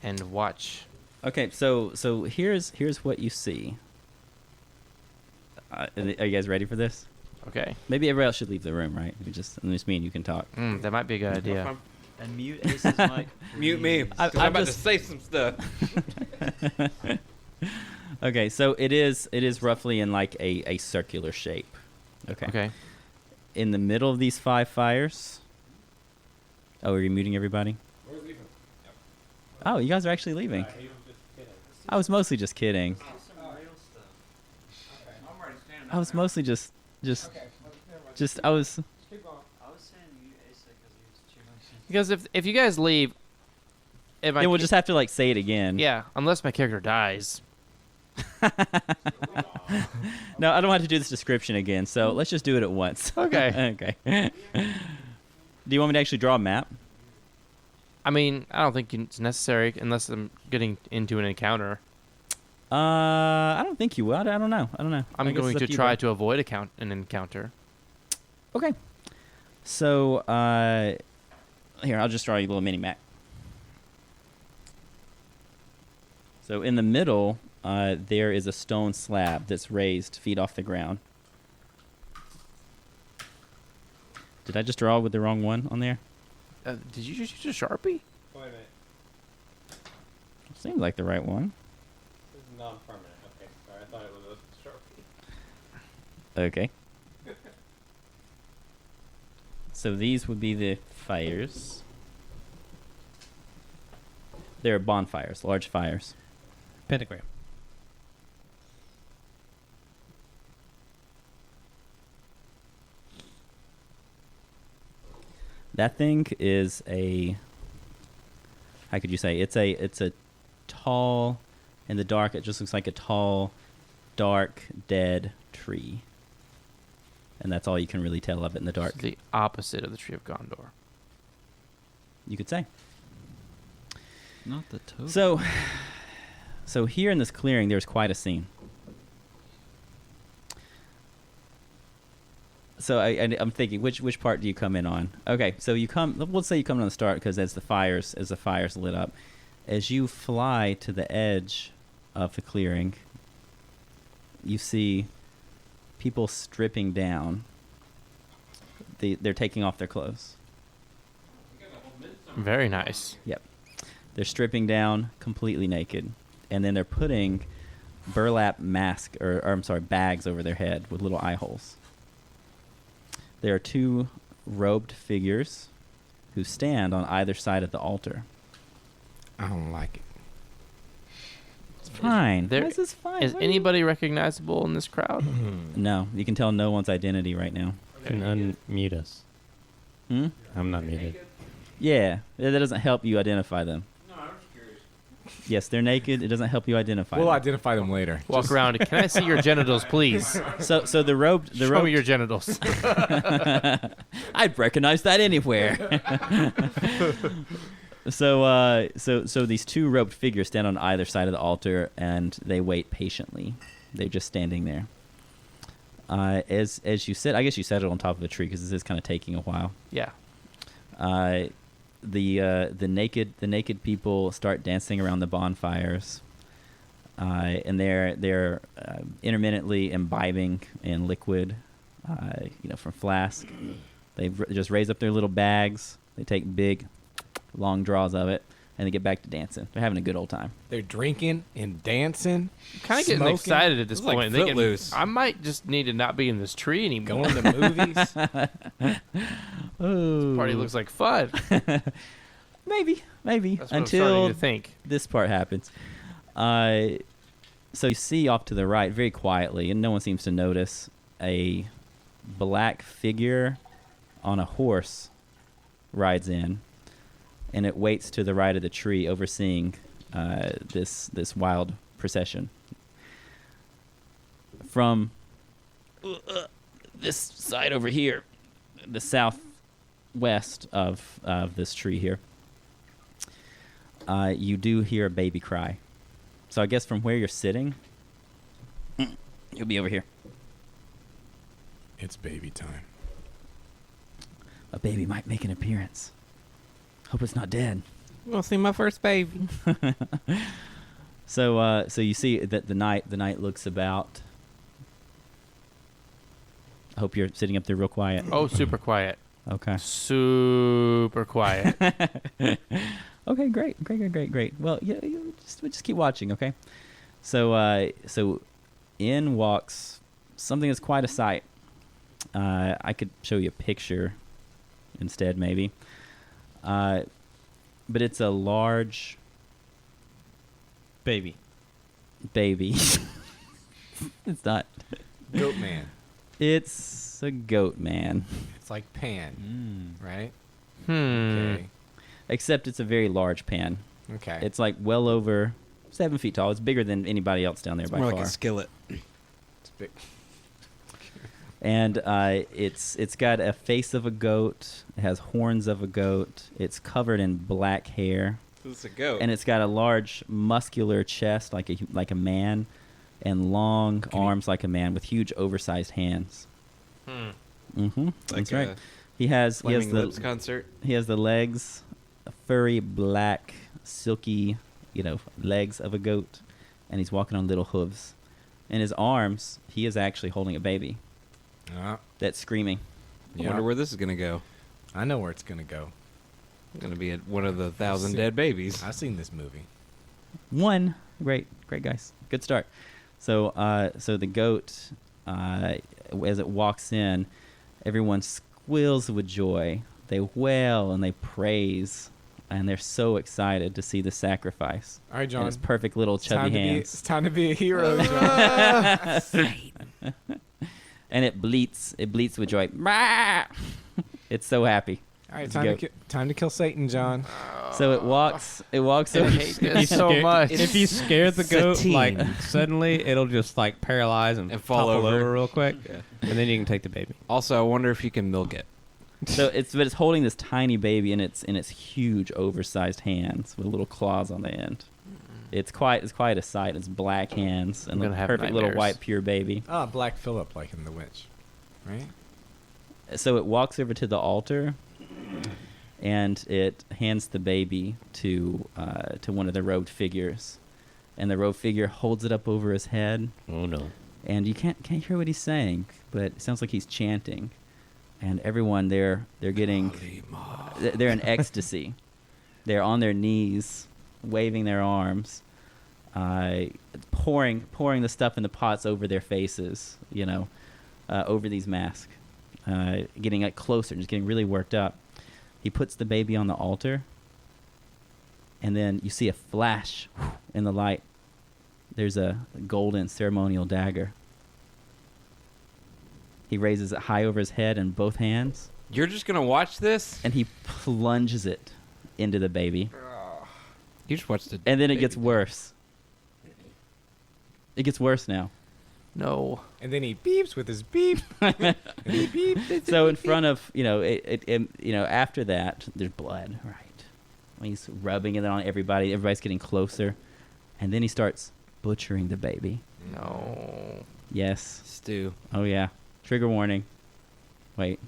and watch. Okay, so here's what you see. Are you guys ready for this? Okay. Maybe everybody else should leave the room, right? Just me and you can talk. That might be a good idea. And mute Ace's mic. Mute me. I- 'cause I'm I'm about just- to say some stuff. Okay, so it is roughly in like a circular shape. Okay. Okay. In the middle of these 5 fires. Oh, are you muting everybody? Oh, you guys are actually leaving. I was mostly just kidding. I was mostly just I was. Because if you guys leave, if I Then we'll just have to like say it again. yeah, unless my character dies. No, I don't have to do this description again. So let's just do it at once. Okay. Okay. Do you want me to actually draw a map? I mean, I don't think it's necessary unless I'm getting into an encounter. I don't think you will. I don't know. I'm I guess going it's to up you, try bud. to avoid an encounter. Okay. So here, I'll just draw you a little mini map. So in the middle, there is a stone slab that's raised feet off the ground. Did I just draw with the wrong one on there? Did you just use a Sharpie? Wait a minute. Seems like the right one. This is non-permanent. Okay, sorry. I thought it was a Sharpie. Okay. So these would be the fires. They're bonfires, large fires. Pentagram. That thing is a, how could you say? It's a tall, in the dark, it just looks like a tall, dark, dead tree. And that's all you can really tell of it in the dark. It's the opposite of the Tree of Gondor. You could say. Not the toad. So here in this clearing, there's quite a scene. So I'm thinking, which part do you come in on? Okay, so you come. Let's say you come on the start because as the fires lit up, as you fly to the edge of the clearing, you see people stripping down. They're taking off their clothes. Very nice. Yep, they're stripping down completely naked, and then they're putting burlap bags over their head with little eye holes. There are two robed figures who stand on either side of the altar. I don't like it. It's fine. There- This is fine. Is What do you- anybody recognizable in this crowd? No, you can tell no one's identity right now. You can unmute us. Hmm? I'm not muted. Yeah, that doesn't help you identify them. No, I'm just curious. Yes, they're naked. It doesn't help you identify We'll them. identify them later. Walk around. Can I see your genitals, please? So the robed, Show me your genitals. I'd recognize that anywhere. So these two robed figures stand on either side of the altar, and they wait patiently. They're just standing there. As you sit, I guess you set it on top of a tree because this is kind of taking a while. Yeah. The naked people start dancing around the bonfires, and they're intermittently imbibing in liquid, from flask. They just raise up their little bags. They take big, long draws of it, and they get back to dancing. They're having a good old time. They're drinking and dancing. Kind of getting Smoking. excited at this This is like point. Thinking, Footloose. I might just need to not be in this tree anymore. Going to movies. Oh, Party looks like fun. maybe That's what I'm until starting to think. this part happens. So you see off to the right, very quietly, and no one seems to notice, a black figure on a horse rides in, and it waits to the right of the tree, overseeing this wild procession. From this side over here, the southwest of this tree here, you do hear a baby cry. So I guess from where you're sitting, you'll be over here. It's baby time. A baby might make an appearance. Hope it's not dead. We'll see my first baby. So you see that the night looks about. I hope you're sitting up there real quiet. Oh, super quiet. Okay. Super quiet. Okay, great. Well, we'll just keep watching, okay? So in walks something that's quite a sight. I could show you a picture instead, maybe. But it's a large Baby. baby. It's not. Goat man. It's a goat man. It's like Pan, right? Hmm. Except it's a very large pan. Okay. It's like well over 7 feet tall. It's bigger than anybody else down there by More far. like a skillet. It's big. And it's got a face of a goat. It has horns of a goat. It's covered in black hair, This is a goat. and it's got a large muscular chest like a man, and long arms like a man with huge oversized hands. Hmm. Mm-hmm. Like That's right. a He has Flaming the Lips concert. he has the legs, furry, black, silky, legs of a goat, and he's walking on little hooves. In his arms, he is actually holding a baby that's screaming. I wonder where this is gonna go. I know where it's gonna go. It's gonna be one of the 1,000 dead babies. I've seen this movie. One, great guys, good start. So the goat, as it walks in, everyone squeals with joy. They wail and they praise, and they're so excited to see the sacrifice. All right, And John. his perfect little chubby hands. It's time to be a hero, John. And it bleats with joy. It's so happy. All right, It's a time to kill Satan, John. So it walks I over. hate this so much. If you scare the goat, like Satine. suddenly, it'll just like paralyze and fall topple over. real quick, Yeah. and then you can take the baby. Also, I wonder if you can milk it. So it's holding this tiny baby in its huge oversized hands with little claws on the end. It's quite a sight. It's black hands and I'm a gonna have perfect little nightmares. white pure baby. Ah, Black Phillip, like in The Witch, right? So it walks over to the altar, and it hands the baby to one of the robed figures, and the robed figure holds it up over his head, Oh no! and you can't hear what he's saying, but it sounds like he's chanting, and everyone they're getting they're in ecstasy. They're on their knees, waving their arms, pouring the stuff in the pots over their faces, over these masks, getting closer, just getting really worked up. He puts the baby on the altar, and then you see a flash in the light. There's a golden ceremonial dagger. He raises it high over his head in both hands, You're just gonna watch this? and he plunges it into the baby. You just watched it. And then it gets worse. It gets worse now. No. And then he beeps with his beep. And he beep. So in front of after that, there's blood. Right. He's rubbing it on everybody. Everybody's getting closer, and then he starts butchering the baby. No. Yes. Stew. Oh yeah. Trigger warning. Wait.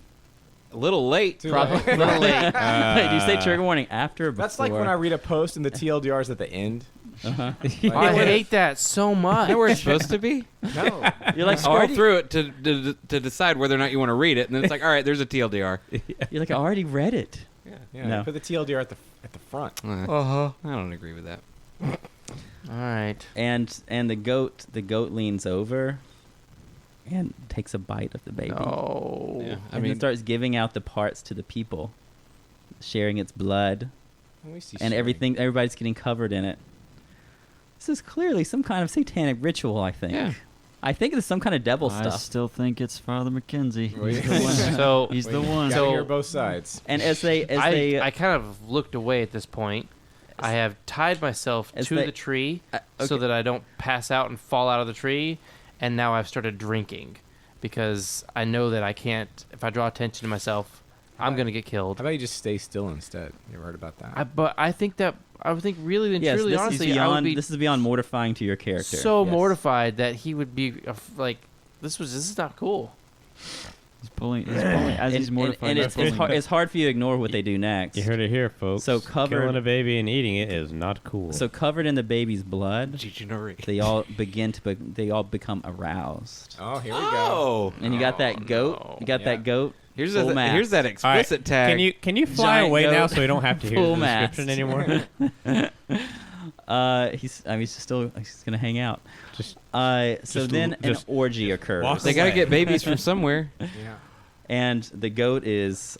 A little late. Too Probably. late. Wait, do you say trigger warning after or before? That's like when I read a post and the TLDR's at the end. Uh-huh. I hate that so much. Is that where it's supposed to be? No. You're like Scroll already, through it to decide whether or not you want to read it, and then it's like, all right, there's a TLDR. You're like I already read it. Yeah. No. Put the TLDR at the front. I don't agree with that. All right. And the goat leans over and takes a bite of the baby. No. Yeah. And then starts giving out the parts to the people, sharing its blood We see and string. everything. Everybody's getting covered in it. This is clearly some kind of satanic ritual, I think. Yeah. I think it's some kind of devil I stuff. still think it's Father McKenzie. Wait. He's the one. So He's the Wait, one. Gotta So- hear both sides. And as they I kind of looked away at this point. I have tied myself As to they- the tree so okay. that I don't pass out and fall out of the tree. And now I've started drinking because I know that I can't. If I draw attention to myself, I'm gonna get killed. How about you just stay still instead? You ever heard about that? But I think really and yes, truly, this honestly, is beyond, I would be this is beyond mortifying to your character. so Yes. mortified that he would be like, this is not cool. He's pulling as he's mortified. And he's it's pulling. hard, for you to ignore what they do next. You heard it here, folks. So covered- killing a baby and eating it is not cool. So covered in the baby's blood, Degenerate. they all become aroused. Oh, here we go. Oh. And you got that goat. no. You got Yeah. that goat. Here's Full mask. here's that explicit tag. Can you fly Giant away goat, now so we don't have to hear full the description mast. anymore? He's gonna hang out. Just- So just then an just orgy occurs. walk They got to away. get babies from somewhere. Yeah. And the goat is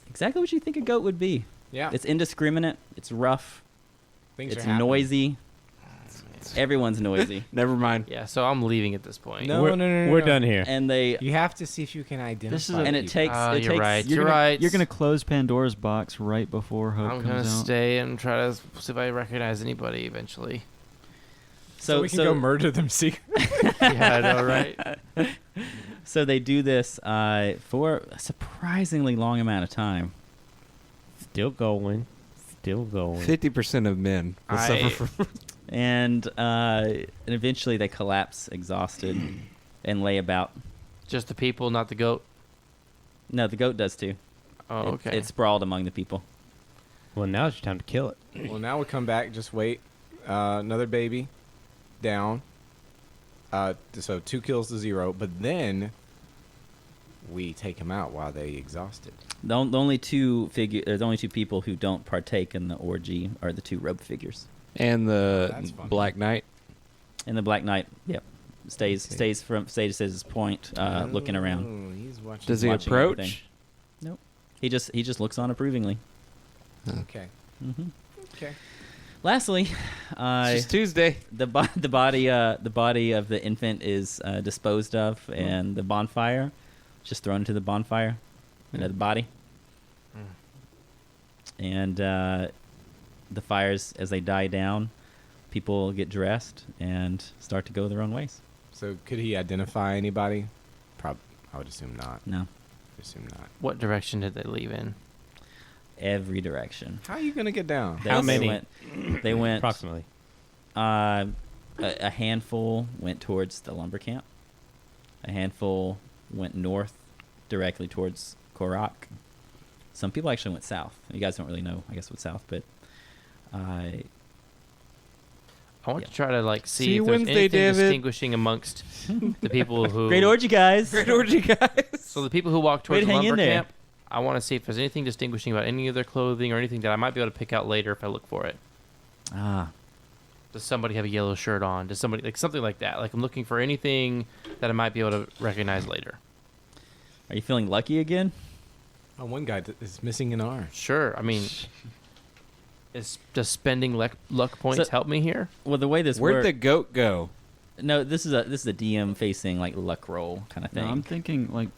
exactly what you think a goat would be. Yeah. It's indiscriminate. It's rough. Things It's are happening. noisy. Everyone's noisy. Never mind. Yeah, so I'm leaving at this point. No, we're done here. And they You have to see if you can identify. This is a- and it people. takes Oh, it you're takes right. You're You're gonna, right. You're gonna close Pandora's box right before Hope I'm gonna comes out. stay and try to see if I recognize anybody eventually. so we can go murder them secretly. Yeah, I know, right? So they do this for a surprisingly long amount of time. Still going. 50% of men will suffer from. And eventually they collapse exhausted and lay about. Just the people, not the goat. No, the goat does too. Oh, okay. It's sprawled among the people. Well, now it's your time to kill it. Well, now we come back. Just wait. Another baby down. So 2 kills to 0. But then we take him out while they exhausted. The only two people who don't partake in the orgy are the 2 robe figures. And That's the funny. Black Knight. And the Black Knight, yep, stays at his point, looking around. Oh, he's watching. Does he Watching approach? everything. Nope. He just looks on approvingly. Okay. hmm Okay. Lastly, It's just Tuesday. the body of the infant is disposed of, and the bonfire just thrown into the bonfire, into the body, and the fires, as they die down, people get dressed and start to go their own ways. So could he identify anybody? I would assume not. No, Assume not. What direction did they leave in? every direction. How are you gonna get down? How many? They went. Approximately. A handful went towards the lumber camp. A handful went north, directly towards Korak. Some people actually went south. You guys don't really know, I guess, what's south, but I want Yeah. to try to like See see you if there's Wednesday, anything David. distinguishing amongst the people who. great orgy, guys. Great orgy, guys. So the people who walk Way towards to the hang in lumber there. camp, I want to see if there's anything distinguishing about any of their clothing or anything that I might be able to pick out later if I look for it. Ah, Does somebody have a yellow shirt on? Does somebody like something like that? Like I'm looking for anything that I might be able to recognize later. are you feeling lucky again? Oh, one guy is missing an arm. Sure. I mean, does spending luck points So- help me here? Well, the way this Where'd works. the goat go? No, this is a DM facing like luck roll kind of No, thing. I'm thinking like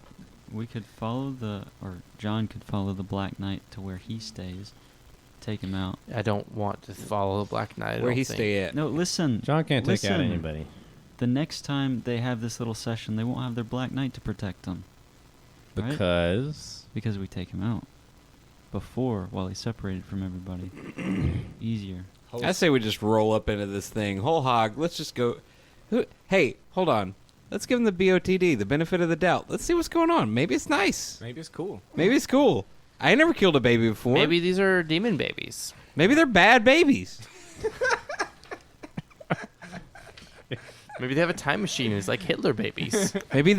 we could or John could follow the Black Knight to where he stays, take him out. I don't want to follow the Black Knight. I Where don't he think. stay at? No, listen. John can't take out listen. anybody. The next time they have this little session, they won't have their Black Knight to protect them. Right? Because Because we take him out before, while he's separated from everybody. Easier. I say we just roll up into this thing whole hog. Let's just go. Hey, hold on. Let's give him the BOTD, the benefit of the doubt. Let's see what's going on. Maybe it's nice. Maybe it's cool. Maybe it's cool. I ain't never killed a baby before. Maybe these are demon babies. Maybe they're bad babies. Maybe they have a time machine and it's like Hitler babies. Maybe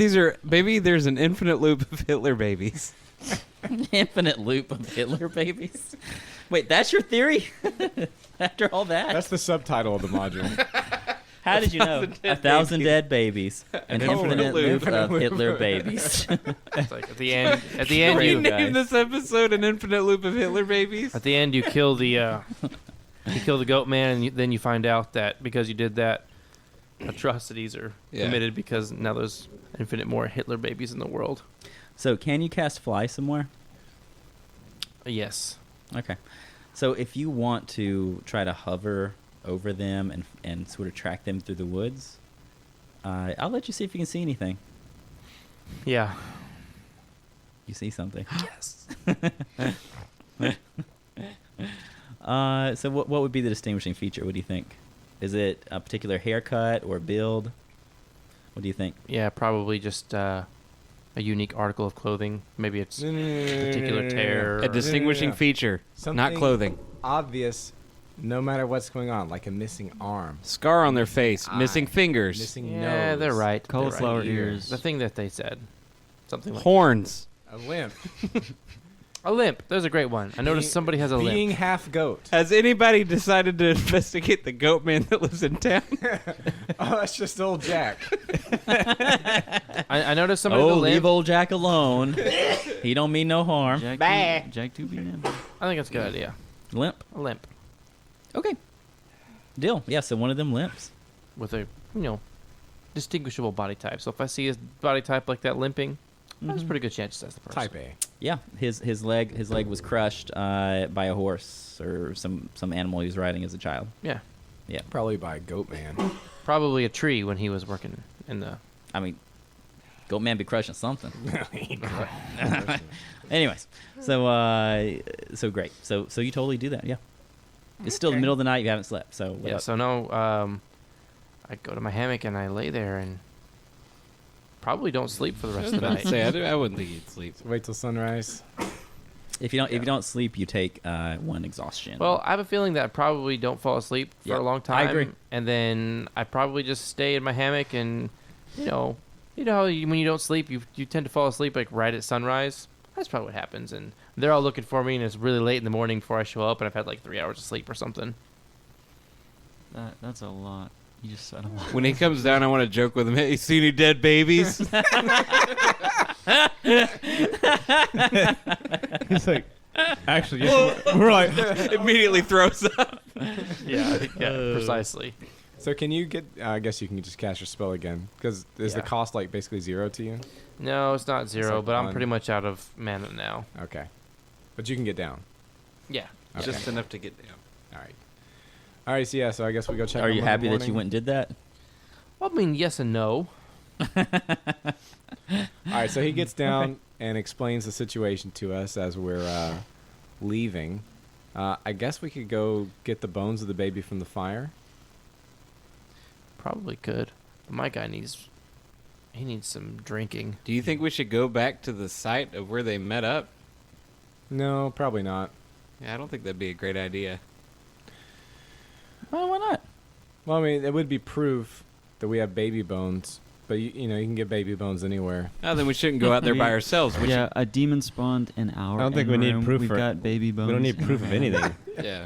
there's an infinite loop of Hitler babies. infinite loop of Hitler babies. Wait, that's your theory? After all that, That's the subtitle of the module. how did you know? 1,000 dead babies, an infinite loop of Hitler babies. It's like at the end, Can we you name guys. this episode an infinite loop of Hitler babies? at the end, you kill the goat man, and then you find out that because you did that, atrocities are Yeah. committed because now there's infinite more Hitler babies in the world. So, can you cast fly somewhere? Yes. Okay. So, if you want to try to hover over them and sort of track them through the woods, I'll let you see if you can see anything. Yeah. You see something. Yes. So what would be the distinguishing feature? What do you think? Is it a particular haircut or build? What do you think? Yeah, probably just a unique article of clothing. Maybe it's particular tear. A distinguishing Yeah. feature, not Something clothing. Obvious, no matter what's going on, like a missing arm, Scar on their face, missing Eye, fingers, missing Yeah, nose, they're right. They're right. Cauliflower ear. ears. The thing that they said. Something like horns. a limp, a limp. There's a great one. I noticed somebody has a being limp. half goat. Has anybody decided to investigate the goat man that lives in town? Oh, that's just old Jack. I noticed somebody with a Oh, limp. leave old Jack alone. He don't mean no harm. Jack do be nimble. I think that's a good idea. Limp. A limp Okay. Deal. Yeah. So one of them limps. with a distinguishable body type. So if I see his body type like that limping, there's a pretty good chance that's the person. Type A. Yeah. His leg was crushed by a horse or some animal he was riding as a child. Yeah. Yeah. Probably by a goat man. Probably a tree when he was working in the. I mean, goat man be crushing something. Anyways, so great. So you totally do that. Yeah. It's still the Okay. middle of the night. You haven't slept. So what Yeah. up? So no. I go to my hammock and I lay there and probably don't sleep for the rest of the I'd night. say I wouldn't think you'd sleep. Wait till sunrise. If you don't sleep, you take 1 exhaustion. Well, I have a feeling that I probably don't fall asleep for Yep, a long I time. agree. And then I probably just stay in my hammock, and how when you don't sleep, you tend to fall asleep like right at sunrise. That's probably what happens. And they're all looking for me, and it's really late in the morning before I show up, and I've had like 3 hours of sleep or something. That's a lot. You just said a lot. When he comes down, I want to joke with him. Hey, you see any dead babies? He's like, actually, we're like, Immediately throws up. Yeah, precisely. So can you get? I guess you can just cast your spell again. Because is the Yeah. cost like basically 0 to you? No, it's not 0, like but I'm 1. pretty much out of mana now. Okay, but you can get down. Yeah. Okay. Just enough to get down. All right. All right. So yeah. So I guess we go check. Are on you Monday happy that you morning. went and did that? Well, I mean, yes and no. All right. So he gets down and explains the situation to us as we're leaving. I guess we could go get the bones of the baby from the fire. Probably could. But my guy needs some drinking. Do you think we should go back to the site of where they met up? No, probably not. Yeah, I don't think that'd be a great idea. Well, why not? Well, I mean, it would be proof that we have baby bones, but you can get baby bones anywhere. Oh, then we shouldn't go out there by ourselves. We Yeah, a demon spawned in our. I don't think end we need room. proof We've for- got baby bones. we don't need in proof our of room. anything. should. Yeah.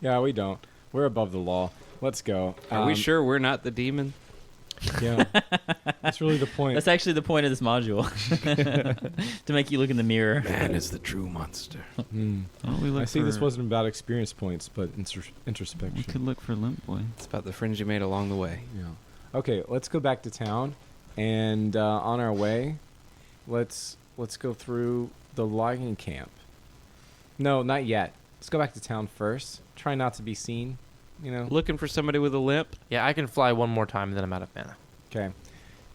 Yeah, we don't. We're above the law. Let's go. Are we sure we're not the demon? Yeah. That's really the point. That's actually the point of this module. To make you look in the mirror. Man is the true monster. Hmm. Well, we look I see this for- wasn't about experience points, but introspection. We could look for Limp Boy. It's about the friends you made along the way. Yeah. Okay, let's go back to town, and on our way, let's go through the logging camp. No, not yet. Let's go back to town first. Try not to be seen. Looking for somebody with a limp? Yeah, I can fly one more time, and then I'm out of mana. Okay.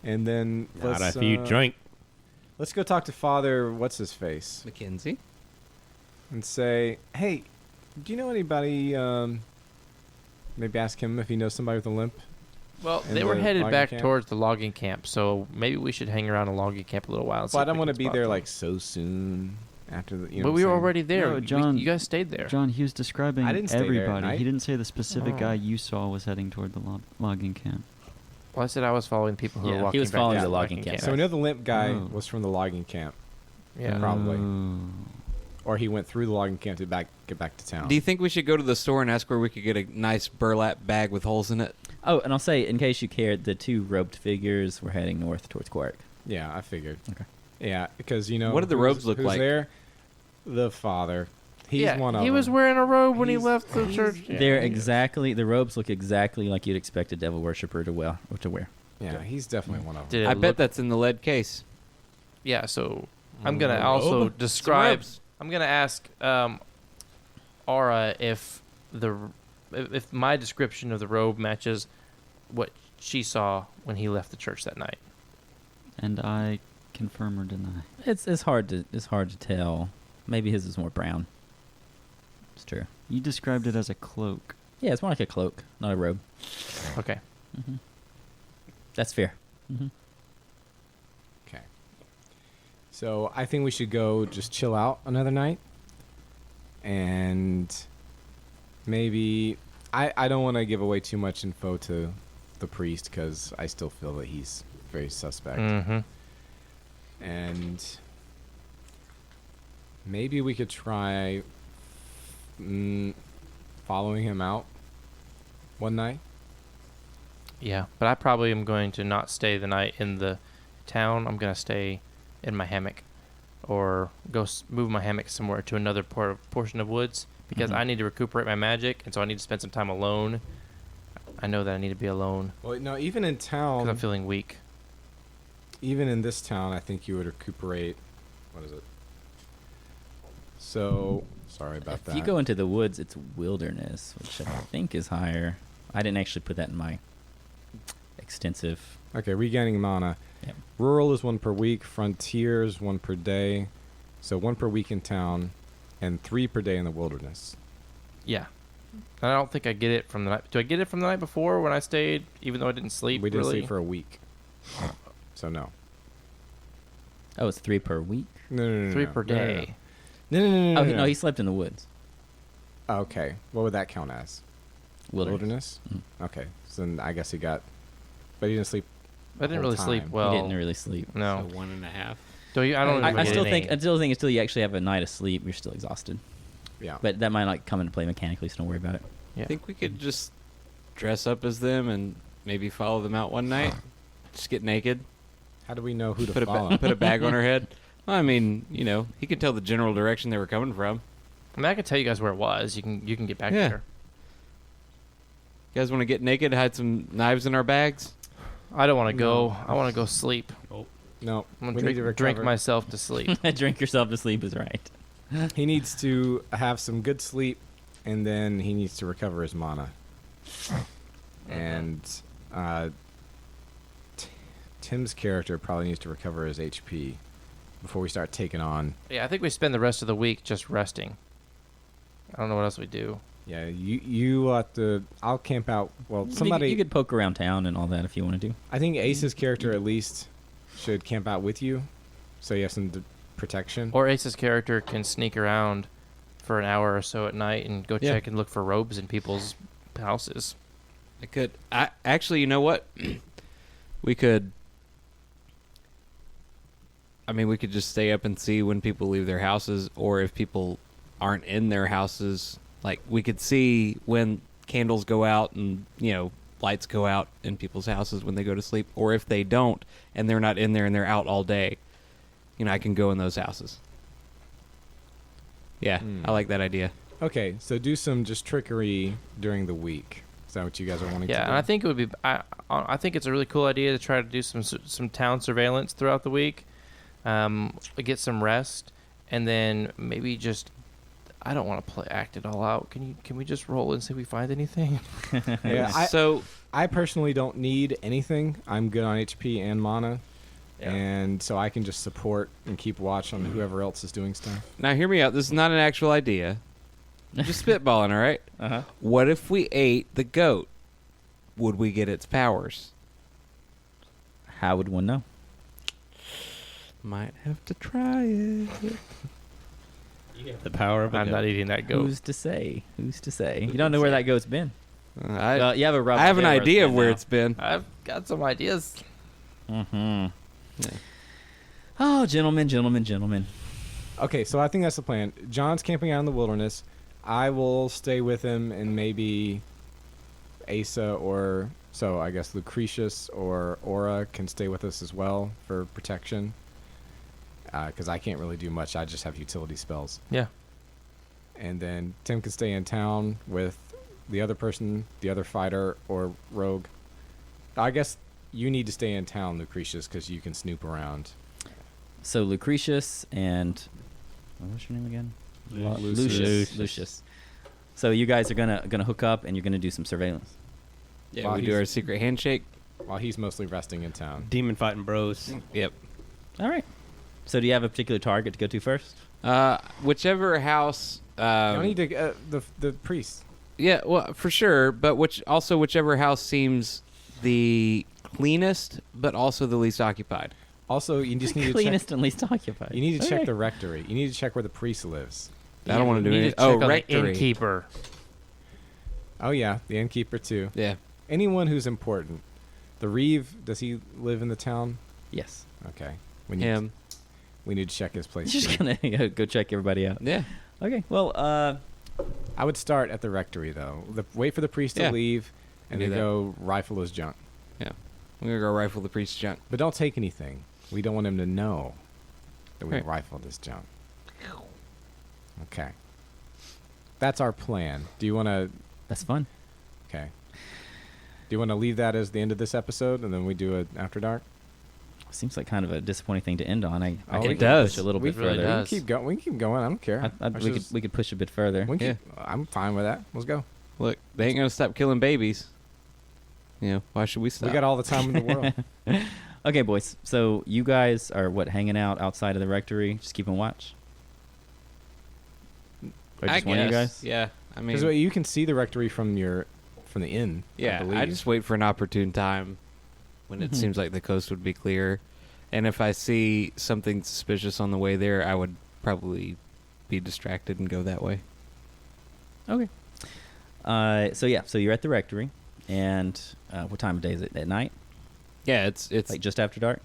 And then Not let's if you drink. let's go talk to Father what's his face Mackenzie? and say, "Hey, do you know anybody maybe ask him if he knows somebody with a limp?" Well, And they were the headed logging back camp? towards the logging camp, so maybe we should hang around a logging camp a little while. And see Well, I if don't we want to can be spot there them. like so soon after the But we were already there. No, We- John- you guys stayed there. John, he was describing I didn't stay there at everybody. night. He didn't say the specific Oh. guy you saw was heading toward the logging camp. Well, I said I was following people who Yeah, were he walking was back following to the logging camp. So we know the limp guy Oh. was from the logging camp, Yeah. Probably. Oh. or he went through the logging camp to get back to town. Do you think we should go to the store and ask where we could get a nice burlap bag with holes in it? Oh, and I'll say, in case you cared, the 2 robed figures were heading north towards Quark. Yeah, I figured. Okay. Yeah, because What did the robes look who's like? there? The father. He's yeah, one of he them. was wearing a robe when he He's- left the church. Yeah. The robes look exactly like you'd expect a devil worshipper to wear. Yeah, he's definitely one of them. Did it I look- bet that's in the lead case. Yeah, so I'm gonna Robe? also Some describe. robes. I'm gonna ask Aura if my description of the robe matches what she saw when he left the church that night. And I confirm or deny. It's hard to tell. Maybe his is more brown. It's true. You described it as a cloak. Yeah, it's more like a cloak, not a robe. Okay. Hmm. That's fair. Hmm. Okay. So I think we should go just chill out another night, and maybe I don't want to give away too much info to the priest because I still feel that he's very suspect. Mm-hmm. And maybe we could try following him out one night. Yeah, but I probably am going to not stay the night in the town. I'm gonna stay in my hammock, or go move my hammock somewhere to another portion of woods because Mhm. I need to recuperate my magic, and so I need to spend some time alone. I know that I need to be alone Well, no, even in because town, I'm feeling weak. even in this town, I think you would recuperate. What is it? So sorry about If that. you go into the woods, it's wilderness, which I think is higher. I didn't actually put that in my extensive. Okay, regaining mana. Yep. Rural is 1 per week. Frontier is 1 per day. So 1 per week in town, and 3 per day in the wilderness. Yeah, and I don't think I get it from the night. Do I get it from the night before when I stayed, even though I didn't sleep? We didn't really? sleep for a week. So no. Oh, it's 3 per week. No. 3 per day. No. Oh, no, he slept in the woods. Okay. What would that count as? Wilderness. Okay. So then I guess he got, but he didn't sleep. I didn't whole really sleep time. well. He didn't really sleep. No. So 1.5. So I don't. I still think. think until you actually have a night of sleep, you're still exhausted. Yeah. But that might not come into play mechanically, so don't worry about it. Yeah. I think we could just dress up as them and maybe follow them out one night. Just get naked. How do we know who to Put follow? put a bag on her head. Well, I mean, he could tell the general direction they were coming from. I mean, I can tell you guys where it was. You can get back Yeah. there. You guys want to get naked, hide some knives in our bags? I don't want to go. No. I want to go sleep. No. I'm We gonna need to drink recover. myself to sleep. Drink yourself to sleep is right. He needs to have some good sleep, and then he needs to recover his mana. And Tim's character probably needs to recover his HP before we start taking on. Yeah, I think we spend the rest of the week just resting. I don't know what else we do. Yeah, you have to. I'll camp out. Well, somebody. You could poke around town and all that if you want to do. I think Ace's character at least should camp out with you, so you have some protection. Or Ace's character can sneak around for an hour or so at night and go Yeah. check and look for robes in people's houses. I could. Actually, you know what? We could. I mean, we could just stay up and see when people leave their houses, or if people aren't in their houses. Like, we could see when candles go out and, lights go out in people's houses when they go to sleep. Or if they don't and they're not in there and they're out all day, I can go in those houses. Yeah, I like that idea. Okay, so do some just trickery during the week. Is that what you guys are wanting to Yeah, do? and I think it would be. I think it's a really cool idea to try to do some town surveillance throughout the week, get some rest, and then maybe just. I don't want to act it all out. Can we just roll and see if we find anything? Yeah, So I personally don't need anything. I'm good on HP and mana. Yeah. And so I can just support and keep watch on whoever else is doing stuff. now hear me out. This is not an actual idea. Just spitballing, all right? Uh-huh. What if we ate the goat? Would we get its powers? How would one know? Might have to try it. The power of a I'm goat. not eating that goat. Who's to say? Who's to say? You don't know where that goat's been. I You have a rough have an idea idea of where now. it's been. I've got some ideas. Mm-hmm. Yeah. Oh, gentlemen. Okay, so I think that's the plan. John's camping out in the wilderness. I will stay with him, and maybe Asa or, so I guess Lucretius or Aura can stay with us as well for protection. Because I can't really do much. I just have utility spells. Yeah. And then Tim can stay in town with the other person, the other fighter or rogue. I guess you need to stay in town, Lucretius, because you can snoop around. So Lucretius and what's your name again? Lucius. Lucius. So you guys are gonna hook up and you're gonna do some surveillance. Yeah, While we do he's- our secret handshake. While he's mostly resting in town. Demon fighting bros. Yep. All right. So do you have a particular target to go to first? Whichever house. I need to the priest. Yeah, well, for sure, but whichever house seems the cleanest, but also the least occupied. Also, you just need to check. Cleanest and least occupied. You need to check Okay. the rectory. You need to check where the priest lives. I don't want to do Need anything. to check on the rectory. innkeeper. Oh yeah, the innkeeper too. Yeah. Anyone who's important. The Reeve, does he live in the town? Yes. Okay. We need Him. we need to check his place. Just too. gonna go check everybody out. Yeah. Okay. Well, I would start at the rectory though. Wait for the priest Yeah. to leave, and Do then that. go rifle his junk. I'm going to go rifle the priest's junk. But don't take anything. We don't want him to know that we Right. rifled his junk. Okay. That's our plan. Do you want to? that's fun. Okay. Do you want to leave that as the end of this episode, and then we do it after dark? Seems like kind of a disappointing thing to end on. I Oh, think it we does. Push a little We bit really further. We can does. keep going. We can keep going. I don't care. We could push a bit further. We can keep, I'm fine with that. Let's go. Look, they ain't going to stop killing babies. Why should we stop? We got all the time in the world. Okay, boys. So you guys are hanging out outside of the rectory, just keeping watch. Or just one of you guys? Yeah. I mean, Because you can see the rectory from the inn. yeah, I believe. just wait for an opportune time when it Mhm. seems like the coast would be clear. And if I see something suspicious on the way there, I would probably be distracted and go that way. Okay. So you're at the rectory, and what time of day is it? At night? Yeah, it's Like just after dark?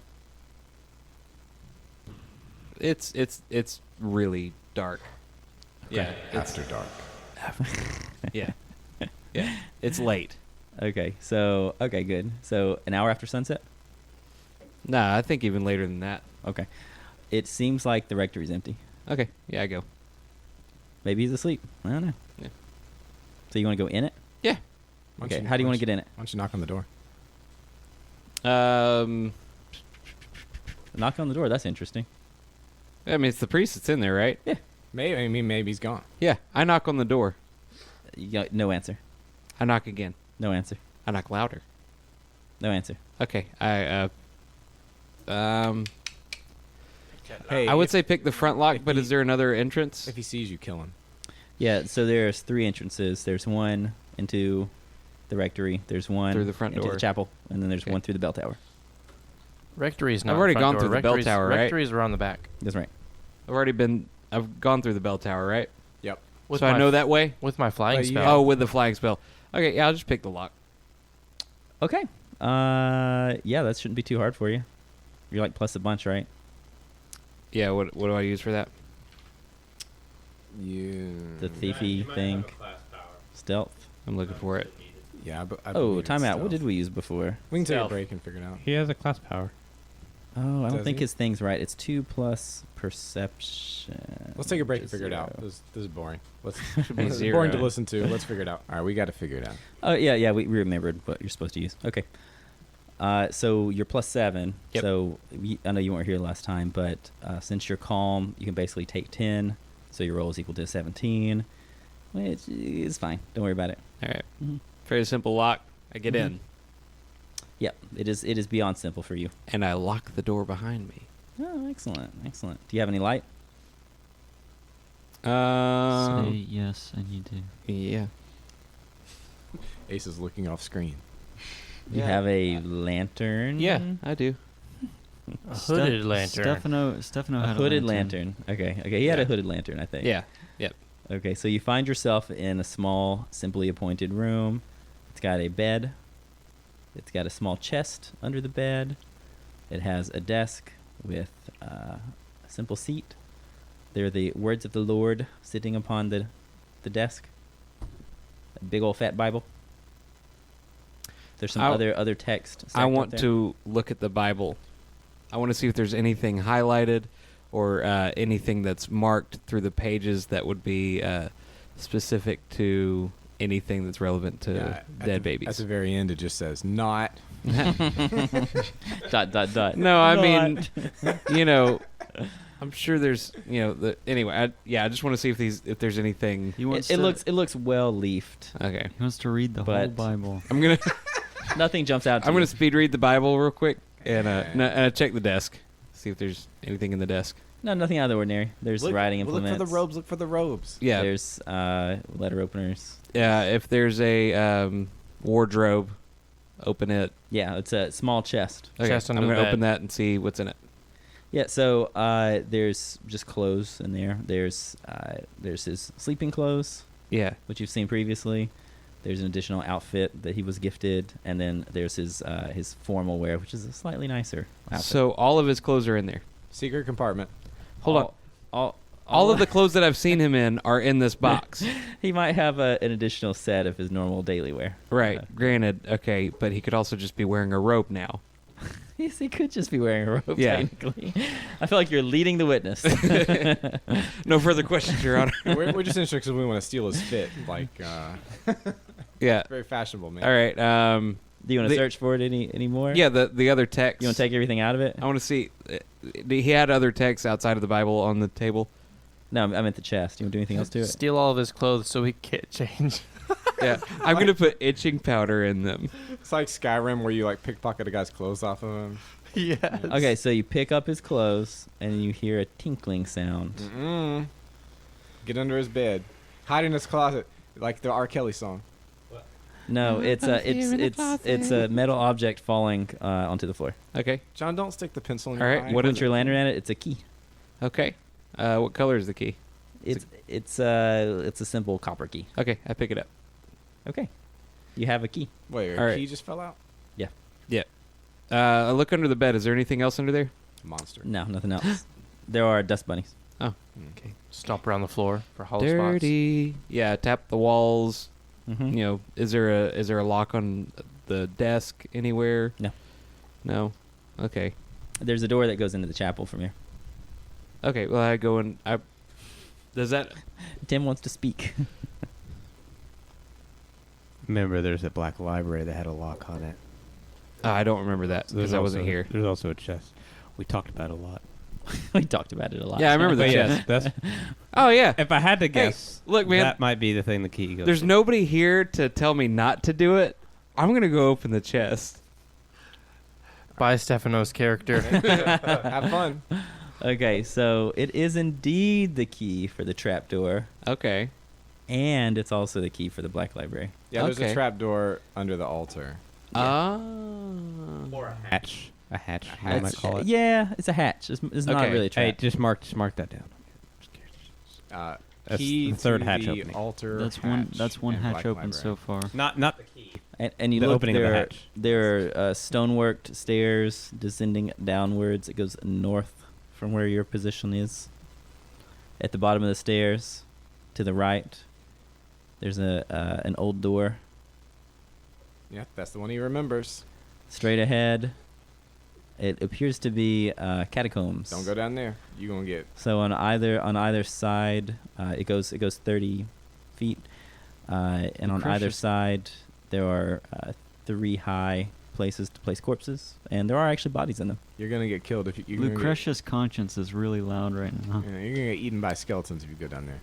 it's really dark. Yeah, After dark. yeah, yeah. It's late. Okay. So good. So an hour after sunset? Nah, I think even later than that. Okay. It seems like the rectory's empty. Okay, yeah, I go. Maybe he's asleep. I don't know. Yeah. So you want to go in it? Yeah. Okay. How do you want to get in it? Why don't you knock on the door? Knock on the door. That's interesting. I mean, it's the priest that's in there, right? Yeah. Maybe he's gone. Yeah, I knock on the door. You got no answer. I knock again. No answer. I knock louder. No answer. Okay, Hey, I would if- say pick the front lock, if but he- is there another entrance? if he sees you, kill him. Yeah. So there's 3 entrances. There's one into the rectory. There's one Through the front into door. the chapel, and then there's Okay. one through the bell tower. Rectory's not. I've already front gone door. through the bell Rectory's- tower, right? Rectory's around the back. That's right. I've gone through the bell tower, right? Yep. With So I my- know that way? With my flying you- spell. Oh, with the flying spell. Okay, yeah, I'll just pick the lock. Okay. Yeah, that shouldn't be too hard for you. You're like plus a bunch, right? Yeah, what do I use for that? The thiefy thing. Stealth. I'm looking for it. Yeah. But I Oh, believe it's time out. What stealth. did we use before? We can take a Stealth. break and figure it out. He has a class power. Oh, I don't Does think he? his thing's right. It's 2 plus perception. Let's take a break and which figure it out. 0. This is boring. Let's Should be this is zero. boring to listen to. Let's figure it out. All right, we got to figure it out. Oh, yeah, we remembered what you're supposed to use. Okay. So you're plus 7. Yep. So I know you weren't here last time, but since you're calm, you can basically take 10. So your roll is equal to 17, which is fine. Don't worry about it. All right. Mhm. Very simple lock. I get in, Yep, it is beyond simple for you. and I lock the door behind me. Oh, excellent. Do you have any light? Say yes, and you do. Yeah. Ace is looking off screen. You Yeah. have a lantern? Yeah, I do. A hooded lantern. Stefano A had hooded a lantern. Okay, he had a Yeah. hooded lantern, I think. Yeah. Yep. Okay, so you find yourself in a small, simply appointed room. It's got a bed. It's got a small chest under the bed. It has a desk with a simple seat. There are the words of the Lord sitting upon the desk. A big old fat Bible. There's some I- other text. stacked I up want there. to look at the Bible. I want to see if there's anything highlighted or anything that's marked through the pages that would be specific to anything that's relevant to Yeah, dead babies. At the very end, it just says not. Dot. No, I mean, you know, I'm sure there's, you know, anyway. I just want to see if there's anything. He wants It to, looks well leafed. Okay, He wants to read the whole But- Bible. I'm gonna Nothing jumps out. To I'm you. gonna speed read the Bible real quick and Okay. check the desk, see if there's anything in the desk. No, nothing out of the ordinary. There's writing implements. Look for the robes. Look for the robes. Yeah, There's letter openers. if there's a wardrobe, open it. Yeah, it's a small chest. Okay, Chest I'm under gonna the open bed. that and see what's in it. Yeah, so there's just clothes in there. There's his sleeping clothes, Yeah. which you've seen previously. There's an additional outfit that he was gifted, and then there's his formal wear, which is a slightly nicer outfit. So all of his clothes are in there. Secret compartment. Hold on. All All of the clothes that I've seen him in are in this box. He might have an additional set of his normal daily wear. Right. Uh, Granted. Okay, but he could also just be wearing a robe now. Yes, he could just be wearing a robe, Yeah. technically. I feel like you're leading the witness. No further questions, Your Honor. we're just interested because we want to steal his fit. Like, Yeah. very fashionable, man. All right. Do you want to The- search for it any more? Yeah. The other text. You want to take everything out of it? I want to see. He had other texts outside of the Bible on the table. No, I meant the chest. You want to do anything else to it? Steal all of his clothes so he can't change. Yeah. I'm gonna put itching powder in them. It's like Skyrim where you like pickpocket a guy's clothes off of him. Yes. Okay, so you pick up his clothes and you hear a tinkling sound. Get under his bed. Hide in his closet. Like the R. Kelly song. No, it's a metal object falling onto the floor. Okay. John, don't stick the pencil in All your right, eye. what Once is you're it? landing at it, it's a key. Okay. What color is the key? It's a simple copper key. Okay, I pick it up. Okay, you have a key. Wait, your All right. key just fell out? Yeah. I look under the bed. Is there anything else under there? Monster. No, nothing else. There are dust bunnies. Oh. Okay. Stomp around the floor for hollow spots. Dirty. Yeah. Tap the walls. Mm-hmm. You know, is there a lock on the desk anywhere? No. No. Okay. There's a door that goes into the chapel from here. Okay. Well, I go in. Does that? Tim wants to speak. Remember, there's a black library that had a lock on it. I don't remember that because I wasn't here. There's also a chest. We talked about it a lot. We talked about it a lot. Yeah, I remember the But chest. yes, that's, Oh yeah. if I had to guess, Look, man. that might be the thing the key goes. There's to. nobody here to tell me not to do it. I'm gonna go open the chest. By Stefano's character. Have fun. Okay, so it is indeed the key for the trapdoor, Okay. and it's also the key for the black library. Yeah, there's Okay. a trap door under the altar. Oh. hatch. A hatch, you hatch. might call it. Yeah, it's a hatch. It's not Okay. really a Hey, trap. just mark that down. That's Key the third to hatch the opening. altar. That's hatch one in hatch Black open Library. so far. Not the key. And you The look, opening of the there, hatch. there are stoneworked stairs descending downwards. It goes north from where your position is. At the bottom of the stairs, to the right, there's an old door. Yeah, that's the one he remembers. Straight ahead, it appears to be catacombs. Don't go down there. You're gonna get. So on either side, it goes 30 feet, and on either Lucretius- side there are 3 high places to place corpses, and there are actually bodies in them. You're gonna get killed if you're Lucretius' conscience is really loud right now. You're gonna get eaten by skeletons if you go down there.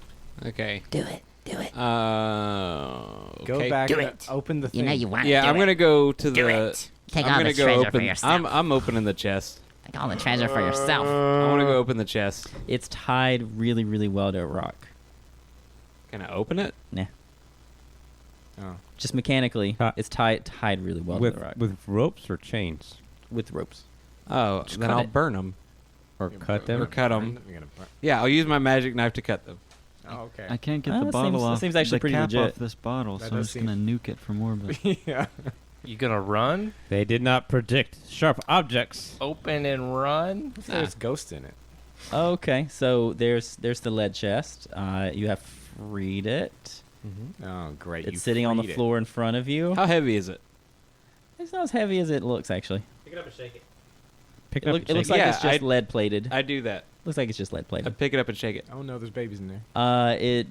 Okay. Do it. Do it. Go Okay. back. Do and it. Open the thing. You know you want Yeah, to. I'm gonna go to Do the. it. Take I'm all gonna the go treasure open. for yourself. I'm opening the chest. Take all the treasure for yourself. I want to go open the chest. It's tied really, really well to a rock. Can I open it? Nah, Oh. just mechanically, it's tied really well to the rock with ropes or chains with ropes. Oh, Just then cut I'll it. burn them. or cut them. Or cut 'em. You're gonna burn. Yeah, I'll use my magic knife to cut them. Oh, okay. I can't get Oh, the that bottle seems- that off. seems actually the pretty cap legit. off this bottle, That so I'm does just gonna nuke it from orbit. yeah. You gonna run? They did not predict sharp objects. Open and run? There's ghosts in it. Okay, so there's the lead chest. You have freed it. Oh, great. It's you sitting on the freed it. floor in front of you. How heavy is it? It's not as heavy as it looks, actually. Pick it up and shake it. It looks like Yeah, it's just I- lead plated. I do that. Looks like it's just lead I plated. pick it up and shake it. Oh no, there's babies in there. It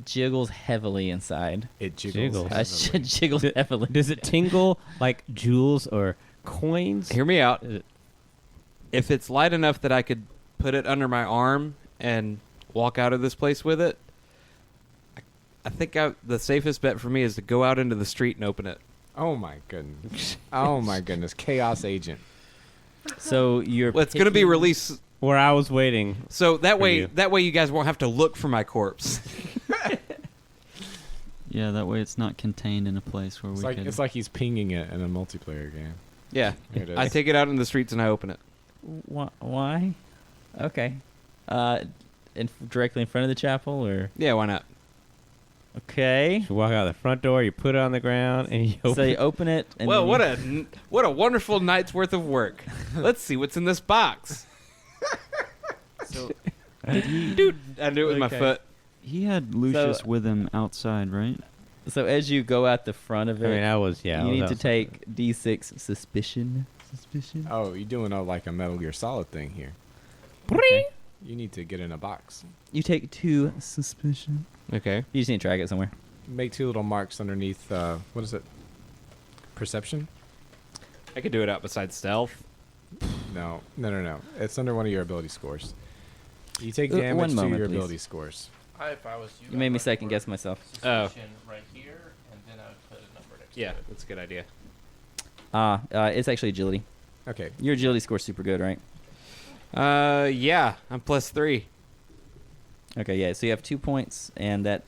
jiggles heavily inside. It Jiggles. heavily. Jiggles heavily. Does it tingle like jewels or coins? Hear me out. Is it- If it's light enough that I could put it under my arm and walk out of this place with it, I think the safest bet for me is to go out into the street and open it. Oh my goodness. Oh my goodness. Chaos agent. So you're. Well, it's going to be picking- released, Where I was waiting. so that For way you. you guys won't have to look for my corpse. Yeah, that way it's not contained in a place where It's we like can. it's like he's pinging it in a multiplayer game. Yeah, Here it is. I take it out in the streets and I open it. Why? Okay. Directly in front of the chapel, or Yeah, why not? okay. You walk out the front door, you put it on the ground, and you open So you open it, and Well, then what a wonderful night's worth of work. Let's see what's in this box. Dude, I do it with my Okay. foot. He had Lucius with him outside, right? So as you go out the front of I it, mean, I was, yeah. I you was need to outside. take D6 suspicion. Suspicion. Oh, you're doing like a Metal Gear Solid thing here. Okay. You need to get in a box. You take 2 suspicion. Okay. You just need to track it somewhere. Make 2 little marks underneath. What is it? Perception? I could do it out beside stealth. No. It's under one of your ability scores. You take One damage to moment, your please. ability scores. If I was You made me second guess myself. Oh. right here, and then I would put a number next Yeah, that's a good idea. It's actually agility. Okay. Your agility score's super good, right? Yeah, I'm +3. Okay, yeah. So you have 2 points, and that.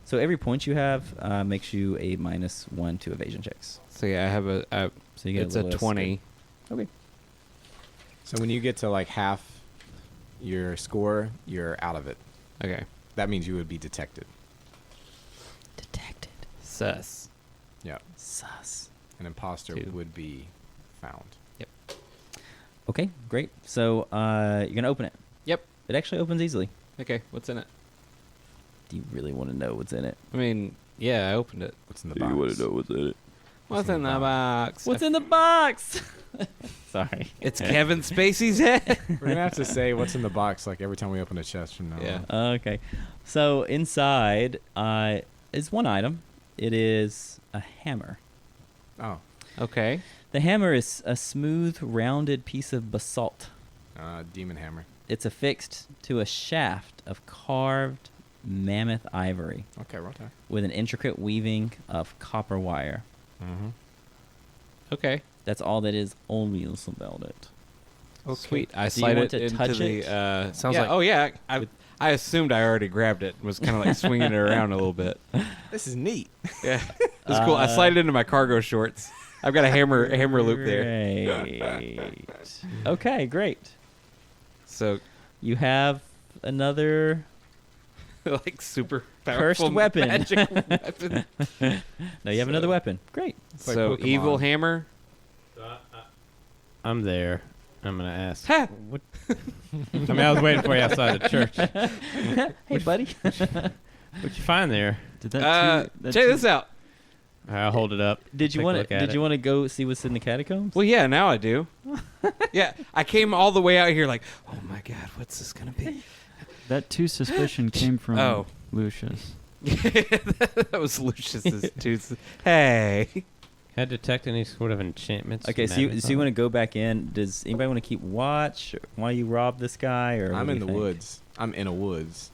So every point you have makes you a -1 to evasion checks. So yeah, I have So you get it's a a little 20. Okay. So when you get to like half your score, you're out of it. Okay. That means you would be detected. Detected. Sus. Yeah. Sus. An imposter 2. would be found. Okay, great. So you're gonna open it. Yep. It actually opens easily. Okay. What's in it? Do you really want to know what's in it? I mean, yeah, I opened it. What's in the box? what's in it? What's in the box? What's in the box? Sorry. It's Kevin Spacey's head. We're gonna have to say what's in the box like every time we open a chest from now Yeah. on. Okay. So inside is one item. It is a hammer. Oh, Okay. The hammer is a smooth, rounded piece of basalt. demon hammer. It's affixed to a shaft of carved mammoth ivory Okay, right there. with an intricate weaving of copper wire. Mm-hmm. Okay. That's all that is obvious about it. Sweet. I Do you slide want it to into touch the. it? Sounds yeah, like- Oh yeah. I assumed I already grabbed it. Was kind of like swinging it around a little bit. This is neat. Yeah. It's cool. I slide it into my cargo shorts. I've got a hammer loop there. Great. Okay, great. So You have another like super Cursed powerful weapon. magic weapon. No, you have another weapon. Great. like So Pokemon. evil hammer. I'm there. I'm gonna ask. Ha! What? I mean, I was waiting for you outside the church. Hey, buddy. What you find there? Did that Check this out. I'll hold it up. Did you Take a want look to? at Did it. you want to go see what's in the catacombs? Well, yeah, now I do. Yeah, I came all the way out here like, oh my god, what's this gonna be? That two suspicion came from Oh. Lucius. That was Lucius's tooth. Hey. Had detect any sort of enchantments? Okay, so you want to go back in? Does anybody want to keep watch while you rob this guy, or I'm what do in you the think? woods. I'm in a woods.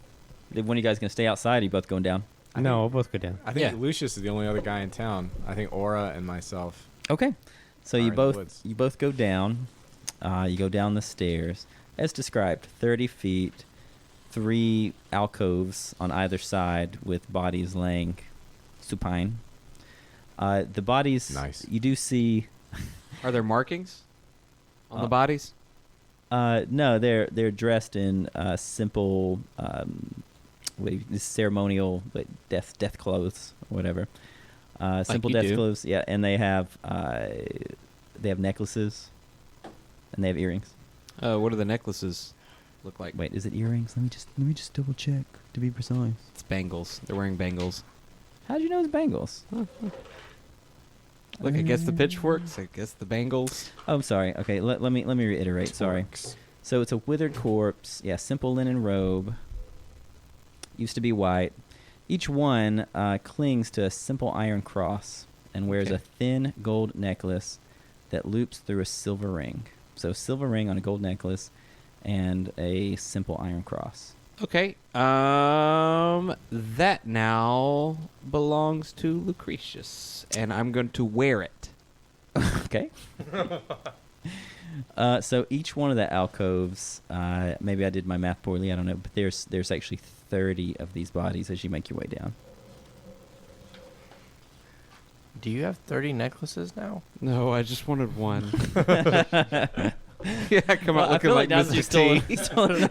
One of you guys gonna stay outside? Or you both going down? No, we'll both go down. I think Yeah. Lucius is the only other guy in town. I think Aura and myself. Okay. So Are you in the both woods. go down. You go down the stairs, as described, 30 feet, 3 alcoves on either side with bodies laying supine. The bodies, Nice. you do see. Are there markings on the bodies? No, they're dressed in simple, ceremonial death clothes or whatever. Simple you death do. clothes, yeah, and they have necklaces, and they have earrings. What do the necklaces look like? Wait, is it earrings? Let me just double check to be precise. It's bangles. They're wearing bangles. How'd you know it's bangles? Look, I guess the pitchforks. I guess the bangles. Oh, I'm sorry. Okay, let me reiterate. Sorry. Orcs. So it's a withered corpse. Yeah, simple linen robe. Used to be white. Each one clings to a simple iron cross and wears Okay. a thin gold necklace that loops through a silver ring. So silver ring on a gold necklace and a simple iron cross. Okay. That now belongs to Lucretius, and I'm going to wear it. Okay. So each one of the alcoves, maybe I did my math poorly, I don't know, but there's actually 30 of these bodies as you make your way down. Do you have 30 necklaces now? No, I just wanted one. Yeah, come Well, on, I looking feel like now that Mr. you've T. stolen,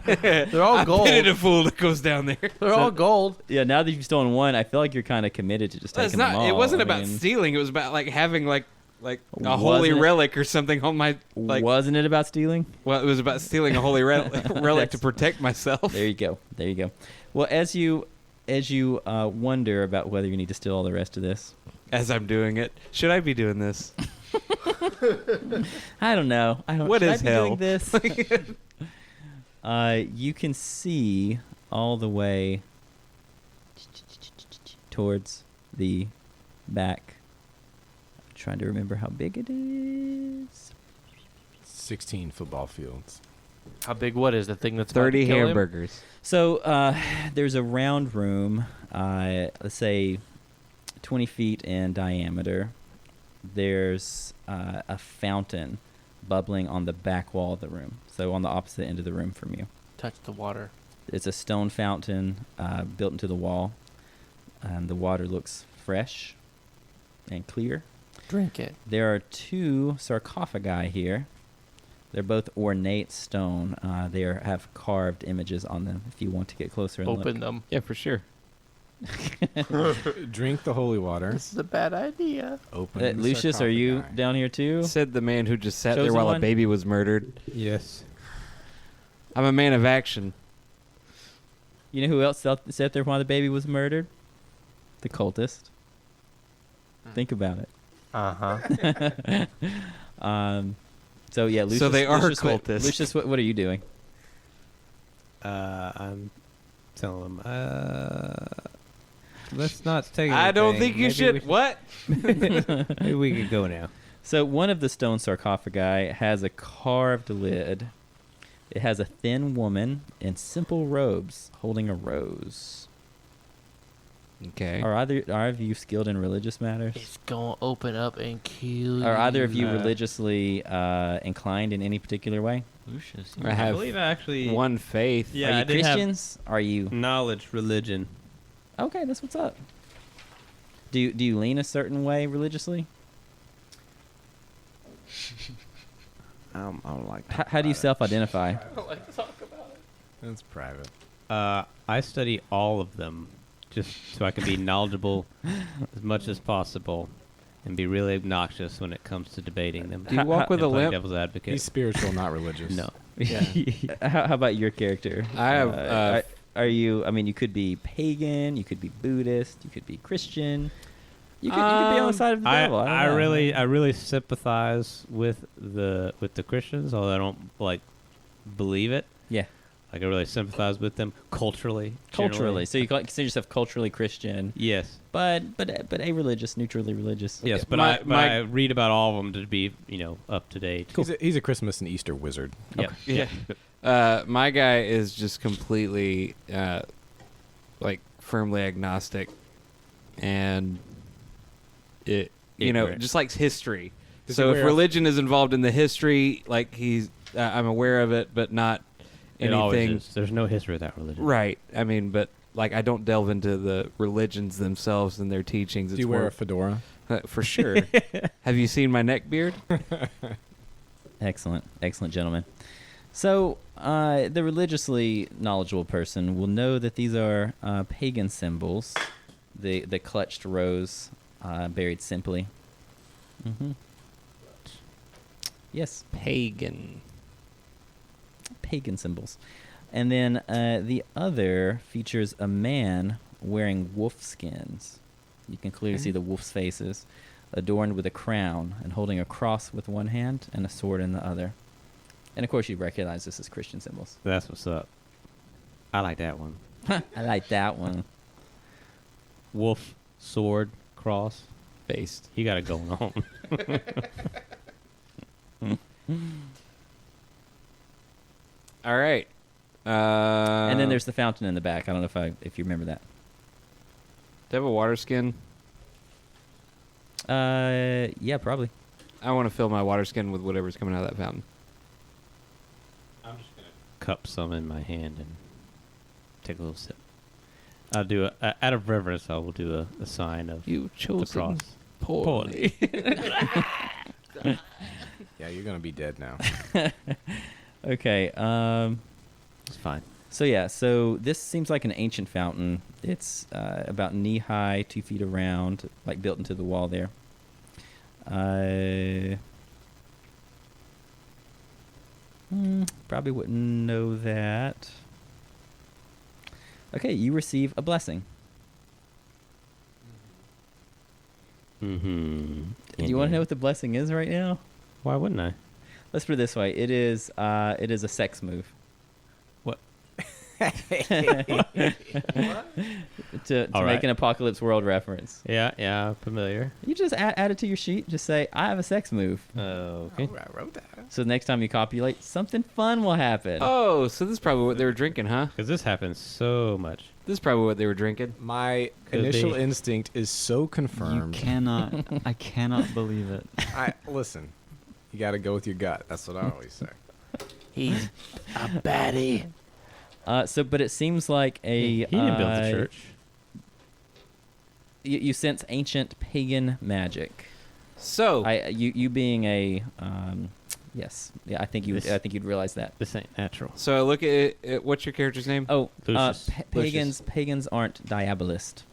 They're all I gold. pitied a fool that goes down there. They're all gold. yeah, now that you've stolen one, I feel like you're kind of committed to just Well, taking it's them not. all. It wasn't I about mean, stealing. It was about like having like a Wasn't holy it? relic or something on my like. Wasn't it about stealing? Well, it was about stealing a holy relic to That's- protect myself. There you go. There you go. Well, as you wonder about whether you need to steal all the rest of this, As I'm doing it, should I be doing this? I don't know. I don't. What should is I be hell? Doing this? You can see all the way towards the back. I'm trying to remember how big it is. 16 football fields. How big? What is the thing that's about to 30 kill him? hamburgers. So there's a round room, let's say 20 feet in diameter. There's a fountain bubbling on the back wall of the room, so on the opposite end of the room from you. Touch the water. It's a stone fountain built into the wall. and the water looks fresh and clear. Drink it. There are 2 sarcophagi here. They're both ornate stone. They have carved images on them. If you want to get closer and Open look. them. Yeah, for sure. Drink the holy water. This is a bad idea. Open the Lucius, are you sarcophagi. down here too? Said the man who just sat there Chosen while one? a baby was murdered. Yes. I'm a man of action. You know who else sat there while the baby was murdered? The cultist. Think about it. Uh-huh. So yeah, Lucius. So they are Lucius, cultists. Lucius, what are you doing? I'm telling him, let's not take I don't anything. think you Maybe should. we What? Maybe we could go now. So one of the stone sarcophagi has a carved lid. It has a thin woman in simple robes holding a rose. Okay. Are either of you skilled in religious matters? It's gonna open up and kill you. Are either of you Uh, religiously inclined in any particular way? Lucius. I have believe I actually one faith. Yeah, Are I you did have Christians? Are you knowledge religion. okay? That's what's up. Do you lean a certain way religiously? I don't like. How do you self-identify? That's private. I study all of them just so I can be knowledgeable as much as possible and be really obnoxious when it comes to debating them. Do you walk with and a playing limp? Devil's advocate. He's spiritual, not religious. No. How about your character? I have, are you? I mean, you could be pagan. You could be Buddhist. You could be Christian. You could be on the side of the devil. I don't know. I really sympathize with the Christians, although I don't like believe it. Yeah. Like I really sympathize with them culturally. Culturally, generally. so you consider yourself culturally Christian, Yes. but a religious, neutrally religious. Yes, but My- I read about all of them to be up to date. He's a Christmas and Easter wizard. Yep. Yeah. My guy is just completely, like, firmly agnostic, and it, Ignorant. just likes history. Does So he if wear a- religion is involved in the history, like I'm aware of it, but not It always anything. is. There's no history without religion. Right. I mean, but like I don't delve into the religions themselves and their teachings. Do It's you wear more- a fedora? for sure. Have you seen my neck beard? Excellent, gentlemen. So the religiously knowledgeable person will know that these are pagan symbols. The clutched rose, buried simply. Mm-hmm. Yes, Pagan. pagan symbols. And then the other features a man wearing wolf skins. You can clearly see the wolf's faces, adorned with a crown and holding a cross with one hand and a sword in the other. And of course, you recognize this as Christian symbols. That's what's up. I like that one. I like that one. Wolf, sword, cross. Based. You got it going on. All right. And then there's the fountain in the back. I don't know if you remember that. Do you have a water skin? Yeah, probably. I want to fill my water skin with whatever's coming out of that fountain. I'm just gonna cup some in my hand and take a little sip. I'll do out of reverence. I will do a sign of You the chose cross. poorly. Yeah, you're gonna be dead now. Okay. It's fine. So yeah, so this seems like an ancient fountain. It's about knee high, 2 feet around, like built into the wall there. Probably wouldn't know that. Okay, you receive a blessing. Mm-hmm. Do you want to know what the blessing is right now? Why wouldn't I? Let's put it this way: it is a sex move. What? To All make right. an Apocalypse World reference. Yeah, familiar. You just add it to your sheet. Just say, I have a sex move. Okay. I wrote that. So next time you copulate, something fun will happen. Oh, so this is probably what they were drinking, huh? Because this happens so much. This is probably what they were drinking. My Could initial be. instinct is so You confirmed. cannot. I cannot believe it. Listen. You got to go with your gut. That's what I always say. He's a baddie. But it seems like He didn't build the church. You sense ancient pagan magic. So You being a yes, yeah, I think you'd realize that. This ain't natural. So I look at it. What's your character's name? Oh, Lucius. pagans aren't diabolist.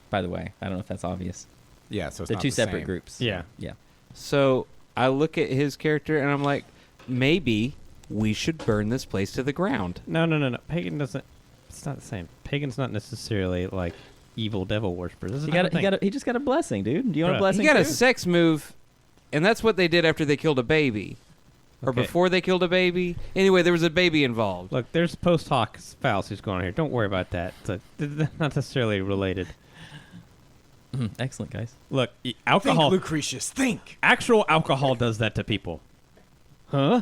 By the way, I don't know if that's obvious. Yeah, so it's They're not two the separate same. groups. Yeah. Yeah. So I look at his character and I'm like, maybe we should burn this place to the ground. No. Pagan doesn't. It's not the same. Pagan's not necessarily like evil devil worshippers. He just got a blessing, dude. Do you want a Bruh. blessing? He got a too? sex move, and that's what they did after they killed a baby. Or Okay. before they killed a baby. Anyway, there was a baby involved. Look, there's post hoc fallacies going on here. Don't worry about that. They're not necessarily related. Excellent, guys. Look, alcohol. Think, Lucretius, think. Actual alcohol does that to people. Huh?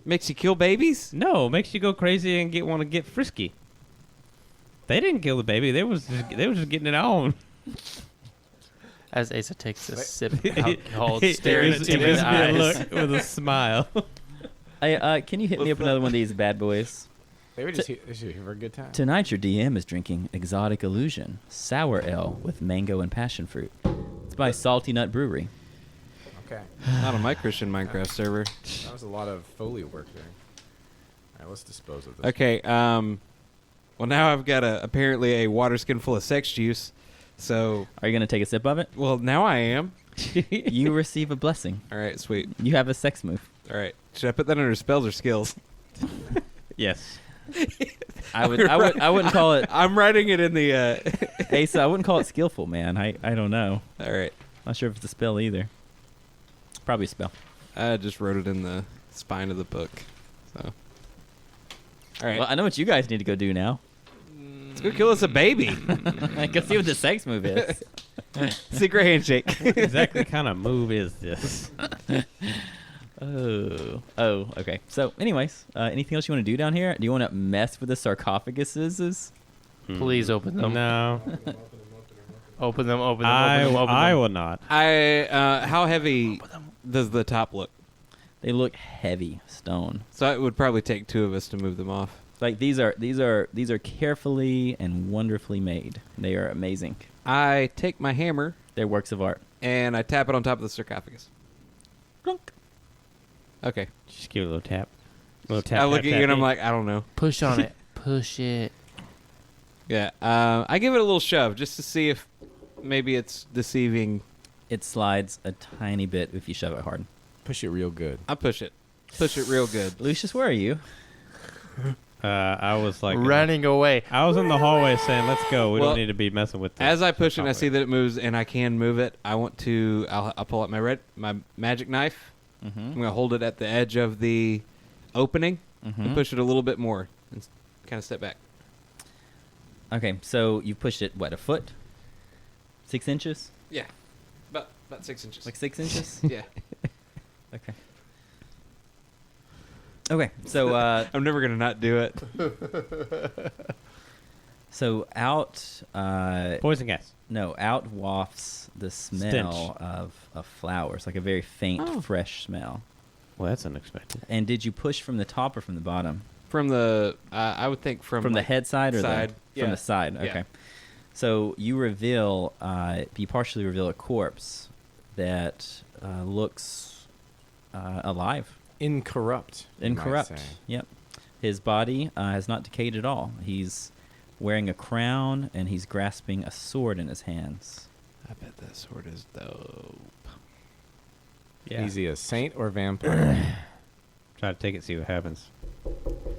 Makes you kill babies? No, makes you go crazy and want to get frisky. They didn't kill the baby. They was just getting it on. As Asa takes a sip of alcohol, He staring gives at Tim in me the a eyes. look with a smile. Can you hit me up another one of these bad boys? They were just here for a good time. Tonight your DM is drinking Exotic Illusion Sour Ale with mango and passion fruit. It's by Salty Nut Brewery. Okay. Not on my Christian Minecraft server. That was a lot of Foley work there. All right, let's dispose of this. Okay, well now I've got apparently a water skin full of sex juice. So, Are you going to take a sip of it? well, now I am. You receive a blessing. All right, sweet. You have a sex move. All right. Should I put that under spells or skills? Yes. I wouldn't call it I'm writing it in the Asa. I wouldn't call it skillful, man. I don't know. All right. Not sure if it's a spell either. Probably a spell. I just wrote it in the spine of the book. So. All right. Well, I know what you guys need to go do now. Let's go kill us a baby. I can see what the sex move is. Secret handshake. Exactly kind of move is this? Oh, okay. So, anyways, anything else you want to do down here? Do you want to mess with the sarcophaguses? Please open them. No. Open them. I will not. How heavy does the top look? They look heavy stone. So it would probably take two of us to move them off. Like these are carefully and wonderfully made. They are amazing. I take my hammer They're works of art. and I tap it on top of the sarcophagus. Clunk. Okay. Just give it a little tap. I look at you and I'm like, I don't know. Push on it. Push it. Yeah. I give it a little shove just to see if maybe it's deceiving. It slides a tiny bit if you shove it hard. Push it real good. I push it. Push it real good. Lucius, where are you? I was like Running away. I was in the hallway saying, "Let's go. We Well, don't need to be messing with this." As I push it and I see hallway. that it moves and I can move it, I'll pull out my magic knife. I'm Mm-hmm. going to hold it at the edge of the opening Mm-hmm. and push it a little bit more and kind of step back. Okay, so you pushed it, what, a foot? 6 inches? Yeah. About 6 inches. Like 6 inches? Yeah. Okay. Okay, so I'm never going to not do it. so out poison gas. out wafts the smell of flowers, like a very faint, fresh smell. Well, that's unexpected. And did you push from the top or from the bottom? From the, I would think from the like, head side or side. from Yeah. the side? Yeah. Okay. So you partially reveal a corpse that looks alive. Incorrupt. you might Incorrupt. say. Yep. His body has not decayed at all. He's wearing a crown and he's grasping a sword in his hands. I bet that sword is dope. Yeah. Is he a saint or vampire? Try to take it, see what happens.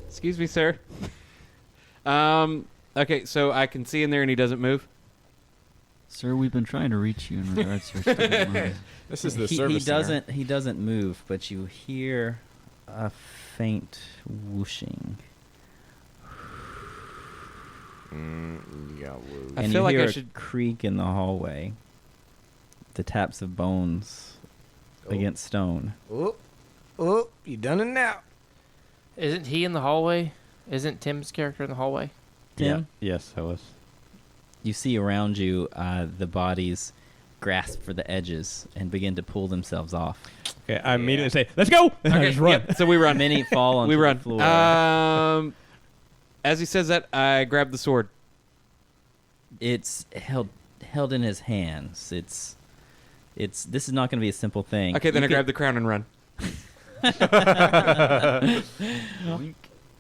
Excuse me, sir. Okay, so I can see in there and he doesn't move. Sir, we've been trying to reach you in regards to your state of mind. This is the he service center. doesn't move, but you hear a faint whooshing. Yeah, woo. I And feel you like hear I a should- creak in the hallway. The taps of bones against stone. Oh, you done it now. Isn't he in the hallway? Isn't Tim's character in the hallway? Tim, Yeah. Yes, I was. you see around you the bodies grasp for the edges and begin to pull themselves off. Okay, I immediately say, "Let's go!" And I just run. yeah, so we run. Many fall onto We run. the floor. As he says that, I grab the sword. It's held in his hands. It's this is not going to be a simple thing. Okay, then You I grab the crown and run.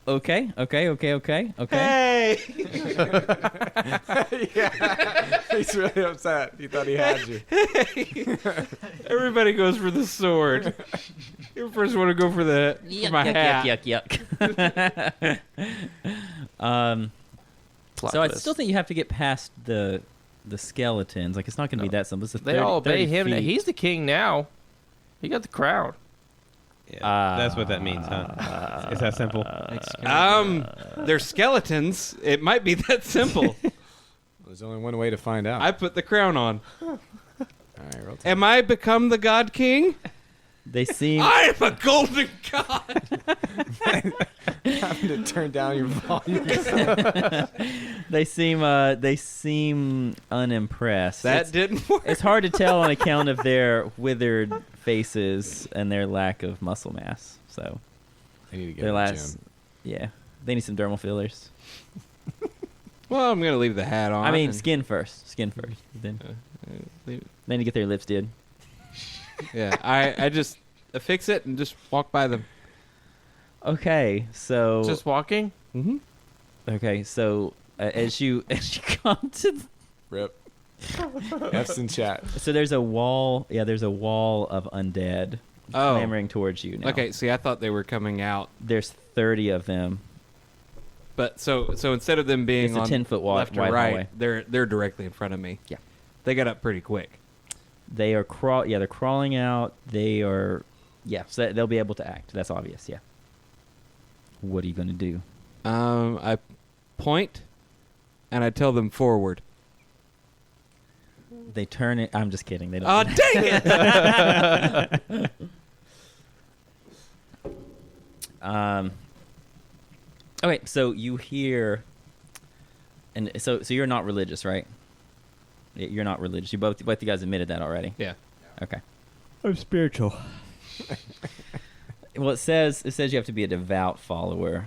Okay. Hey! Yeah, he's really upset. He thought he had you. Everybody goes for the sword. You first want to go for the for my hat. Yuck. Plot So I twist. still think you have to get past the skeletons. Like, it's not going to be that simple. It's a They 30 all obey 30 him. feet. He's the king now. He got the crown. Yeah, that's what that means, huh? Is that simple? They're skeletons. It might be that simple. There's only one way to find out. I put the crown on. All right, roll Am I become the God King? They seem I am a golden god. having to turn down your volume. they seem unimpressed. That didn't work. It's hard to tell on account of their withered faces and their lack of muscle mass. So I need to get their to the last, gym. yeah, they need some dermal fillers. Well, I'm gonna leave the hat on. I mean, and- skin first. Then leave it. they need to get their lips did. Yeah, I just affix it and just walk by them. Okay, so Just walking. Mm-hmm. as you come to Rip. F's in chat. so there's a wall. Yeah, there's a wall of undead Oh. clamoring towards you now. Okay, see, I thought they were coming out, There's 30 of them. but so instead of them being It's a on 10-foot left or wide right, hallway. they're directly in front of me. Yeah. They got up pretty quick. They are they're crawling out. They are so they'll be able to act. That's obvious, yeah. What are you going to do? I point, and I tell them forward. They turn it. I'm just kidding. They don't. Oh, dang it! Okay, so you hear, and so you're not religious, right? You're not religious. Both you guys admitted that already. Yeah. Okay. I'm spiritual. Well, it says you have to be a devout follower.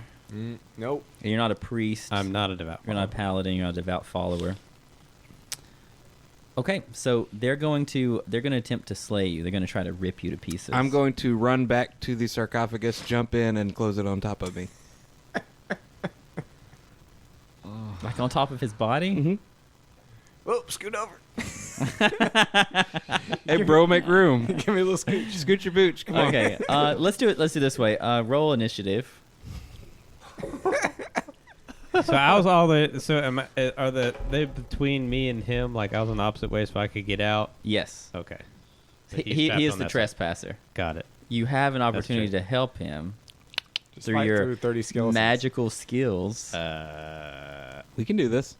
Nope. You're not a priest. I'm not a devout. You're not a paladin. You're not a devout follower. Okay, so they're going to attempt to slay you. They're going to try to rip you to pieces. I'm going to run back to the sarcophagus, jump in, and close it on top of me. like on top of his body. Mm-hmm. Oh, scoot over. Hey, bro, make room. Give me a little scooch. Scoot your booch. Come on. Okay, let's do it. Let's do it this way. Roll initiative. So I was all the. So are they between me and him? Like I was on the opposite way, so I could get out. Yes, Okay. So he's he trapped is on the that side. trespasser. Got it. You have an opportunity true. to help him Just through fight your through 30 skeletons. magical skills. We can do this.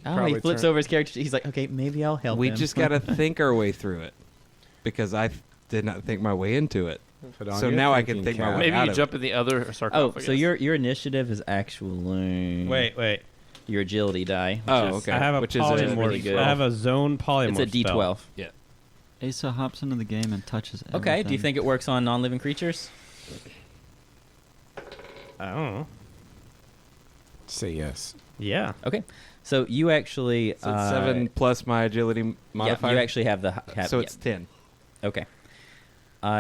Oh, he probably flips turn- over his character. He's like, okay, maybe I'll help We him. just got to think our way through it. Because I did not think my way into it. Put on So your now I can thinking think my cap. way Maybe out you of jump in the other Oh, sarcophagus. so your initiative is actually Wait. your agility die. Which Oh, is- okay. I have a Which is polymorph. really good. I have a zone polymorph. It's a D12. spell. Asa hops into the game and touches everything. Okay, do you think it works on non-living creatures? I don't know. Say yes. Yeah. Okay, so you actually So it's 7 plus my agility modifier. Yeah, you actually have the so it's 10. okay.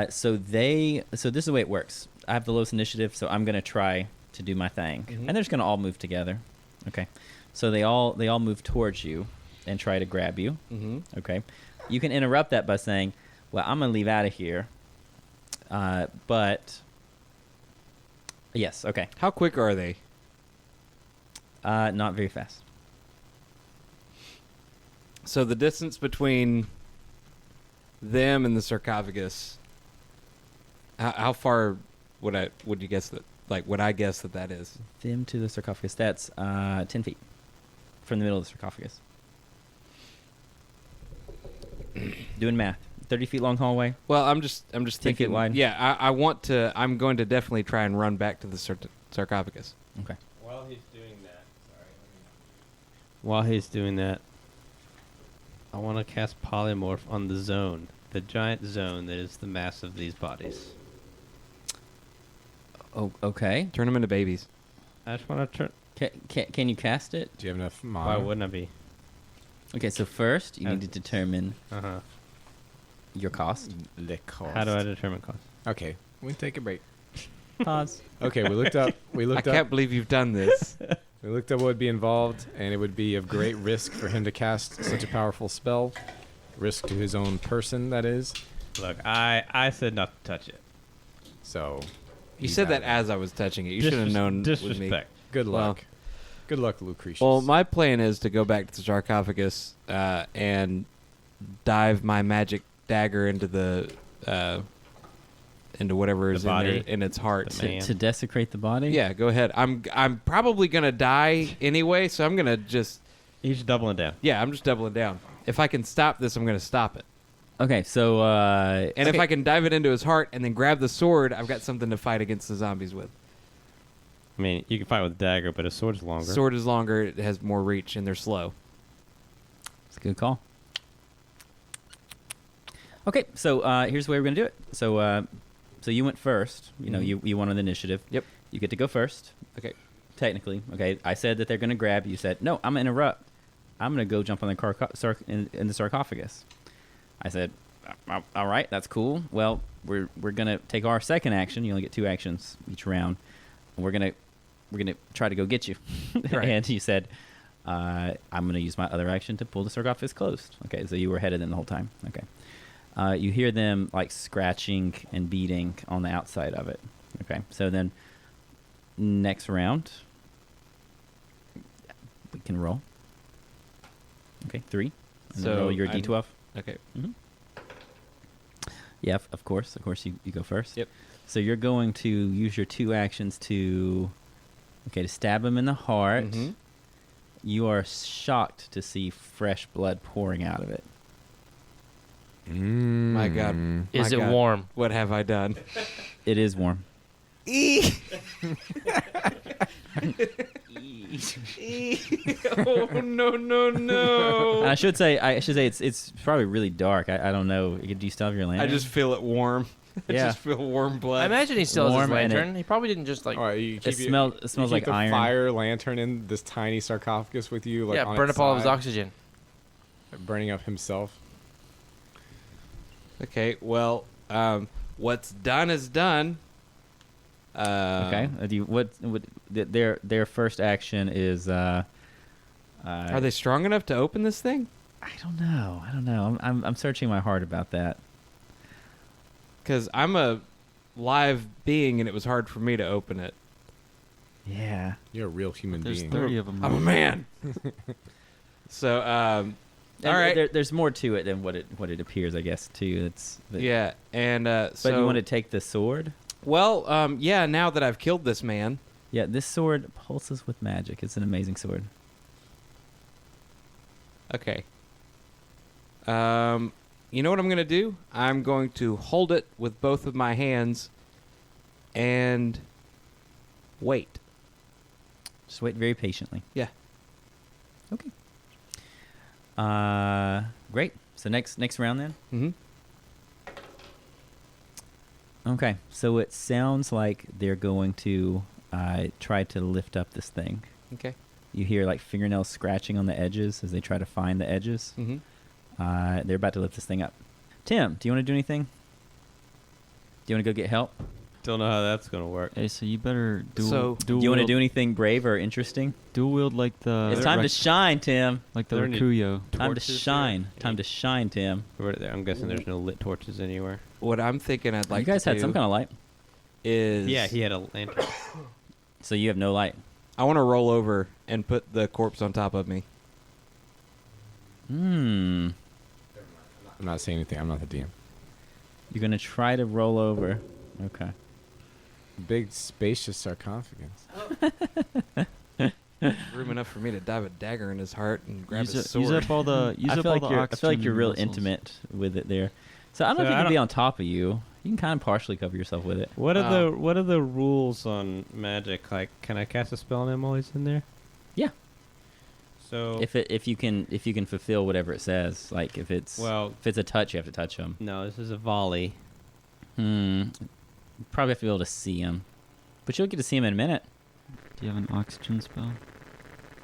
So this is the way it works. I have the lowest initiative, so I'm gonna try to do my thing, Mhm. and they're just gonna all move together. Okay, so they all move towards you and try to grab you. Mm-hmm. Okay, you can interrupt that by saying, "Well, I'm gonna leave out of here," but yes, okay, How quick are they? not very fast. So the distance between them and the sarcophagus, how far would you guess that? Like, would I guess that is? Them to the sarcophagus. That's 10 feet from the middle of the sarcophagus. Doing math. 30 feet long hallway. Well, I'm just 10 feet thinking. wide. Yeah, I want to. I'm going to definitely try and run back to the sarcophagus. Okay. While he's doing that, While he's doing that, I want to cast polymorph on the zone, the giant zone that is the mass of these bodies. Oh, okay. Turn them into babies. I just want to turn. Can you cast it? Do you have enough Why mana? wouldn't I be? Okay, so first you need to determine Uh-huh. your cost. Le cost. How do I determine cost? Okay, we take a break. Pause. Okay, we looked up. We I looked can't up. believe you've done this. We looked up what would be involved, and it would be of great risk for him to cast such a powerful spell. Risk to his own person, that is. Look, I said not to touch it. So. You he's said out that of it. as I was touching it. You should have known with me. Disrespect. Good Well- luck. Good luck, Lucretius. Well, my plan is to go back to the sarcophagus and dive my magic dagger into the into whatever The is in there, body? in its heart. The man. To desecrate the body? Yeah, go ahead. I'm probably gonna die anyway, so I'm gonna just He's doubling down. I'm just doubling down. If I can stop this, I'm gonna stop it. Okay, so And if I can dive it into his heart and then grab the sword, I've got something to fight against the zombies with. I mean, you can fight with a dagger, but a sword's longer. Sword is longer, it has more reach, and they're slow. it's a good call. Okay, so here's the way we're gonna do it. So you went first. You know, Mhm. you won on the initiative. Yep. You get to go first. Okay. Technically, okay. I said that they're gonna grab you. You said no. I'm gonna interrupt. I'm gonna go jump on the in the sarcophagus. I said, all right, that's cool. Well, we're gonna take our second action. You only get 2 actions each round. And we're gonna try to go get you. Right. And you said, I'm gonna use my other action to pull the sarcophagus closed. Okay, so you were ahead of them the whole time. Okay. You hear them like scratching and beating on the outside of it. Okay, so then next round we can roll. Okay, 3. And then So roll your I'm- d12. Okay. Yeah, of course. Of course, you go first. Yep. So you're going to use your 2 actions to stab him in the heart. Mhm. You are shocked to see fresh blood pouring out of it. My God. Is My it God. warm? What have I done? It is warm. Oh no no no! I should say it's probably really dark. I don't know. Do you still have your lantern? I just feel it warm. I Yeah. just feel warm blood. I imagine he still has his Warm and lantern. He probably didn't just like All right, you keep it smells like the iron. fire lantern in this tiny sarcophagus with you, like on burn its up all of his side, oxygen. burning up himself. Okay, well, what's done is done. Okay. Do you, what their first action is? Are they strong enough to open this thing? I don't know. I'm searching my heart about that. Because I'm a live being, and it was hard for me to open it. Yeah. You're a real human There's being. 30 of them. I'm a man. So, all right. There's more to it than what it appears, I guess. Too. Yeah, and But so. you want to take the sword? Well, yeah. Now that I've killed this man, Yeah. This sword pulses with magic. It's an amazing sword. okay. You know what I'm gonna do? I'm going to hold it with both of my hands, and wait. Just wait very patiently. Yeah. Okay. Great. So next round then. Mm-hmm. Okay. So it sounds like they're going to try to lift up this thing. Okay. You hear like fingernails scratching on the edges as they try to find the edges. Mm-hmm. They're about to lift this thing up. Tim, do you want to do anything? Do you want to go get help? Don't know how that's gonna work. Hey, so you better So- Do you want to do anything brave or interesting? dual wield like the It's time to shine, Tim. like the There any Rakuyo. Time to torches shine. here? Time to shine, Tim. I'm guessing there's no lit torches anywhere. What I'm thinking I'd like you guys to had do some kind of light, is Yeah, he had a lantern. so you have no light. I want to roll over and put the corpse on top of me. Hmm. I'm not saying anything. I'm not the DM. You're gonna try to roll over. Okay. Big spacious sarcophagus. Room enough for me to dive a dagger in his heart and grab Use, his it, sword. use up all the use I up feel all like the I feel like you're real oxygen intimate with it there. So I don't know So if I you can be don't- on top of you. You can kind of partially cover yourself with it. What are the rules on magic? Like, can I cast a spell on him while he's in there? Yeah. So If you can fulfill whatever it says, like if it's a touch, you have to touch him. no, this is a volley. Probably have to be able to see him, but you'll get to see him in a minute. Do you have an oxygen spell?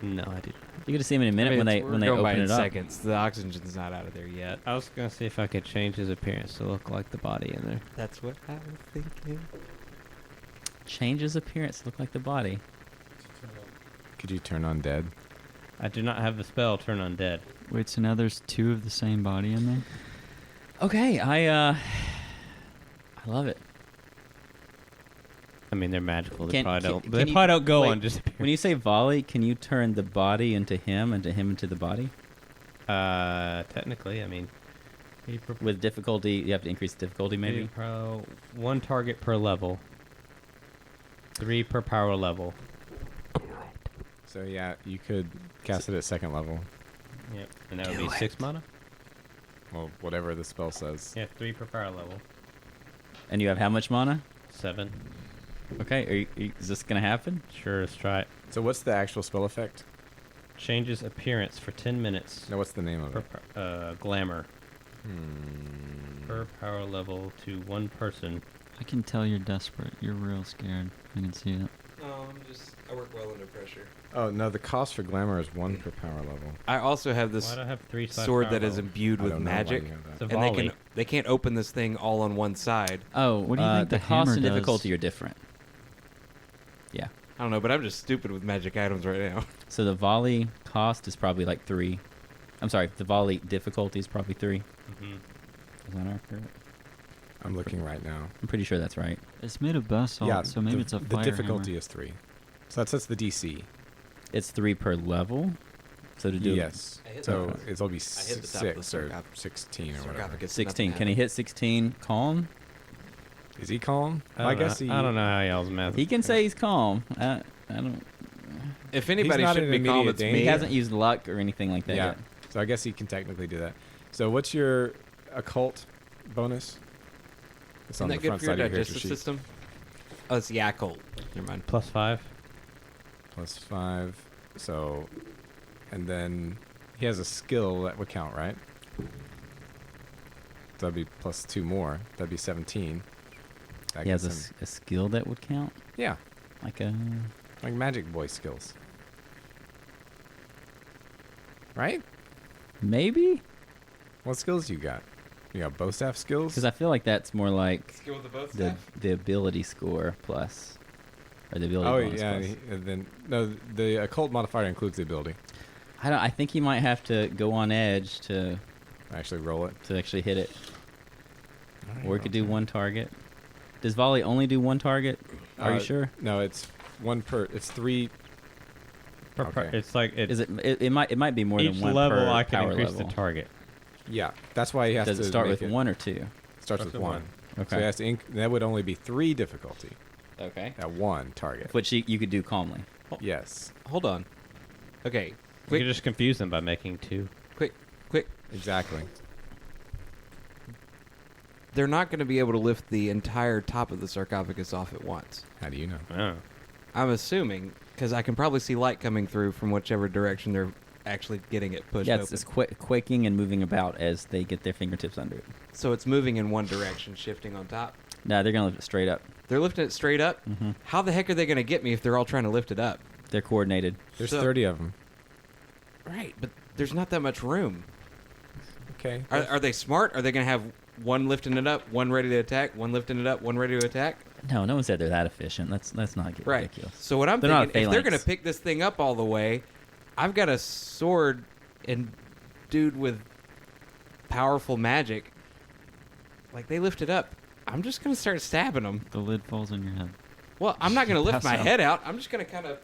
No, I did. You get to see him in a minute I mean, when they we're going by open in it up. seconds. The oxygen's not out of there yet. I was gonna see if I could change his appearance to look like the body in there. That's what I was thinking. Change his appearance to look like the body. Could you turn on dead? I do not have the spell Turn Undead. Wait, so now there's two of the same body in there? Okay, I love it. I mean, they're magical. They Can- probably can- don't. can They you- probably don't go wait, on just When you say volley, can you turn the body into him and him into the body? Technically, I mean, With difficulty, you have to increase the difficulty maybe? one target per level. 3 per power level. So yeah, you could cast it at second level. Yep. And that would be 6 mana? Well, whatever the spell says. Yeah, 3 per power level. And you have how much mana? 7. Okay, is this going to happen? Sure, let's try it. So what's the actual spell effect? Changes appearance for 10 minutes. No, what's the name of Per, it? glamour. Hmm. Per power level to one person. I can tell you're desperate. You're real scared. I can see it. No, I work well under pressure. Oh no, the cost for glamour is 1 per power level. I also have this Why do I have 3 sword that is level? imbued I with don't know why magic, you have that. It's a and volley. they can't open this thing all on one side. Oh, What do you think the the cost hammer and does? difficulty are different. Yeah. I don't know, but I'm just stupid with magic items right now. So the volley cost is probably like 3. I'm sorry, the volley difficulty is probably 3. Mhm. Is that accurate? I'm looking right now. I'm pretty sure that's right. It's made of basalt, so maybe it's a the fire difficulty hammer. is 3. So that's the DC. It's 3 per level. So to do Yes. I hit So the- it'll be I hit the top of the 6 or sarcophagus. 16 or whatever. Sarcophagus, 16. nothing Can he happened. hit 16 calm? Is he calm? I guess he. I don't know how y'all's math. He can say he's calm. I don't. If anybody not should in be calm, immediate it's danger. me. He hasn't used luck or anything like that Yeah. yet. So I guess he can technically do that. So what's your occult bonus? It's Isn't on that the good front for your side of your digestive character sheet. system? Oh, it's Yakult. Never mind. +5. Plus 5. So, and then he has a skill that would count, right? So that'd be plus 2 more. That'd be 17. That He has gets him- a skill that would count, Yeah, like a. like magic boy skills. Right? Maybe? What skills you got? You got bow staff skills? Because I feel like that's more like Skill with the both the ability score plus, or the ability Oh bonus yeah, plus. and then no, the occult modifier includes the ability. I think he might have to go on edge to Actually, roll it. actually hit it, or he could do one target. Does volley only do one target? Are you sure? No, it's 1 per. It's 3. Okay. It's like Is it? It might be more each than one level per I can power increase level. the target. Yeah, that's why he has Does to it start make with 1 or 2? Starts with with 1. So Okay. he has to. That would only be 3 difficulty Okay. at 1 target. Which you could do calmly. Yes, Hold on. Okay. You Quick, could just confuse them by making 2. quick. exactly. They're not going to be able to lift the entire top of the sarcophagus off at once. How do you know? Oh. I'm assuming, because I can probably see light coming through from whichever direction they're actually getting it pushed Yeah, open. it's quaking and moving about as they get their fingertips under it. So it's moving in one direction, shifting on top. No, they're gonna lift it straight up. They're lifting it straight up. Hmm. How the heck are they going to get me if they're all trying to lift it up? They're coordinated. There's So- 30 of them. Right, but there's not that much room. Okay. Are they smart? Are they going to have one lifting it up, one ready to attack, one lifting it up, one ready to attack? No one said they're that efficient. Let's not get Right. ridiculous. So what I'm They're not thinking, if they're going to phalanx. pick this thing up all the way, I've got a sword and dude with powerful magic. Like they lift it up, I'm just going to start stabbing them. The lid falls on your head. Well, I'm not going to lift Pass my out. head out. I'm just going to kind of.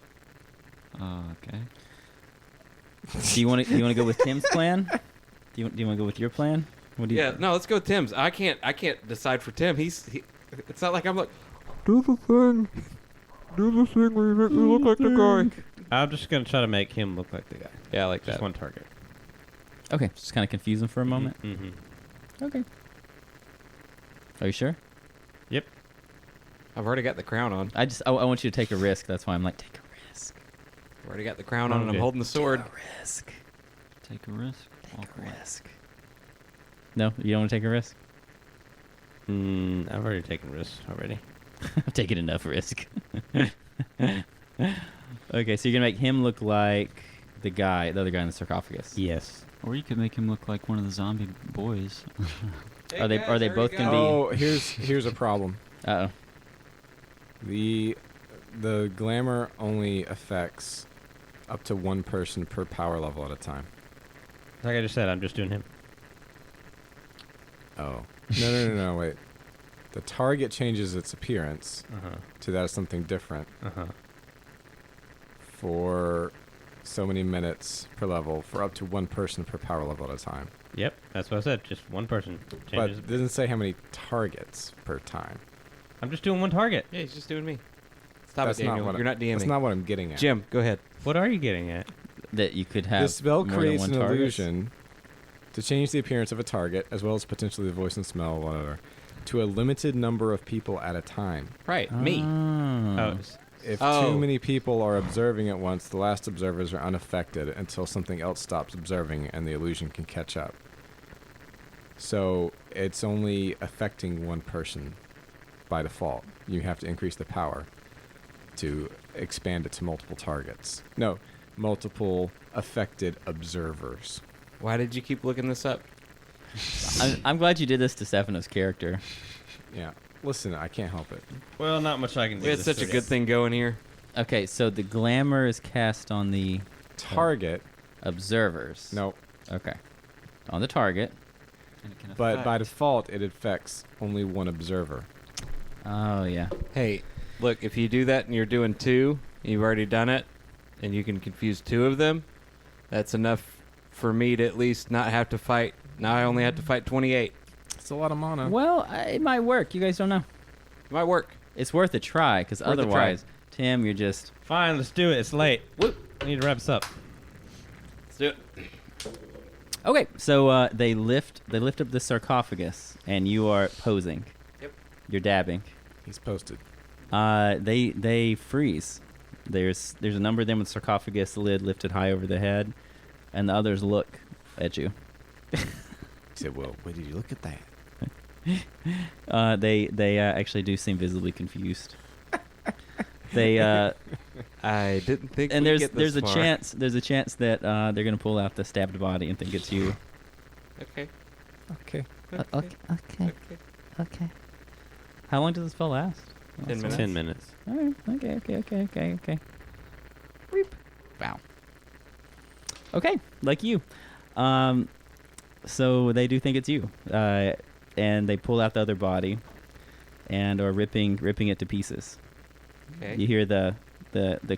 Oh, okay. Do you want to go with Tim's plan? Do you want to go with your plan? What do you? Yeah, no, let's go Tim's. I can't decide for Tim. It's not like I'm like, do the thing where you make me look like the guy. I'm just going to try to make him look like the guy. Yeah, I like Just that. one target. Okay, just kind of confuse them for a moment. Mm-hmm. Okay. Are you sure? Yep. I've already got the crown on. I want you to take a risk. That's why I'm like, take a risk. I've already got the crown on, and I'm Okay. holding the sword. Take a risk. Take a risk. Take Walk a away. risk. No, you don't want to take a risk. I've already taken risks already. I've taken enough risk. Okay, so you're gonna make him look like the other guy in the sarcophagus. Yes. Or you could make him look like one of the zombie boys. Are they both gonna be? Oh, here's a problem. Uh oh. The glamour only affects up to one person per power level at a time. Like I just said, I'm just doing him. Oh. No, wait. The target changes its appearance to that of something different for so many minutes per level for up to one person per power level at a time. Yep, that's what I said. Just one person But changes. it doesn't say how many targets per time. I'm just doing one target. Yeah, he's just doing me. Stop That's it, Daniel. not what You're not DMing. That's not what I'm getting at. Jim, go ahead. What are you getting at? That you could have. This spell more creates than an one target. illusion to change the appearance of a target, as well as potentially the voice and smell, whatever, to a limited number of people at a time. Right, me. Oh. If Oh. too many people are observing at once, the last observers are unaffected until something else stops observing and the illusion can catch up. So it's only affecting one person by default. You have to increase the power to expand it to multiple targets. No, multiple affected observers. Why did you keep looking this up? I'm glad you did this to Stefano's character. Yeah. Listen, I can't help it. Well, not much I can do. We had such a good thing going here. Okay, so the glamour is cast on the Target. observers. No, Okay. On the target. And it can but by affect. default, it affects only one observer. Oh yeah. Hey, look, if you do that and you're doing 2, you've already done it, and you can confuse 2 of them, that's enough for me to at least not have to fight. Now I only have to fight 28. It's a lot of mana. Well, it might work. You guys don't know. It might work. It's worth a try, because Worth a try. otherwise, Tim, you're just. Fine, let's do it. It's late. Whoop. I need to wrap this up. Let's do it. Okay, so they lift up the sarcophagus, and you are posing. Yep. You're dabbing. He's posted. They freeze. There's a number of them with sarcophagus lid lifted high over the head, and the others look at you. He said, well, where did you look at that? They actually do seem visibly confused. They I didn't think. and we'd there's get this a far. chance that they're gonna pull out the stabbed body and think it's you. Okay. Okay. Okay. Okay. How long does this spell last? 10 minutes. 10 minutes. All right. Okay. Reap. Wow. Okay, like you. So they do think it's you, and they pull out the other body, and are ripping it to pieces. Okay. You hear the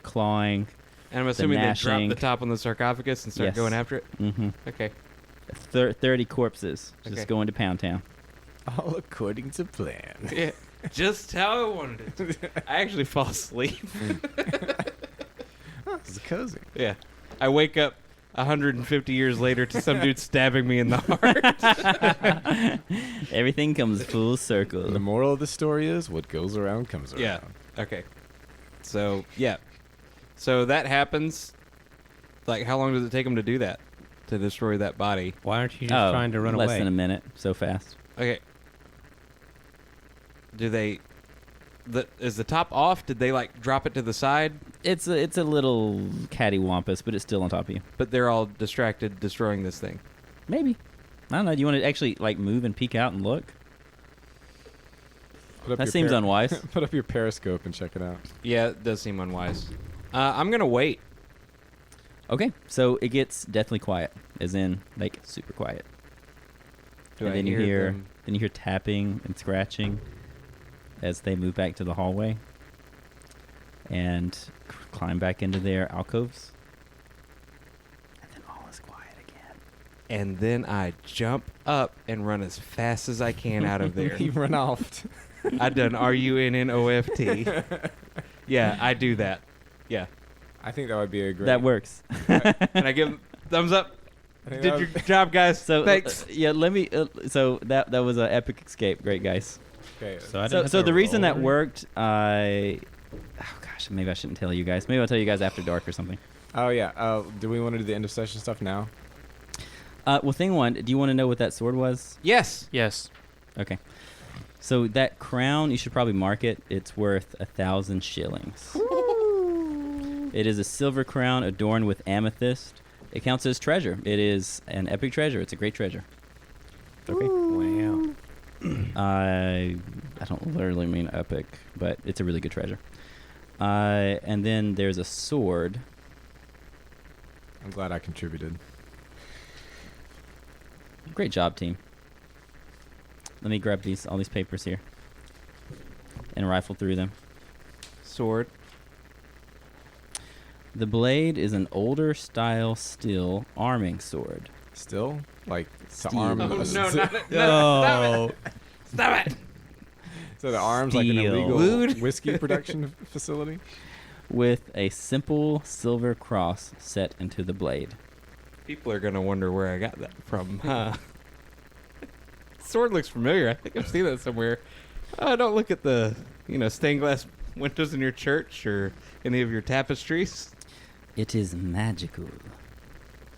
clawing. And I'm assuming they drop gnashing. the top on the sarcophagus and start Yes. going after it. Mm-hmm. Okay. 30 corpses Okay. just going to Pound Town. All according to plan. Yeah. Just how I wanted it to. I actually fall asleep. It's cozy. Yeah. I wake up 150 years later to some dude stabbing me in the heart. Everything comes full circle. The moral of the story is what goes around comes around. Yeah. Okay. So, yeah. So that happens. Like, how long does it take them to do that? To destroy that body? Why aren't you just trying to run less away? than a minute. So fast. Okay. Do they... is the top off? Did they, like, drop it to the side? It's a little cattywampus, but it's still on top of you. But they're all distracted destroying this thing. Maybe. I don't know. Do you want to actually like move and peek out and look? Put up That your seems unwise. Put up your periscope and check it out. Yeah, it does seem unwise. I'm going to wait. Okay, so it gets deathly quiet, as in like super quiet. Do And I then you hear hear them? then you hear tapping and scratching as they move back to the hallway and climb back into their alcoves. And then all is quiet again. And then I jump up and run as fast as I can out of there. He ran off. I done RUNNOFT. Yeah, I do that. Yeah. I think that would be a great. That works. And I give them thumbs up. I think Did that your would- job, guys. So Thanks. yeah, let me. So that was an epic escape. Great guys. Okay. So I didn't So have so to the reason that roll. worked, oh gosh, maybe I shouldn't tell you guys. Maybe I'll tell you guys after dark or something. Oh yeah. Do we want to do the end of session stuff now? Well, thing one, do you want to know what that sword was? Yes. Yes. Okay. So that crown, you should probably mark it. It's worth 1,000 shillings. It is a silver crown adorned with amethyst. It counts as treasure. It is an epic treasure. It's a great treasure. Okay. Wow. I don't literally mean epic, but it's a really good treasure. And then there's a sword. I'm glad I contributed. Great job, team. Let me grab all these papers here and rifle through them. Sword. The blade is an older style steel arming sword. Still, like to Steel. arm. Oh, a- no, not it. No. Stop it. So the arms like an Steel. illegal Lewd. whiskey production facility. With a simple silver cross set into the blade. People are going to wonder where I got that from, huh? Sword looks familiar. I think I've seen that somewhere. Don't look at the, stained glass windows in your church or any of your tapestries. It is magical.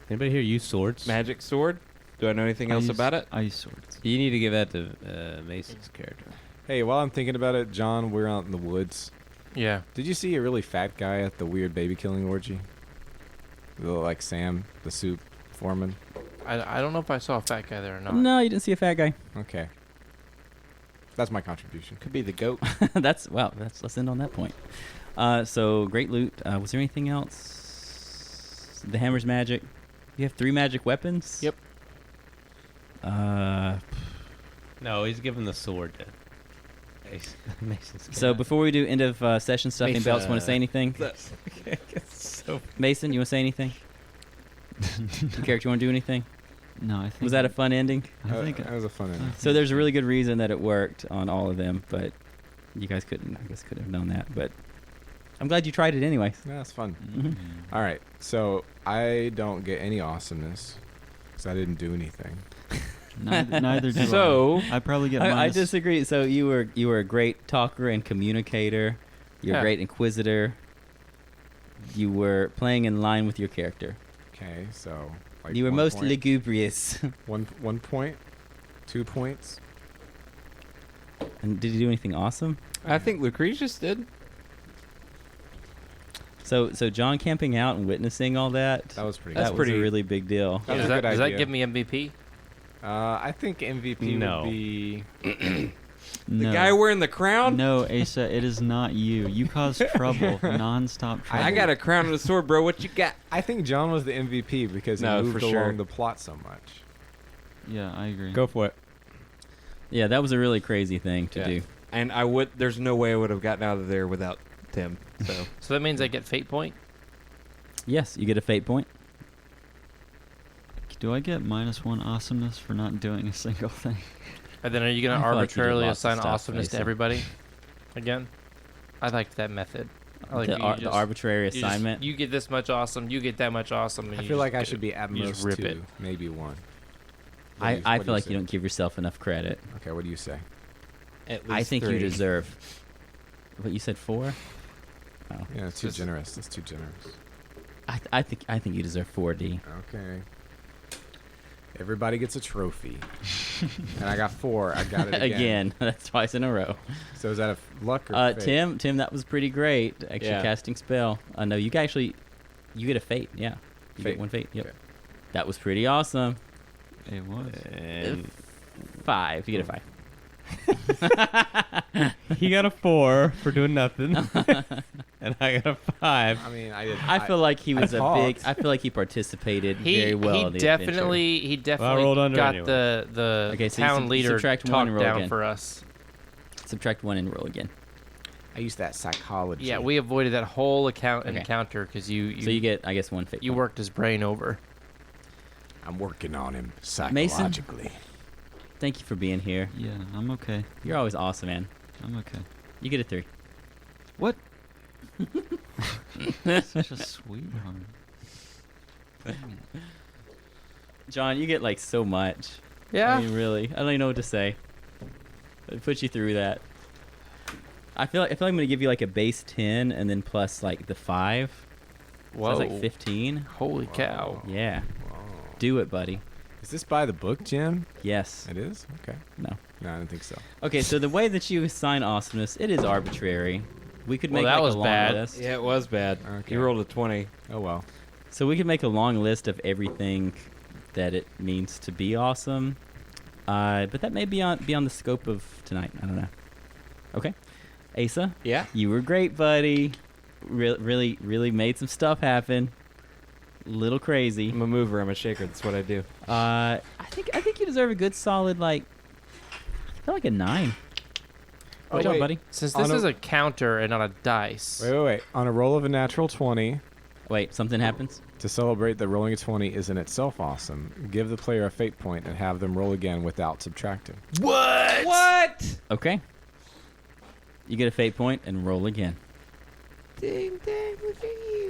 Anybody here use swords? Magic sword. Do I know anything else about it? Ice swords. You need to give that to Mason's character. Hey, while I'm thinking about it, John, we're out in the woods. Yeah. Did you see a really fat guy at the weird baby killing orgy? Like Sam, the soup foreman. I don't know if I saw a fat guy there or not. No, you didn't see a fat guy. Okay. That's my contribution. Could be the goat. Let's end on that point. So great loot. Was there anything else? The hammer's magic. You have 3 magic weapons? Yep. No, he's giving the sword to Mason's So before we do end of session stuff, anybody else want to say anything? so Mason, you want to say anything? Your character want to do anything? No, I think. Was that a fun ending? I think. that was a fun ending. So there's a really good reason that it worked on all of them, but you guys couldn't have known that. But I'm glad you tried it anyways. Yeah, it's fun. Mhm. All right, so I don't get any awesomeness because I didn't do anything. Neither do So- I probably get I minus. disagree. So you were a great talker and communicator. You're a Yeah. great inquisitor. You were playing in line with your character. Okay, so like You were 1 most point, lugubrious. 1 point, 2 points. And did you do anything awesome? I think Lucretius did. So John camping out and witnessing all that. That was pretty. That good. was a really big deal. That was does a that, good does that idea. give me MVP? I think MVP No. would be. The no. guy wearing the crown? No, Asa, it is not you. You caused trouble, nonstop trouble. I got a crown and a sword, bro. What you got? I think John was the MVP because he No, moved for along sure. the plot so much. Yeah, I agree. go for it. Yeah, that was a really crazy thing to Yeah. do. And there's no way I would have gotten out of there without Tim. So So that means I get fate point? Yes, you get a fate point. Do I get -1 awesomeness for not doing a single thing? And then are you going I to feel like you did arbitrarily lots of assign stuff, awesomeness to Mason. everybody? Again? I liked that method. I like The, you the just- arbitrary you just- assignment. You get this much awesome, you get that much awesome. And I you feel just like I get should it. be at You just most rip 2, it. maybe 1. I feel like say? you don't give yourself enough credit. Okay, what do you say? at least I think you 3. deserve. What you said 4? Oh, Yeah, too Just- generous. That's too generous. I think you deserve 4D. Okay. Everybody gets a trophy. And I got 4. I got it again. That's twice in a row. So is that a luck or fate? Tim, that was pretty great. Actually, Yeah. casting spell. No, you get a fate. Yeah, you Fate. get 1 fate. Yep, Okay. that was pretty awesome. It was. And 5. You get a 5. he got a 4 for doing nothing, and I got a 5. I mean, I did. I feel like he was a big. talked. I feel like he participated He, very well. he in the definitely rolled under got anyway. the Okay, so you town leader subtract 1 talked and roll down again. for us. adventure. Subtract 1 and roll again. I used that psychology. Yeah, we avoided that whole Okay. encounter because you So you get, I guess, 1 fate. you point. worked his brain over. I'm working on him Mason? psychologically. Thank you for being here. Yeah, I'm okay. You're always awesome, man. I'm okay. You get a 3. What? Such a sweetheart. John, you get like so much. Yeah. I mean, really, I don't even know what to say. It puts you through that. I feel like I'm gonna give you like a base 10 and then plus like the 5. So Whoa. that's like 15. Holy cow. Yeah. Whoa. Do it, buddy. Is this by the book, Jim? Yes. It is? Okay. No. No, I don't think so. Okay, so the way that you assign awesomeness, it is arbitrary. We could Well, make that like was a long bad. list. Yeah, it was bad. Okay. You rolled a 20. Oh well. So we could make a long list of everything that it means to be awesome. But that may be on the scope of tonight. I don't know. Okay. Asa, Yeah. you were great, buddy. Really made some stuff happen. Little crazy. I'm a mover. I'm a shaker. That's what I do. I think you deserve a good solid I feel like a 9. Oh, Good job, wait. buddy. Since On this a- is a counter and not a dice. Wait. On a roll of a natural 20, Wait, something happens? to celebrate that rolling a 20 is in itself awesome, give the player a fate point and have them roll again without subtracting. What? Okay. You get a fate point and roll again. Ding, dang, look at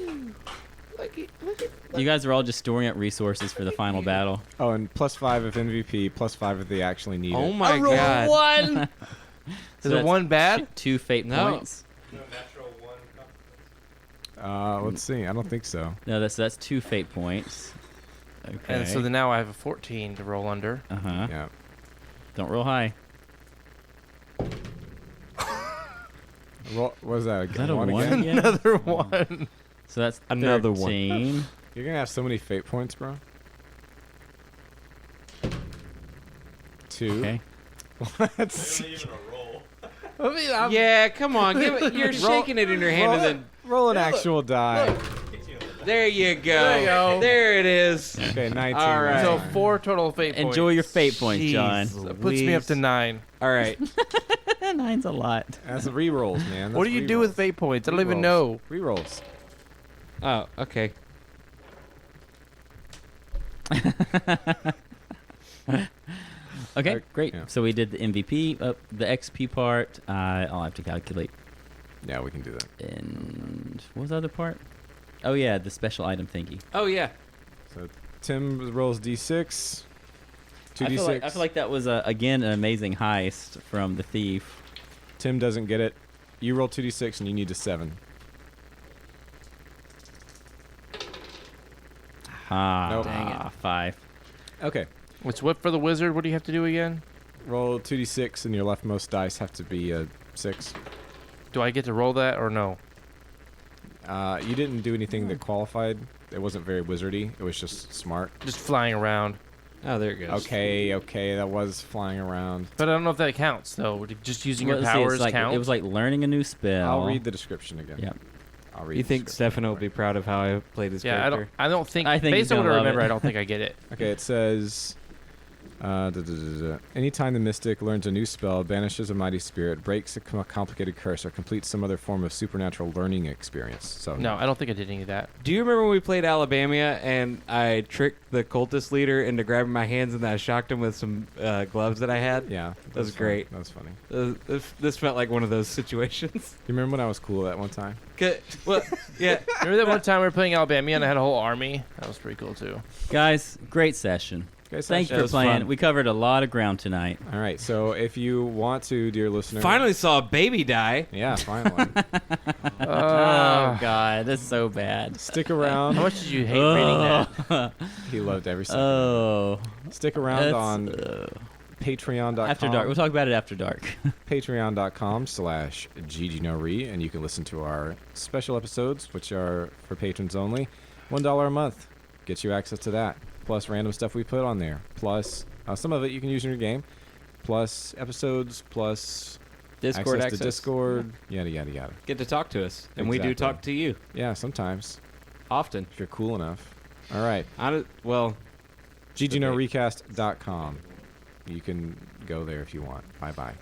you. Look at You guys are all just storing up resources for the final battle. Oh, and +5 if MVP, +5 if they actually need Oh it. my god. One. So Is it that's one bad? Two fate No. points. Let's see. I don't think so. No, that's 2 fate points. Okay. And so then now I have a 14 to roll under. Uh-huh. Yeah. Don't roll high. What was that? Is that a one 1 again? again? Another one. So that's Another one. 13. You're gonna have so many fate points, bro. 2. Okay. What? I mean, I'm, Yeah, come on. Give it. You're shaking it in your hand, and then Roll an actual die. there you go. There you go. There it is. Okay, 19. All right. So 4 total fate points. Enjoy your fate point, John. So it puts me up to 9. All right. 9's a lot. That's re-rolls, man. What do you do with fate points? I don't even know. Re-rolls. Oh, okay. Okay, great. Yeah. So we did the MVP, the XP part. I'll have to calculate. Yeah, we can do that. And what was the other part? Oh, yeah, the special item thingy. Oh yeah. So Tim rolls D6. I 2D6. feel like that was, again, an amazing heist from the thief. Tim doesn't get it. You roll 2D6 and you need a 7. Ah, Nope. dang it. 5. Okay. What's what for the wizard? What do you have to do again? Roll 2D6 and your leftmost dice have to be a 6. Do I get to roll that or no? You didn't do anything that qualified. It wasn't very wizardy. It was just smart. Just flying around. Oh, there it goes. Okay, that was flying around. But I don't know if that counts, though. Just using Well, your let's see, it's powers like, count? it was like learning a new spell. I'll read the description again. Yep. I'll read You the think description. Stefano will be proud of how I played his yeah, character? I don't think, I think based he's on what gonna I love remember, it. I don't think I get it. Okay, it says, anytime the mystic learns a new spell, banishes a mighty spirit, breaks a complicated curse, or completes some other form of supernatural learning experience. So No, I don't think I did any of that. Do you remember when we played Alabama and I tricked the cultist leader into grabbing my hands and then I shocked him with some gloves that I had? Yeah, That was fun. great. That was funny. This felt like one of those situations. You remember when I was cool that one time? Well, yeah. Remember that one time we were playing Alabama and I had a whole army? That was pretty cool, too. Guys, great session. Guys, Thank you That for was playing. fun. We covered a lot of ground tonight. All right, so if you want to, dear listener, Finally saw a baby die. yeah, finally, Oh, God. That's so bad. stick How around. much did you hate reading that? He loved every second. Oh. Stick around That's, on Patreon.com. After dark. We'll talk about it after dark. Patreon.com/GGNoRe, and you can listen to our special episodes, which are for patrons only. $1 a month gets you access to that, plus random stuff we put on there, plus some of it you can use in your game, plus episodes, plus Discord access access. to Discord, yada yada yada. Get to talk to us, and we do Exactly. talk to you Yeah, sometimes often. if you're cool enough. All right, Well, GGNoRecast.com. You can go there if you want. Bye bye.